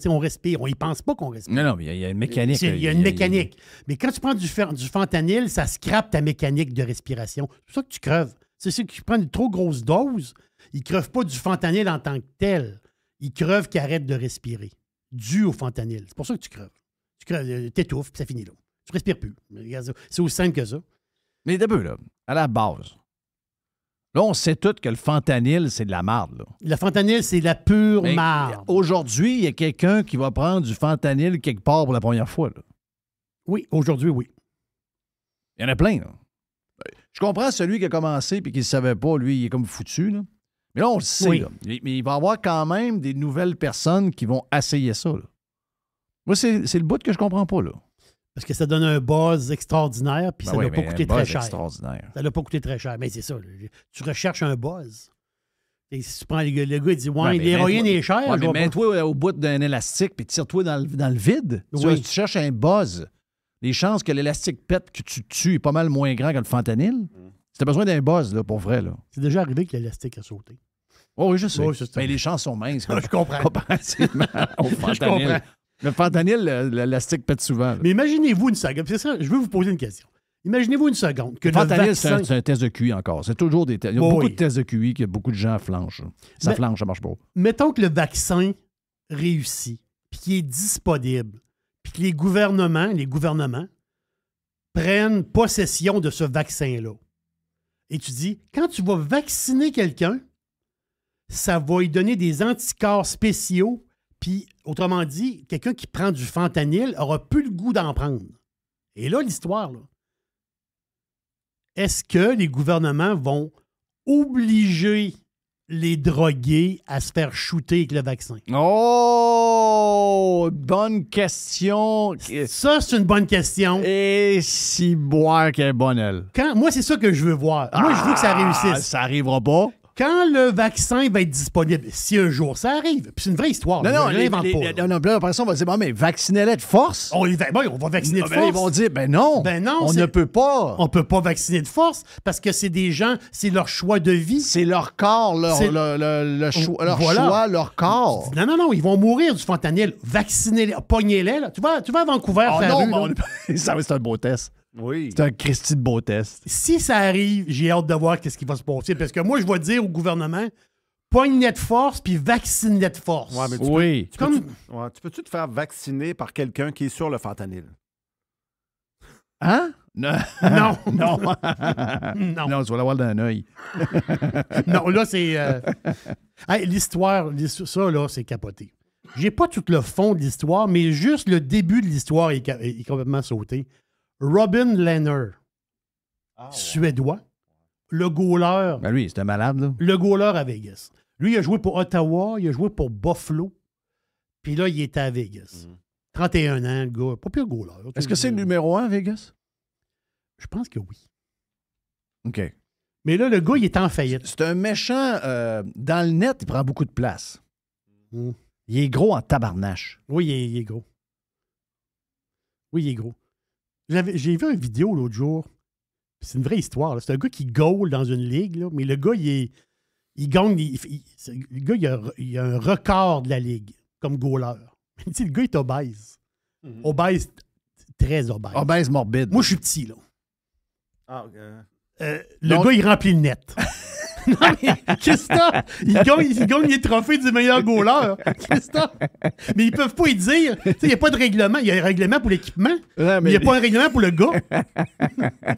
on y pense pas qu'on respire. Non, mais il y a une mécanique. Il y a une mécanique. Mais quand tu prends du fentanyl, ça scrape ta mécanique de respiration. C'est pour ça que tu creves. C'est ceux qui prennent une trop grosse dose, ils ne crevent pas du fentanyl en tant que tel. Ils crevent qu'ils arrêtent de respirer, dû au fentanyl. C'est pour ça que tu creves. Tu creves, t'étouffes, puis ça finit là. Tu ne respires plus. C'est aussi simple que ça. Mais d'abord, là, à la base, là, on sait tous que le fentanyl, c'est de la marde. Là. Le fentanyl, c'est la pure Mais marde. aujourd'hui, il y a quelqu'un qui va prendre du fentanyl quelque part pour la première fois. Là. Oui, aujourd'hui, oui. Il y en a plein. Là. Je comprends celui qui a commencé et qui ne savait pas, lui, il est comme foutu. Là. Mais là, on le sait. Oui. Là. Mais il va y avoir quand même des nouvelles personnes qui vont essayer ça. Là. Moi, c'est le bout que je comprends pas. Là. Parce que ça donne un buzz extraordinaire, puis ça ne va pas coûter très cher. Extraordinaire. Ça n'a pas coûté très cher. Mais c'est ça. Là. Tu recherches un buzz. Et si tu prends le gars, il dit ouais, l'héroïne est chère. Ouais, mais mets-toi au bout d'un élastique puis tire-toi dans le vide. Oui. Tu cherches un buzz. Les chances que l'élastique pète, que tu te tues, est pas mal moins grand que le fentanyl. Si tu as besoin d'un buzz, là, pour vrai. Là. C'est déjà arrivé que l'élastique a sauté. Oh, oui, je sais. Oui, c'est ça. Mais les chances sont minces. Je comprends. Comparativement au fentanyl. Je comprends. Le fentanyl, l'élastique pète souvent. Là. Mais imaginez-vous une seconde. C'est ça, je veux vous poser une question. Imaginez-vous une seconde que le fentanyl, vaccin... c'est un test de QI encore. C'est toujours des tests. Il y a beaucoup de tests de QI que beaucoup de gens flanchent. Ça flanche, ça marche pas. Mettons que le vaccin réussit, puis qu'il est disponible, puis que les gouvernements prennent possession de ce vaccin-là. Et tu dis, quand tu vas vacciner quelqu'un, ça va lui donner des anticorps spéciaux, puis, autrement dit, quelqu'un qui prend du fentanyl aura plus le goût d'en prendre. Et là, l'histoire, là. Est-ce que les gouvernements vont obliger les drogués à se faire shooter avec le vaccin? Oh! Bonne question. Ça, c'est une bonne question. Et si boire qu'elle est bonne, elle. Moi, c'est ça que je veux voir. Moi, je veux que ça réussisse. Ça arrivera pas. Quand le vaccin va être disponible, si un jour ça arrive, puis c'est une vraie histoire. Non, après ça, on va dire, bon, mais vaccinez-les de force. On va vacciner de force. Ils vont dire, ben non, on ne peut pas. On ne peut pas vacciner de force parce que c'est des gens, c'est leur choix de vie. C'est leur corps, leur choix, leur corps. Non, ils vont mourir du fentanyl. Vaccinez-les, pognez-les. Là. Tu vas à Vancouver faire c'est un beau test. Oui. C'est un Christy de beau test. Si ça arrive, j'ai hâte de voir ce qui va se passer. Parce que moi, je vais dire au gouvernement, pogne-les de force puis vaccine-les de force. Ouais, mais tu peux-tu te faire vacciner par quelqu'un qui est sur le fentanyl? Hein? Non. Non. Non. Non, tu vas l'avoir d'un œil. Non, là, c'est... Hey, l'histoire, ça, là, c'est capoté. J'ai pas tout le fond de l'histoire, mais juste le début de l'histoire est complètement sauté. Robin Lehner, Suédois, le goaler. Ben lui, c'était malade, là. Le goaler à Vegas. Lui, il a joué pour Ottawa, il a joué pour Buffalo, puis là, il était à Vegas. 31 ans, le gars. Pas pire goaler. Est-ce que c'est le numéro 1 à Vegas? Je pense que oui. OK. Mais là, le gars, il est en faillite. C'est un méchant. Dans le net, il prend beaucoup de place. Il est gros en tabarnache. Oui, il est gros. Oui, il est gros. J'ai vu une vidéo l'autre jour. C'est une vraie histoire. Là. C'est un gars qui goal dans une ligue, là, mais le gars, il gagne. Le gars, il a un record de la ligue comme goaler. Le gars, il est obèse. Obèse, très obèse. Obèse morbide. Moi, je suis petit, là. Donc... gars, il remplit le net. Non, mais qu'est-ce que t'as? Il gagne les trophées du meilleur goaler. Qu'est-ce que t'as? Mais ils peuvent pas y dire. Il n'y a pas de règlement. Il y a un règlement pour l'équipement, mais il n'y a pas un règlement pour le gars.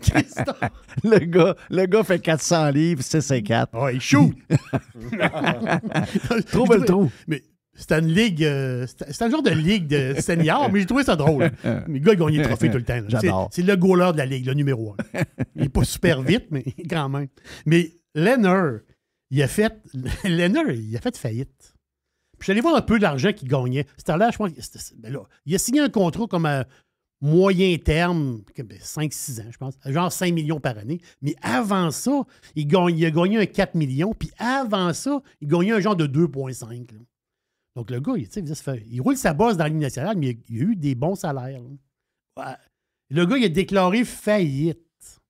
Qu'est-ce que t'as? Le gars fait 400 livres, 6,4. Oh, il shoot. Trouve le trou. Mais c'était une ligue. C'était un genre de ligue de senior, mais j'ai trouvé ça drôle. Mais le gars, il gagne les trophées tout le temps. Là. J'adore. C'est le goaler de la ligue, le numéro 1. Il n'est pas super vite, mais quand même. Mais Lehner, il a fait faillite. Puis je suis allé voir un peu l'argent qu'il gagnait. C'était là, je pense, il a signé un contrat comme à moyen terme, 5-6 ans, je pense, genre 5 millions par année. Mais avant ça, il a gagné un 4 millions. Puis avant ça, il gagnait un genre de 2,5. Là. Donc le gars, il roule sa bosse dans la Ligue nationale, mais il a eu des bons salaires. Ouais. Le gars, il a déclaré faillite.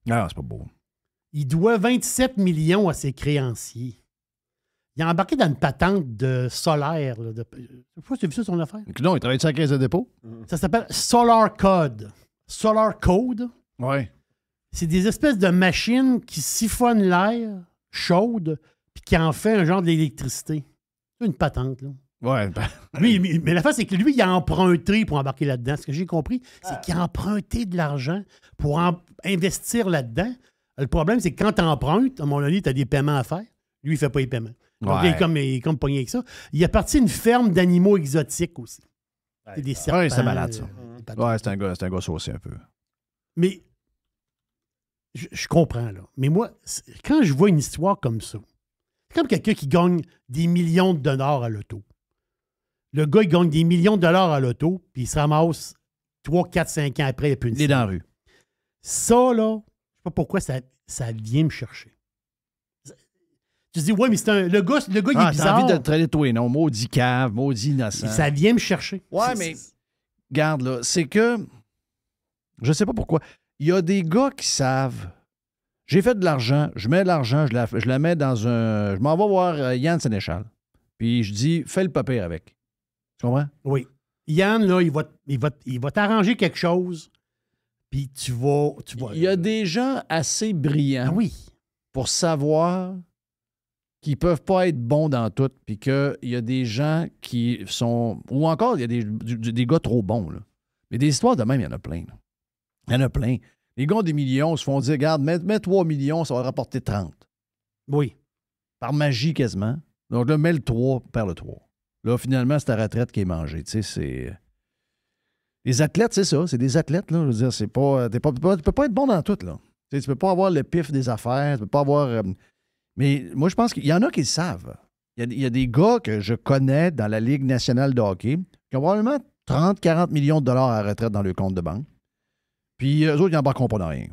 Ah, c'est pas beau. Il doit 27 millions à ses créanciers. Il a embarqué dans une patente de solaire. Je sais pas si tu as vu ça, son affaire. Non, il travaille sur la caisse de dépôt. Ça s'appelle Solar Code. Solar Code. Oui. C'est des espèces de machines qui siphonnent l'air chaude puis qui en fait un genre d'électricité. C'est une patente, là. Ouais. Lui, mais la face, c'est que lui, il a emprunté pour embarquer là-dedans. Ce que j'ai compris, c'est qu'il a emprunté de l'argent pour investir là-dedans. Le problème, c'est que quand tu empruntes, à mon avis, tu as des paiements à faire. Lui, il ne fait pas les paiements. Donc, il est comme pogné avec ça. Il a parti une ferme d'animaux exotiques aussi. C'est des serpents. Ouais, c'est malade, ça. Ouais, c'est un gars saucé un peu. Mais je comprends, là. Mais moi, quand je vois une histoire comme ça, c'est comme quelqu'un qui gagne des millions de dollars à l'auto. Le gars, il gagne des millions de dollars à l'auto, puis il se ramasse 3, 4, 5 ans après, il n'y a plus une Il est dans la rue. Ça, là, je ne sais pas pourquoi ça vient me chercher. Tu te dis, ouais, mais le gars, il est bizarre. T'as envie de te traiter toi, non? Maudit cave, maudit innocent. Ça vient me chercher. Ouais, mais regarde, là, c'est que je sais pas pourquoi. Il y a des gars qui savent. J'ai fait de l'argent, je mets de l'argent, je la mets dans un. Je m'en vais voir Yann Sénéchal. Puis je dis, fais le papier avec. Tu comprends? Oui. Yann, là, il va t'arranger quelque chose. Puis tu vas. Il y a des gens assez brillants pour savoir qu'ils peuvent pas être bons dans tout, puis qu'il y a des gens qui sont... Ou encore, il y a des gars trop bons, là. Mais des histoires de même, il y en a plein. Là. Il y en a plein. Les gars ont des millions, se font dire, regarde, mets 3 millions, ça va rapporter 30. Oui. Par magie, quasiment. Donc là, mets le 3, perds le 3. Là, finalement, c'est ta retraite qui est mangée. Tu sais, c'est... Les athlètes, c'est ça. C'est des athlètes, là. Je veux dire, c'est pas... Tu peux pas être bon dans tout, là. Tu sais, tu peux pas avoir le pif des affaires, tu peux pas avoir... Mais moi, je pense qu'il y en a qui le savent. Il y a des gars que je connais dans la Ligue nationale de hockey qui ont probablement 30-40 millions de dollars à la retraite dans leur compte de banque. Puis eux autres, ils n'embarqueront pas dans rien.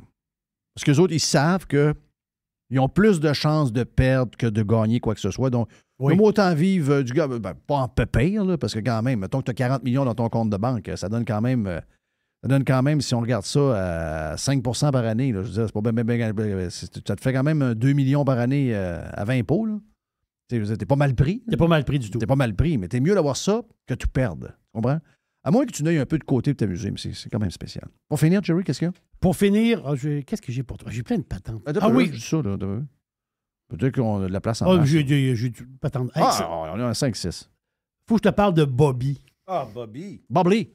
Parce qu'eux autres, ils savent qu'ils ont plus de chances de perdre que de gagner quoi que ce soit. Donc, comme autant vivre du gars, pas en pépère, là, parce que quand même, mettons que tu as 40 millions dans ton compte de banque, ça donne quand même... si on regarde ça, à 5 par année. Là, je veux dire, c'est pas bien, ça te fait quand même 2 millions par année à 20 pots. Là. T'es pas mal pris. T'es pas mal pris du tout. T'es pas mal pris, mais t'es mieux d'avoir ça que tu perdes. Tu comprends? À moins que tu n'ailles un peu de côté pour t'amuser, mais c'est quand même spécial. Pour finir, Jerry, qu'est-ce qu'il y a? Pour finir, qu'est-ce que j'ai pour toi? J'ai plein de patentes. Oui. Ça, là, peut-être qu'on a de la place en masse. J'ai du patente. On a un 5-6. Faut que je te parle de Bobby. Ah, Bobby. Bob-Lee.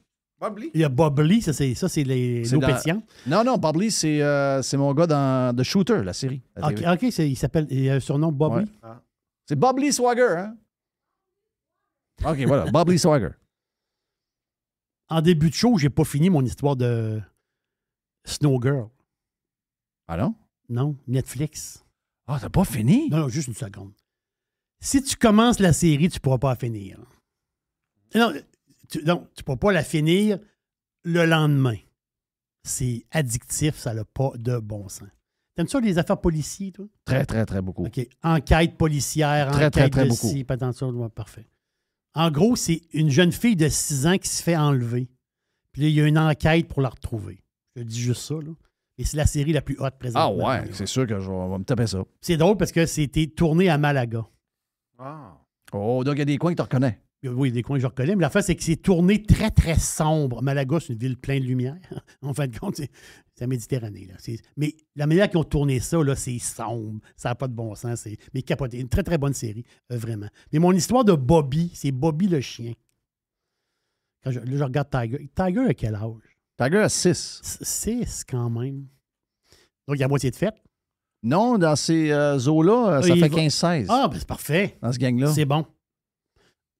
Il y a Bob Lee, ça c'est l'eau pétillante. Non, Bob Lee, c'est mon gars dans The Shooter, la série. OK, il a un surnom Bob Lee. Ah. C'est Bob Lee Swagger, hein? OK, voilà, Bob Lee Swagger. En début de show, j'ai pas fini mon histoire de Snow Girl. Ah non? Non, Netflix. Ah, t'as pas fini? Non, juste une seconde. Si tu commences la série, tu pourras pas la finir. Non, tu ne pourras pas la finir le lendemain. C'est addictif, ça n'a pas de bon sens. T'aimes ça, les affaires policières, toi? Très, très, très beaucoup. OK. Enquête policière, très, enquête très, très de beaucoup. ci, pas tant ça, parfait. En gros, c'est une jeune fille de 6 ans qui se fait enlever. Puis là, il y a une enquête pour la retrouver. Je te dis juste ça, là. Et c'est la série la plus haute présentement. Ah ouais, c'est sûr que je vais me taper ça. C'est drôle parce que c'était tourné à Malaga. Ah. Oh, donc il y a des coins que tu reconnais. Oui, des coins que je reconnais, mais la fin, c'est que c'est tourné très, très sombre. Malaga, c'est une ville pleine de lumière. En fin de compte, c'est la Méditerranée. Là. Mais la manière qu'ils ont tourné ça, là, c'est sombre. Ça n'a pas de bon sens. Mais capoté. Une très, très bonne série, vraiment. Mais mon histoire de Bobby, c'est Bobby le chien. Quand je regarde Tiger. Tiger a quel âge? Tiger a 6. 6, quand même. Donc, il y a moitié de fête. Non, dans ces eaux-là, ça fait 15-16. Ah, ben c'est parfait. Dans ce gang-là. C'est bon.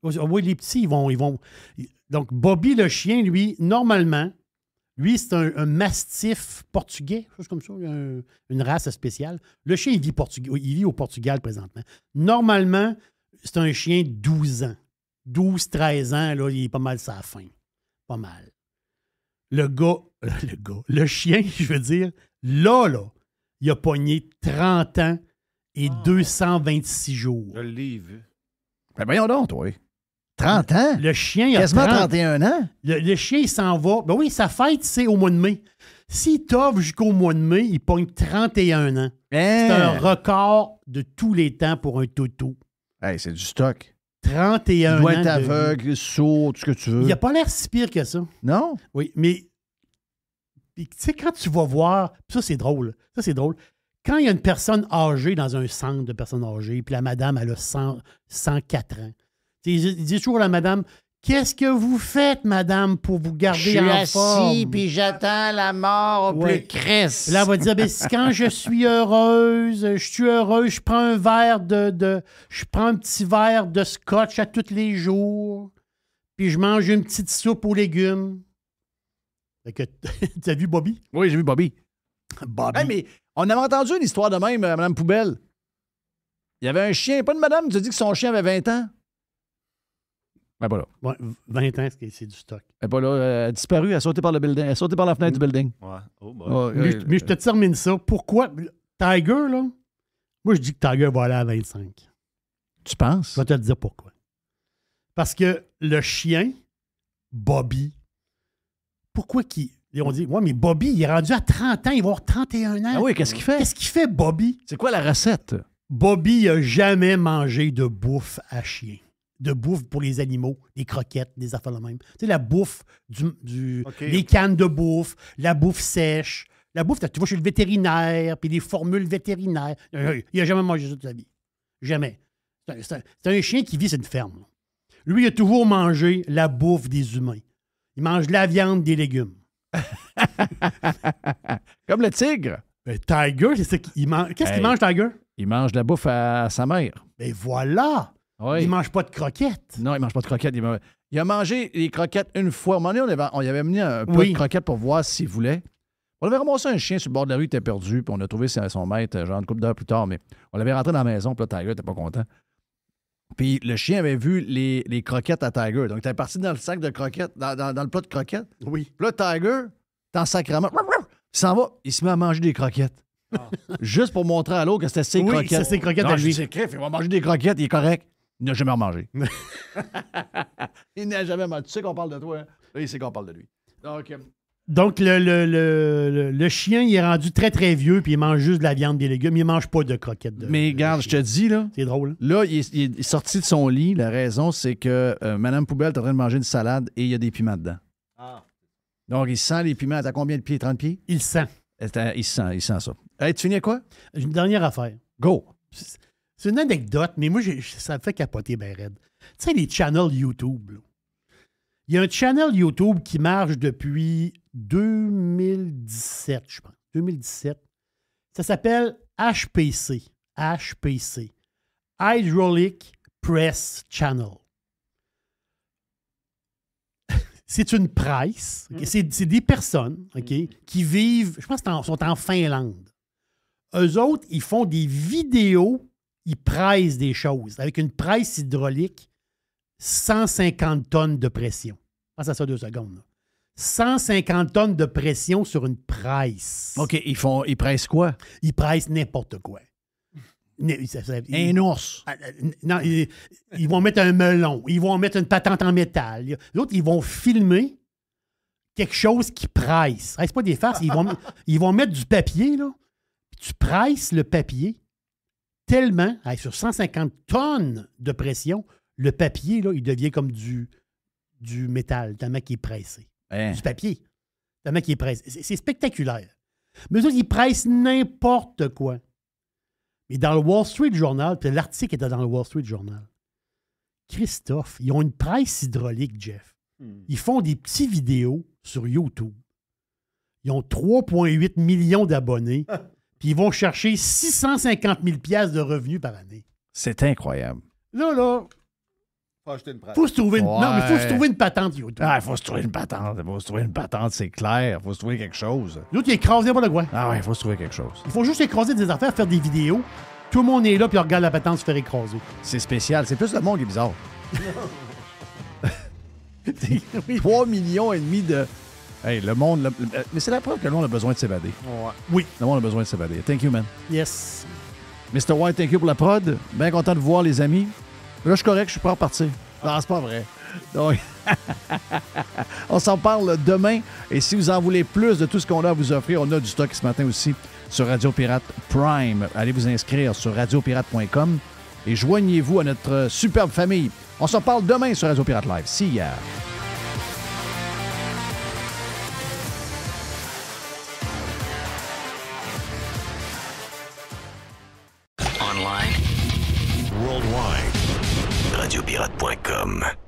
Oui, les petits, ils vont. Donc, Bobby le chien, lui, normalement, lui, c'est un mastif portugais, chose comme ça, une race spéciale. Le chien, il vit au Portugal présentement. Normalement, c'est un chien de 12 ans. 12-13 ans, là, il est pas mal sa fin. Pas mal. Le chien, je veux dire, là, il a pogné 30 ans et 226 jours. Je l'ai vu. Ben voyons donc, toi. 30 ans? Le chien, il a quasiment 31 ans? Le chien, il s'en va. Ben oui, sa fête, c'est au mois de mai. S'il t'offre jusqu'au mois de mai, il pogne 31 ans. C'est un record de tous les temps pour un toutou. Hey, c'est du stock. 31 ans. Il doit être aveugle, sourd, tout ce que tu veux. Il n'a pas l'air si pire que ça. Non? Oui, mais Puis, tu sais, quand tu vas voir, puis ça, c'est drôle. Ça, c'est drôle. Quand il y a une personne âgée dans un centre de personnes âgées, puis la madame, elle a 104 ans. Tu sais, il dit toujours à la madame, qu'est-ce que vous faites, madame, pour vous garder en forme? Je suis assis, puis j'attends la mort au plus crisse. Là, elle va dire, ben, quand je suis heureuse, je prends un verre je prends un petit verre de scotch à tous les jours, puis je mange une petite soupe aux légumes. Fait que, tu as vu Bobby? Oui, j'ai vu Bobby. Bobby. Hey, mais on avait entendu une histoire de même, Mme Poubelle. Il y avait un chien, pas de madame, qui a dit que son chien avait 20 ans. Elle n'est pas là. Ouais, 20 ans, c'est du stock. Elle n'est pas là. Elle a disparu, elle a sauté par le building. Elle a sauté par la fenêtre du building. Ouais. Oh boy. Mais je te termine ça. Pourquoi? Tiger, là, moi, je dis que Tiger va aller à 25. Tu penses? Je vais te le dire pourquoi. Parce que le chien, Bobby, pourquoi ils ont dit, ouais, mais Bobby, il est rendu à 30 ans, il va avoir 31 ans. Ah oui, qu'est-ce qu'il fait? Qu'est-ce qu'il fait, Bobby? C'est quoi la recette? Bobby n'a jamais mangé de bouffe à chien. De bouffe pour les animaux, des croquettes, des affaires de même. Tu sais, la bouffe, les cannes de bouffe, la bouffe sèche. La bouffe, tu vas chez le vétérinaire, puis les formules vétérinaires. Il n'a jamais mangé ça de sa vie. Jamais. C'est un chien qui vit sur une ferme. Lui, il a toujours mangé la bouffe des humains. Il mange de la viande, des légumes. Comme le tigre. Tiger, c'est ça qu'il mange. Qu'est-ce qu'il mange, Tiger? Il mange de la bouffe à sa mère. Ben voilà! Oui. Il ne mange pas de croquettes. Non, il ne mange pas de croquettes. Il a mangé les croquettes une fois. À un moment donné, on y avait amené un peu de croquettes pour voir s'il voulait. On avait ramassé un chien sur le bord de la rue, il était perdu, puis on a trouvé son maître, genre une couple d'heures plus tard, mais on l'avait rentré dans la maison, puis là, Tiger n'était pas content. Puis le chien avait vu les croquettes à Tiger. Donc, il était parti dans le sac de croquettes, dans le plat de croquettes. Oui. Puis là, Tiger, dans sacrement, il s'en va, il se met à manger des croquettes. Ah. Juste pour montrer à l'autre que c'était ses croquettes. C'est ses croquettes à lui. C'est crif, il va manger des croquettes, il est correct. Il n'a jamais remangé. Il n'a jamais mangé. Tu sais qu'on parle de toi, hein? Là, il sait qu'on parle de lui. Donc le chien, il est rendu très, très vieux, puis il mange juste de la viande, des légumes. Il ne mange pas de croquettes. Mais regarde, je te dis, là. C'est drôle. Là, il est sorti de son lit. La raison, c'est que Mme Poubelle est en train de manger une salade et il y a des piments dedans. Ah. Donc, il sent les piments. T'as combien de pieds? 30 pieds? Il sent. Il sent ça. Hey, tu finis à quoi? Une dernière affaire. Go! C'est une anecdote, mais moi, ça me fait capoter ben raide. Tu sais, les channels YouTube, là. Il y a un channel YouTube qui marche depuis 2017, je pense. 2017. Ça s'appelle HPC. HPC. Hydraulic Press Channel. C'est une presse. Okay? C'est des personnes, okay, qui vivent, je pense qu'ils sont en Finlande. Eux autres, ils font des vidéos, ils pressent des choses. Avec une presse hydraulique, 150 tonnes de pression. Pense à ça 2 secondes. Là. 150 tonnes de pression sur une presse. OK, ils pressent quoi? Ils pressent n'importe quoi. Un ours. Non, ils vont mettre un melon. Ils vont mettre une patente en métal. L'autre, ils vont filmer quelque chose qui presse. C'est pas des farces. Ils vont mettre du papier, là. Tu presses le papier tellement, sur 150 tonnes de pression, le papier, là, il devient comme du métal, tellement qu'il est pressé. Du papier, tellement qu'il est pressé. C'est spectaculaire. Mais eux autres, ils pressent n'importe quoi. Mais dans le Wall Street Journal, puis l'article était dans le Wall Street Journal, Christophe, ils ont une presse hydraulique, Jeff. Ils font des petits vidéos sur YouTube. Ils ont 3,8 millions d'abonnés. Puis ils vont chercher 650 000 $, de revenus par année. C'est incroyable. Là, faut se trouver une... Non, mais faut se trouver une patente YouTube. Ah, il faut se trouver une patente. Il faut se trouver une patente, c'est clair. Il faut se trouver quelque chose. L'autre, il écrase n'importe quoi. Ah ouais, il faut se trouver quelque chose. Il faut juste écraser des affaires, faire des vidéos. Tout le monde est là, puis on regarde la patente se faire écraser. C'est spécial. C'est plus le monde qui est bizarre. 3,5 millions de... Hey, le monde... Mais c'est la preuve que le monde a besoin de s'évader. Ouais. Oui. Le monde a besoin de s'évader. Thank you, man. Yes. Mr. White, thank you pour la prod. Bien content de vous voir, les amis. Là, je suis correct, je suis prêt à repartir. Non, c'est pas vrai. Donc, on s'en parle demain. Et si vous en voulez plus de tout ce qu'on a à vous offrir, on a du stock ce matin aussi sur Radio Pirate Prime. Allez vous inscrire sur radiopirate.com et joignez-vous à notre superbe famille. On s'en parle demain sur Radio Pirate Live. See ya! Online. Worldwide. Radiopirate.com.